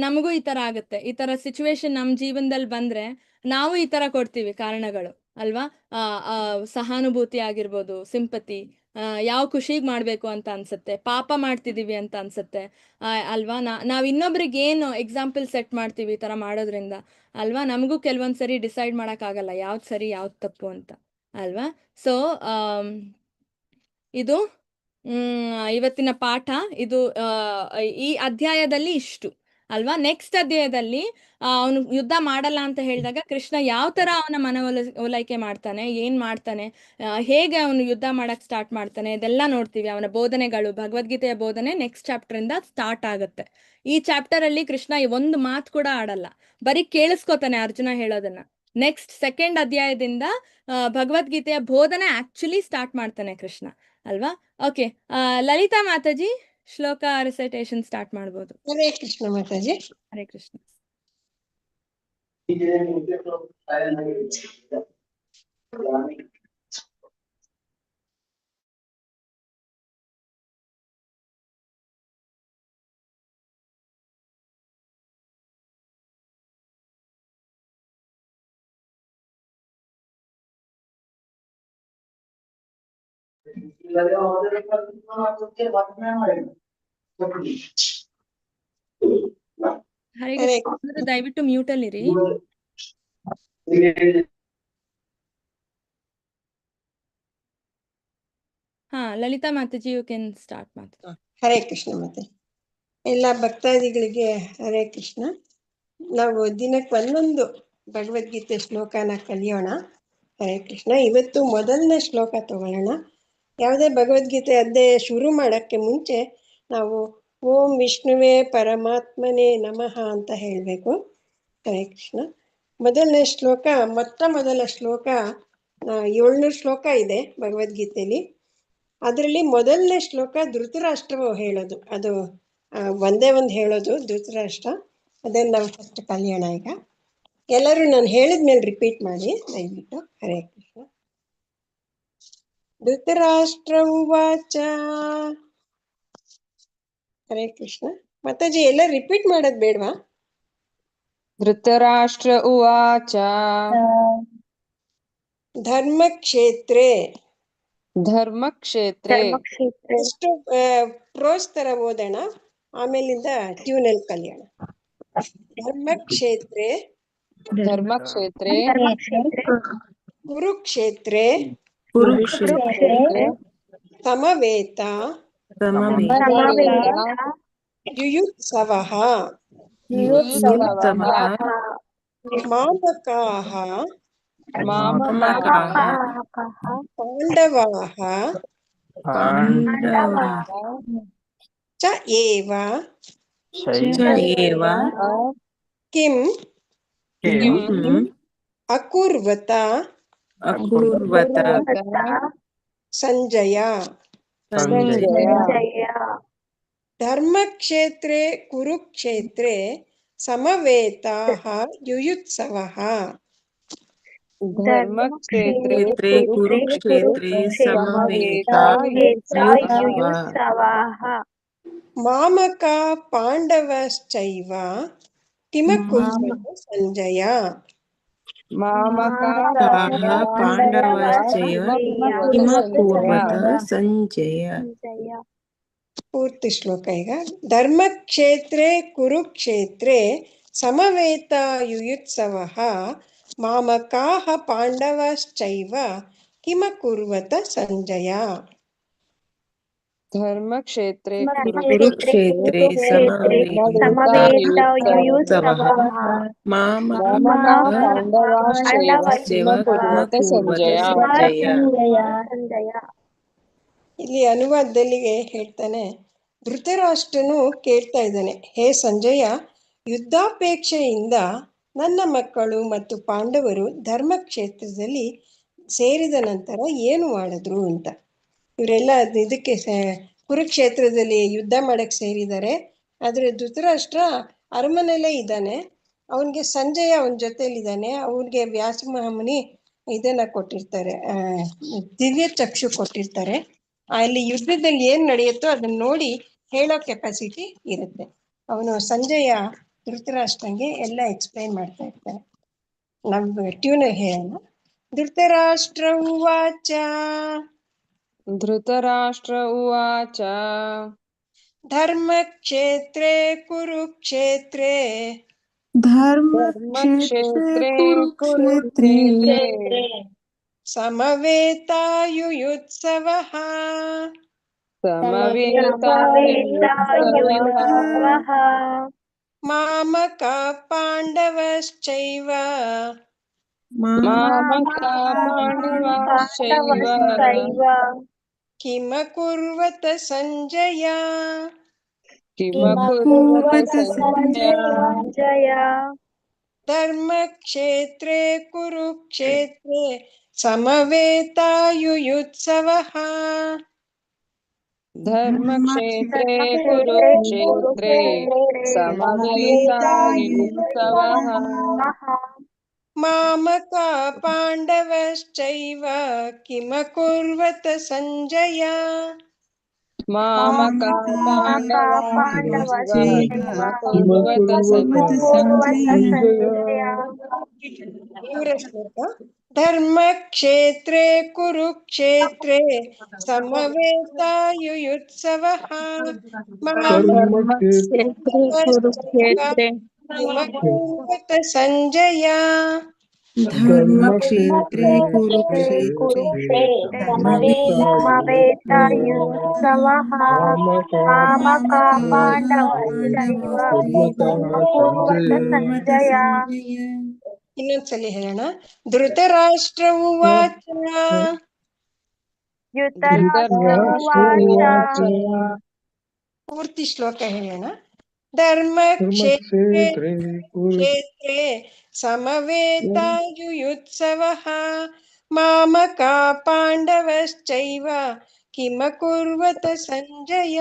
ನಮಗೂ ಈ ತರ ಆಗುತ್ತೆ. ಈ ತರ ಸಿಚುವೇಶನ್ ನಮ್ ಜೀವನದಲ್ಲಿ ಬಂದ್ರೆ ನಾವು ಈ ತರ ಕೊಡ್ತೀವಿ ಕಾರಣಗಳು, ಅಲ್ವಾ? ಸಹಾನುಭೂತಿ ಆಗಿರ್ಬೋದು, ಸಿಂಪತಿ, ಯಾವ ಖುಷಿಗ್ ಮಾಡ್ಬೇಕು ಅಂತ ಅನ್ಸುತ್ತೆ, ಪಾಪ ಮಾಡ್ತಿದೀವಿ ಅಂತ ಅನ್ಸುತ್ತೆ, ಅಲ್ವಾ? ನಾವ್ ಇನ್ನೊಬ್ರಿಗೆ ಏನು ಎಕ್ಸಾಂಪಲ್ ಸೆಟ್ ಮಾಡ್ತೀವಿ ಈ ತರ ಮಾಡೋದ್ರಿಂದ, ಅಲ್ವಾ? ನಮಗೂ ಕೆಲವೊಂದ್ಸರಿ ಡಿಸೈಡ್ ಮಾಡಕ್ ಆಗಲ್ಲ ಯಾವ್ದು ಸರಿ ಯಾವ್ದು ತಪ್ಪು ಅಂತ, ಅಲ್ವಾ? ಸೊ ಇದು ಇವತ್ತಿನ ಪಾಠ. ಇದು ಈ ಅಧ್ಯಾಯದಲ್ಲಿ ಇಷ್ಟು, ಅಲ್ವಾ? ನೆಕ್ಸ್ಟ್ ಅಧ್ಯಾಯದಲ್ಲಿ ಅವನು ಯುದ್ಧ ಮಾಡಲ್ಲ ಅಂತ ಹೇಳಿದಾಗ ಕೃಷ್ಣ ಯಾವ ತರ ಅವನ ಓಲೈಕೆ ಮಾಡ್ತಾನೆ, ಏನ್ ಮಾಡ್ತಾನೆ, ಹೇಗೆ ಅವನು ಯುದ್ಧ ಮಾಡಕ್ ಸ್ಟಾರ್ಟ್ ಮಾಡ್ತಾನೆ, ಇದೆಲ್ಲ ನೋಡ್ತೀವಿ. ಅವನ ಬೋಧನೆಗಳು, ಭಗವದ್ಗೀತೆಯ ಬೋಧನೆ ನೆಕ್ಸ್ಟ್ ಚಾಪ್ಟರ್ ಇಂದ ಸ್ಟಾರ್ಟ್ ಆಗುತ್ತೆ. ಈ ಚಾಪ್ಟರ್ ಅಲ್ಲಿ ಕೃಷ್ಣ ಒಂದು ಮಾತು ಕೂಡ ಆಡಲ್ಲ, ಬರೀ ಕೇಳಿಸ್ಕೊತಾನೆ ಅರ್ಜುನ ಹೇಳೋದನ್ನ. ನೆಕ್ಸ್ಟ್ ಸೆಕೆಂಡ್ ಅಧ್ಯಾಯದಿಂದ ಭಗವದ್ಗೀತೆಯ ಬೋಧನೆ ಆಕ್ಚುಲಿ ಸ್ಟಾರ್ಟ್ ಮಾಡ್ತಾನೆ ಕೃಷ್ಣ, ಅಲ್ವಾ? ಓಕೆ, ಲಲಿತಾ ಮಾತಾಜಿ ಶ್ಲೋಕ ರಿಸೈಟೇಷನ್ ಸ್ಟಾರ್ಟ್ ಮಾಡ್ಬೋದು. ಹರೇ ಕೃಷ್ಣ ಮಾತಾಜಿ. ಹರೇ ಕೃಷ್ಣ. ಹರೇ ಕೃಷ್ಣ, ದಯವಿಟ್ಟು ಮ್ಯೂಟ್ ಅಲ್ಲಿರಿ. Lalita Mataji, you can start Mataji. Hare Krishna Mataji. ಎಲ್ಲ ಭಕ್ತಾದಿಗಳಿಗೆ ಹರೇ ಕೃಷ್ಣ. ನಾವು ದಿನಕ್ಕೆ ಒಂದೊಂದು ಭಗವದ್ಗೀತೆ ಶ್ಲೋಕನ ಕಲಿಯೋಣ. ಹರೇ ಕೃಷ್ಣ. ಇವತ್ತು ಮೊದಲನೇ ಶ್ಲೋಕ ತಗೊಳ್ಳೋಣ. ಯಾವುದೇ ಭಗವದ್ಗೀತೆ ಅಧ್ಯಾಯ ಶುರು ಮಾಡೋಕ್ಕೆ ಮುಂಚೆ ನಾವು ಓಂ ವಿಷ್ಣುವೇ ಪರಮಾತ್ಮನೇ ನಮಃ ಅಂತ ಹೇಳಬೇಕು. ಹರೇ ಕೃಷ್ಣ. ಮೊದಲನೇ ಶ್ಲೋಕ, ಮೊದಲ ಶ್ಲೋಕ 700 ಶ್ಲೋಕ ಇದೆ ಭಗವದ್ಗೀತೆಯಲ್ಲಿ. ಅದರಲ್ಲಿ ಮೊದಲನೇ ಶ್ಲೋಕ ಧೃತರಾಷ್ಟ್ರವು ಹೇಳೋದು, ಅದು ಒಂದೇ ಒಂದು ಹೇಳೋದು ಧೃತರಾಷ್ಟ್ರ. ಅದನ್ನು ನಾವು ಫಸ್ಟ್ ಕಲಿಯೋಣ. ಈಗ ಎಲ್ಲರೂ ನಾನು ಹೇಳಿದ್ಮೇಲೆ ರಿಪೀಟ್ ಮಾಡಿ ದಯವಿಟ್ಟು. ಹರೇ ಕೃಷ್ಣ. ಧೃತರಾಷ್ಟ್ರ ಉವಾಚ. ಹರೇ ಕೃಷ್ಣ. ಮಾತಾಜಿ ಎಲ್ಲ ರಿಪೀಟ್ ಮಾಡೋದು ಬೇಡವಾ? ಧೃತರಾಷ್ಟ್ರ ಉವಾಚ ಧರ್ಮಕ್ಷೇತ್ರೇ. ಎಷ್ಟು ಪ್ರೋಸ್ ತರ ಓದೋಣ, ಆಮೇಲಿಂದ ಟ್ಯೂನಲ್ಲಿ ಕಲಿಯೋಣ. ಧರ್ಮಕ್ಷೇತ್ರೇ ಕುರುಕ್ಷೇತ್ರೇ ಸಮವೇತ ಯುಯುತ್ಸವಃ ಮಾಮಕಾಃ ಪಾಂಡವಾಃ ಚ ಏವ ಕಿಂ ಅಕುರ್ವತ ಸಂಜಯ. ಧರ್ಮಕ್ಷೇತ್ರೇ ಕುರುಕ್ಷೇತ್ರೇ ಸಮವೇತಾಃ ಯುಯುತ್ಸವಃ. ಧರ್ಮಕ್ಷೇತ್ರೇ ಕುರುಕ್ಷೇತ್ರೇ ಸಮವೇತಾಃ ಯುಯುತ್ಸವಃ. ಮಾಮಕಾ ಪಾಂಡವಶ್ಚೈವ ಕಿಮಕುರ್ವತ ಸಂಜಯ. ಮಾಮಕಾಃ ಪಾಂಡವಶ್ಚೈವ ಕಿಮ ಕುರ್ವತ ಸಂಜಯ. ಪೂರ್ತಿ ಶ್ಲೋಕ ಈಗ. ಧರ್ಮಕ್ಷೇತ್ರೇ ಕುರುಕ್ಷೇತ್ರೇ ಸಮವೇತಾಯುಯುತ್ಸವಃ ಮಾಮಕಾಃ ಪಾಂಡವಶ್ಚೈವ ಕಿಮ ಕುರ್ವತ ಸಂಜಯ. ಧರ್ಮಕ್ಷೇತ್ರೇ ಕುರುಕ್ಷೇತ್ರೇ ಸಮವೇತಾಯುಯುತ್ಸವಃ ಮಾಮಕಾಃ ಪಾಂಡವಶ್ಚೈವ ಕಿಮ ಕುರ್ವತ ಸಂಜಯ. ಇಲ್ಲಿ ಅನುವಾದದಲ್ಲಿ ಹೇಳ್ತಾನೆ, ಧೃತರಾಷ್ಟ್ರನು ಕೇಳ್ತಾ ಇದ್ದಾನೆ, ಹೇ ಸಂಜಯ, ಯುದ್ಧಾಪೇಕ್ಷೆಯಿಂದ ನನ್ನ ಮಕ್ಕಳು ಮತ್ತು ಪಾಂಡವರು ಧರ್ಮಕ್ಷೇತ್ರದಲ್ಲಿ ಸೇರಿದ ನಂತರ ಏನು ಮಾಡಿದ್ರು ಅಂತ. ಇವರೆಲ್ಲ ಇದಕ್ಕೆ ಕುರುಕ್ಷೇತ್ರದಲ್ಲಿ ಯುದ್ಧ ಮಾಡಕ್ಕೆ ಸೇರಿದ್ದಾರೆ. ಆದರೆ ಧೃತರಾಷ್ಟ್ರ ಅರಮನೆಯಲ್ಲೇ ಇದ್ದಾನೆ. ಅವನಿಗೆ ಸಂಜಯ ಅವನ ಜೊತೆಲಿದ್ದಾನೆ. ಅವ್ರಿಗೆ ವ್ಯಾಸ ಮಹಾಮುನಿ ಇದನ್ನ ಕೊಟ್ಟಿರ್ತಾರೆ, ದಿವ್ಯ ಚಕ್ಷು ಕೊಟ್ಟಿರ್ತಾರೆ. ಅಲ್ಲಿ ಯುದ್ಧದಲ್ಲಿ ಏನ್ ನಡೆಯುತ್ತೋ ಅದನ್ನ ನೋಡಿ ಹೇಳೋ ಕೆಪಾಸಿಟಿ ಇರುತ್ತೆ. ಅವನು ಸಂಜಯ ಧೃತರಾಷ್ಟ್ರಂಗೆ ಎಲ್ಲ ಎಕ್ಸ್ಪ್ಲೈನ್ ಮಾಡ್ತಾ ಇರ್ತಾನೆ. ನಮ್ಗೆ ಟ್ಯೂನ್ ಹೇಳೋಣ. ಧೃತರಾಷ್ಟ್ರ ಉವಾಚ ಧೃತರಾಷ್ಟ್ರ ಉವಾಚ ಧರ್ಮಕ್ಷೇತ್ರೇ ಕುರುಕ್ಷೇತ್ರೇ ಧರ್ಮಕ್ಷೇತ್ರೇ ಕುರುಕ್ಷೇತ್ರೇ ಸಮವೇತಾಯುಯುತ್ಸವಃ ಸಮವೇತಾಯುಯುತ್ಸವಃ ಮಾಮಕಾ ಪಾಂಡವಶ್ಚೈವ ಮಾಮಕಾಃ ಪಾಂಡವಶ್ಚೈವ ಕಿಮ ಕುರ್ವತ ಸಂಜಯ. ಕಿಮ ಕುರ್ವತ ಸಂಜಯ. ಧರ್ಮಕ್ಷೇತ್ರೇ ಕುರುಕ್ಷೇತ್ರೇ ಸಮವೇತಾಯುಯುತ್ಸವಃ ಧರ್ಮಕ್ಷೇತ್ರೇ ಕುರುಕ್ಷೇತ್ರೇ ಸಮವೇತಾಯುತ್ಸವಃ ಮಾಮಕಾ ಪಾಂಡವಶ್ಚೈವ ಕಿಮ ಕುರ್ವತ ಸಂಜಯ. ಮಾಮಕಾಃ ಪಾಂಡವಶ್ಚೈವ ಕಿಮ ಕುರ್ವತ ಸಂಜಯ. ಧರ್ಮಕ್ಷೇತ್ರೇ ಕುರುಕ್ಷೇತ್ರೇ ಸಮವೇತಾಯುಯುತ್ಸವಃ ಧರ್ಮಕ್ಷೇತ್ರೇ ಕುರುಕ್ಷೇತ್ರೇ ಕಿಮ ಕುರ್ವತ ಸಂಜಯ. ಧರ್ಮಕ್ಷೇತ್ರೇ ಕುರುಕ್ಷೇತ್ರೇ ಸಮವೇತಾಯುತ್ಸವಃ ಮಾಮಕಾಃ ಪಾಂಡವಶ್ಚೈವ ಕಿಮ ಕುರ್ವತ ಸಂಜಯ. ಇನ್ನೊಂದ್ಸಲಿ ಹೇಳೋಣ. ಧೃತರಾಷ್ಟ್ರ ಉವಾಚ ಪೂರ್ತಿ ಶ್ಲೋಕ ಹೇಳೋಣ. ಧರ್ಮಕ್ಷೇತ್ರೇ ಕ್ಷೇತ್ರೇ ಸಮವೇತಾಯುಯುತ್ಸವಃ ಮಾಮಕಾ ಪಾಂಡವಶ್ಚೈವ ಕಿಮ ಕುರ್ವತ ಸಂಜಯ.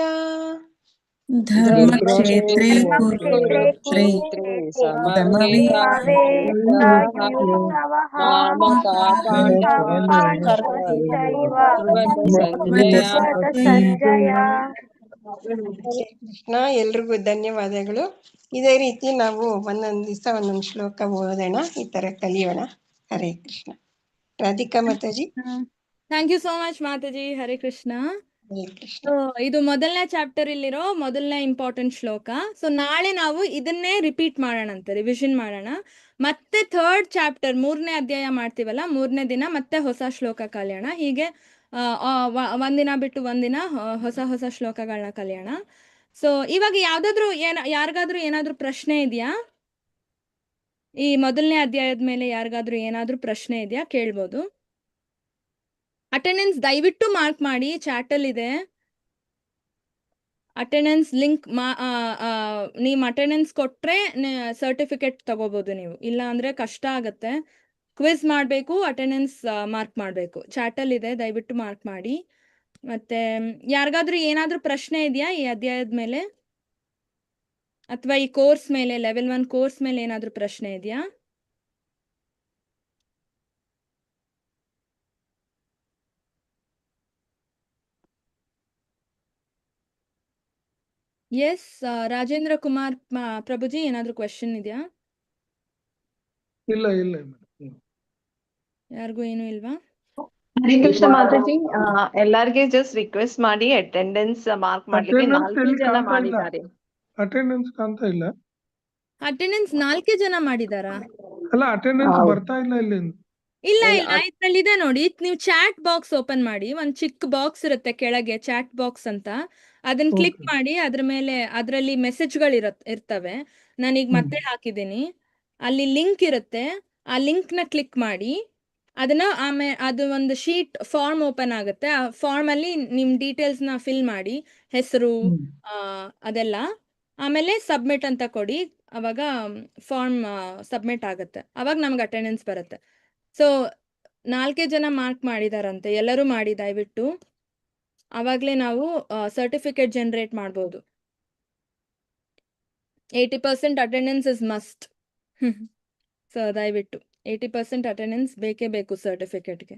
ಧರ್ಮಕ್ಷೇತ್ರೇ ಕುರುಕ್ಷೇತ್ರೇ ಸಮವೇತಾಯುತ್ಸವಃ ಮಾಮಕಾಃ ಪಾಂಡವಶ್ಚೈವ ಕುರ್ವತ ಸಂಜಯ. ಕೃಷ್ಣ, ಎಲ್ರಿಗೂ ಧನ್ಯವಾದಗಳು. ಇದೇ ರೀತಿ ನಾವು ಒಂದೊಂದು ದಿವಸ ಒಂದೊಂದು ಶ್ಲೋಕ ಓದೋಣ, ಈ ತರ ಕಲಿಯೋಣ. Hare Krishna. Radhika Mataji. Thank you so much Mataji. Hare Krishna. Hare Krishna. ಇದು ಮೊದಲನೇ ಚಾಪ್ಟರ್ ಇಲ್ಲಿರೋ ಮೊದಲನೇ ಇಂಪಾರ್ಟೆಂಟ್ ಶ್ಲೋಕ. ಸೊ ನಾಳೆ ನಾವು ಇದನ್ನೇ ರಿಪೀಟ್ ಮಾಡೋಣ ಅಂತ, ರಿವಿಷನ್ ಮಾಡೋಣ. ಮತ್ತೆ ಥರ್ಡ್ ಚಾಪ್ಟರ್ 3ನೇ ಅಧ್ಯಾಯ ಮಾಡ್ತೀವಲ್ಲ, 3ನೇ ದಿನ ಮತ್ತೆ ಹೊಸ ಶ್ಲೋಕ ಕಲಿಯೋಣ. ಹೀಗೆ ಒಂದಿನ ಬಿಟ್ಟು ಒಂದಿನ ಹೊಸ ಹೊಸ ಶ್ಲೋಕಗಳನ್ನ ಕಲಿಯೋಣ. ಸೊ ಇವಾಗ ಯಾರಿಗಾದ್ರೂ ಏನಾದ್ರೂ ಪ್ರಶ್ನೆ ಇದೆಯಾ? ಈ ಮೊದಲನೇ ಅಧ್ಯಾಯದ ಮೇಲೆ ಯಾರಿಗಾದ್ರೂ ಏನಾದ್ರೂ ಪ್ರಶ್ನೆ ಇದೆಯಾ? ಕೇಳ್ಬೋದು. ಅಟೆಂಡೆನ್ಸ್ ದಯವಿಟ್ಟು ಮಾರ್ಕ್ ಮಾಡಿ, ಚಾಟಲ್ ಇದೆ ಅಟೆಂಡೆನ್ಸ್ ಲಿಂಕ್. ನೀವು ಅಟೆಂಡೆನ್ಸ್ ಕೊಟ್ರೆ ಸರ್ಟಿಫಿಕೇಟ್ ತಗೋಬಹುದು ನೀವು, ಇಲ್ಲ ಅಂದ್ರೆ ಕಷ್ಟ ಆಗತ್ತೆ. ಕ್ವಿಜ್ ಮಾಡಬೇಕು, ಅಟೆಂಡೆನ್ಸ್ ಮಾರ್ಕ್ ಮಾಡಬೇಕು. ಚಾಟಲ್ ಇದೆ, ದಯವಿಟ್ಟು ಮಾರ್ಕ್ ಮಾಡಿ. ಮತ್ತೆ ಯಾರಿಗಾದ್ರೂ ಏನಾದ್ರೂ ಪ್ರಶ್ನೆ ಇದೆಯಾ ಈ ಅಧ್ಯಾಯದ ಮೇಲೆ, ಅಥವಾ ಈ ಕೋರ್ಸ್ ಮೇಲೆ, ಲೆವೆಲ್ 1 ಕೋರ್ಸ್ ಮೇಲೆ ಏನಾದ್ರೂ ಪ್ರಶ್ನೆ ಇದೆಯಾ? ಎಸ್, ರಾಜೇಂದ್ರ ಕುಮಾರ್ ಪ್ರಭುಜಿ, ಏನಾದ್ರೂ ಕ್ವೆಶನ್ ಇದೆಯಾ? ಇಲ್ಲ ಯಾರಿಗೂ ಏನು ಇಲ್ವಾ? ಹರೇ ಕೃಷ್ಣ ಮಾತಾಜಿ, ಎಲ್ಲಾರ್ಗೆ ಜಸ್ಟ್ ರಿಕ್ವೆಸ್ಟ್ ಮಾಡಿ ಅಟೆಂಡೆನ್ಸ್ ಮಾರ್ಕ್ ಮಾಡ್ಲಿಕ್ಕೆ ಅಟೆಂಡೆನ್ಸ್ 4 ಎಲ್ಲಿ ಜನ ಕಾಣ್ತಾ ಇಲ್ಲ. ಮಾಡಿದ್ದಾರೆ. ಅಟೆಂಡೆನ್ಸ್ ಕಾಣ್ತಾ ಇಲ್ಲ. ಅಟೆಂಡೆನ್ಸ್ 4 ಜನ ಮಾಡಿದಾರಾ? ಅಲ್ಲ ಅಟೆಂಡೆನ್ಸ್ ಹೌದು. ಬರ್ತಾ ಇಲ್ಲ ಇಲ್ಲಿ. ಇಲ್ಲ ಇಲ್ಲ, ಇಲ್ಲ, ಇದ್ರಲ್ಲಿ ಇದೆ ನೋಡಿ. ನೀವು ಚಾಟ್ ಬಾಕ್ಸ್ ಓಪನ್ ಮಾಡಿ, ಒಂದ್ ಚಿಕ್ಕ ಬಾಕ್ಸ್ ಇರುತ್ತೆ ಕೆಳಗೆ, ಚಾಟ್ ಬಾಕ್ಸ್ ಅಂತ. ಅದನ್ನ ಕ್ಲಿಕ್ Okay. ಮಾಡಿ, ಅದ್ರ ಮೇಲೆ ಅದರಲ್ಲಿ ಮೆಸೇಜ್ಗಳು ಇರ್ತವೆ. ನಾನೀಗ ಮತ್ತೆ ಹಾಕಿದ್ದೀನಿ. ಅಲ್ಲಿ ಲಿಂಕ್ ಇರುತ್ತೆ, ಆ ಲಿಂಕ್ ನ ಕ್ಲಿಕ್ ಮಾಡಿ. ಅದನ್ನ ಆಮೇಲೆ ಅದು ಒಂದು ಶೀಟ್ ಫಾರ್ಮ್ ಓಪನ್ ಆಗುತ್ತೆ. ಆ ಫಾರ್ಮ್ ಅಲ್ಲಿ ನಿಮ್ ಡೀಟೇಲ್ಸ್ ನ ಫಿಲ್ ಮಾಡಿ, ಹೆಸರು ಅದೆಲ್ಲ. ಆಮೇಲೆ ಸಬ್ಮಿಟ್ ಅಂತ ಕೊಡಿ. ಅವಾಗ ಫಾರ್ಮ್ ಸಬ್ಮಿಟ್ ಆಗುತ್ತೆ. ಅವಾಗ ನಮ್ಗೆ ಅಟೆಂಡೆನ್ಸ್ ಬರುತ್ತೆ. ಸೊ 4 ಜನ ಮಾರ್ಕ್ ಮಾಡಿದಾರಂತೆ, ಎಲ್ಲರೂ ಮಾಡಿ ದಯವಿಟ್ಟು. ಅವಾಗಲೇ ನಾವು ಸರ್ಟಿಫಿಕೇಟ್ ಜನರೇಟ್ ಮಾಡ್ಬೋದು. 80% ಅಟೆಂಡೆನ್ಸ್ ಇಸ್ ಮಸ್ಟ್. ಸೊ ದಯವಿಟ್ಟು 80% ಅಟೆಂಡೆನ್ಸ್ ಬೇಕೇ ಬೇಕು ಸರ್ಟಿಫಿಕೇಟ್ಗೆ.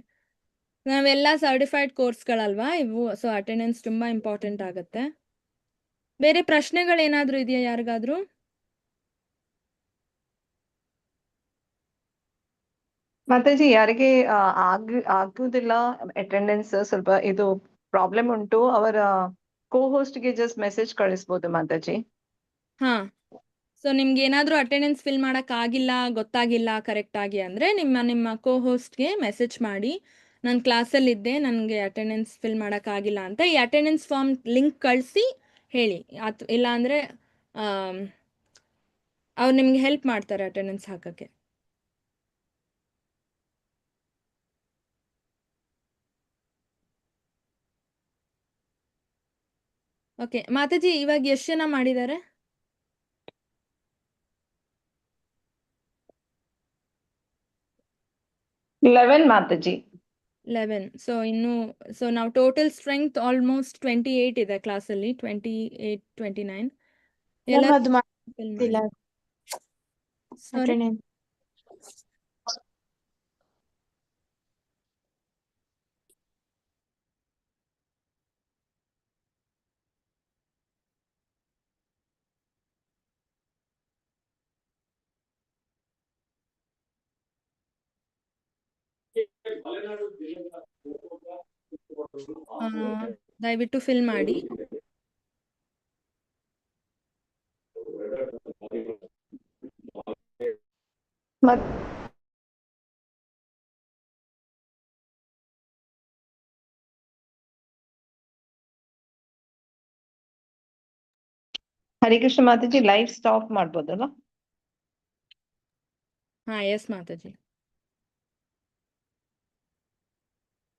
ನಾವೆಲ್ಲ ಸರ್ಟಿಫೈಡ್ ಕೋರ್ಸ್ಗಳಲ್ವಾ ಇವು, ಸೊ ಅಟೆಂಡೆನ್ಸ್ ತುಂಬಾ ಇಂಪಾರ್ಟೆಂಟ್ ಆಗುತ್ತೆ. ಬೇರೆ ಪ್ರಶ್ನೆಗಳೇನಾದ್ರೂ ಇದೆಯಾ ಯಾರಿಗಾದ್ರೂ? ಮಾತಾಜಿ, ಯಾರಿಗೆ ಆಗುದಿಲ್ಲ ಅಟೆಂಡೆನ್ಸ್, ಸ್ವಲ್ಪ ಇದು ಪ್ರಾಬ್ಲಮ್ ಉಂಟು, ಅವರ ಕೋ ಗೆ ಜಸ್ಟ್ ಮೆಸೇಜ್ ಕಳಿಸ್ಬೋದು ಮಾತಾಜಿ. ಹಾ, ಸೊ ನಿಮ್ಗೆ ಏನಾದ್ರೂ ಅಟೆಂಡೆನ್ಸ್ ಫಿಲ್ ಮಾಡಕ್ ಆಗಿಲ್ಲ, ಗೊತ್ತಾಗಿಲ್ಲ ಕರೆಕ್ಟ್ ಆಗಿ ಅಂದ್ರೆ ನಿಮ್ಮ ಕೋ ಹೋಸ್ಟ್ಗೆ ಮೆಸೇಜ್ ಮಾಡಿ, ನಾನು ಕ್ಲಾಸಲ್ಲಿ ಇದ್ದೆ, ನನಗೆ ಅಟೆಂಡೆನ್ಸ್ ಫಿಲ್ ಮಾಡಕ್ ಆಗಿಲ್ಲ ಅಂತ ಈ ಅಟೆಂಡೆನ್ಸ್ ಫಾರ್ಮ್ ಲಿಂಕ್ ಕಳಿಸಿ ಹೇಳಿ. ಇಲ್ಲ ಅಂದ್ರೆ ಅವ್ರು ನಿಮ್ಗೆ ಹೆಲ್ಪ್ ಮಾಡ್ತಾರೆ ಅಟೆಂಡೆನ್ಸ್ ಹಾಕಕ್ಕೆ. ಓಕೆ ಮಾತಾಜಿ, ಇವಾಗ ಎಷ್ಟು ಜನ ಮಾಡಿದ್ದಾರೆ? 11 ಮಾತಾಜಿ. 11. ಸೊ ನಾವು ಟೋಟಲ್ ಸ್ಟ್ರೆಂತ್ ಆಲ್ಮೋಸ್ಟ್ 28 ಇದೆ ಕ್ಲಾಸಲ್ಲಿ. 28, 29 ಎಲ್ಲ ಅದು ಮಾಡ್ತಿಲ್ಲ attendance. ದಯವಿಟ್ಟು ಫಿಲ್ ಮಾಡಿ. ಹರೇ ಕೃಷ್ಣ ಮಾತಾಜಿ, ಲೈವ್ ಸ್ಟಾಪ್ ಮಾಡ್ಬೋದಲ್ಲ? ಹಾ, ಎಸ್ ಮಾತಾಜಿ.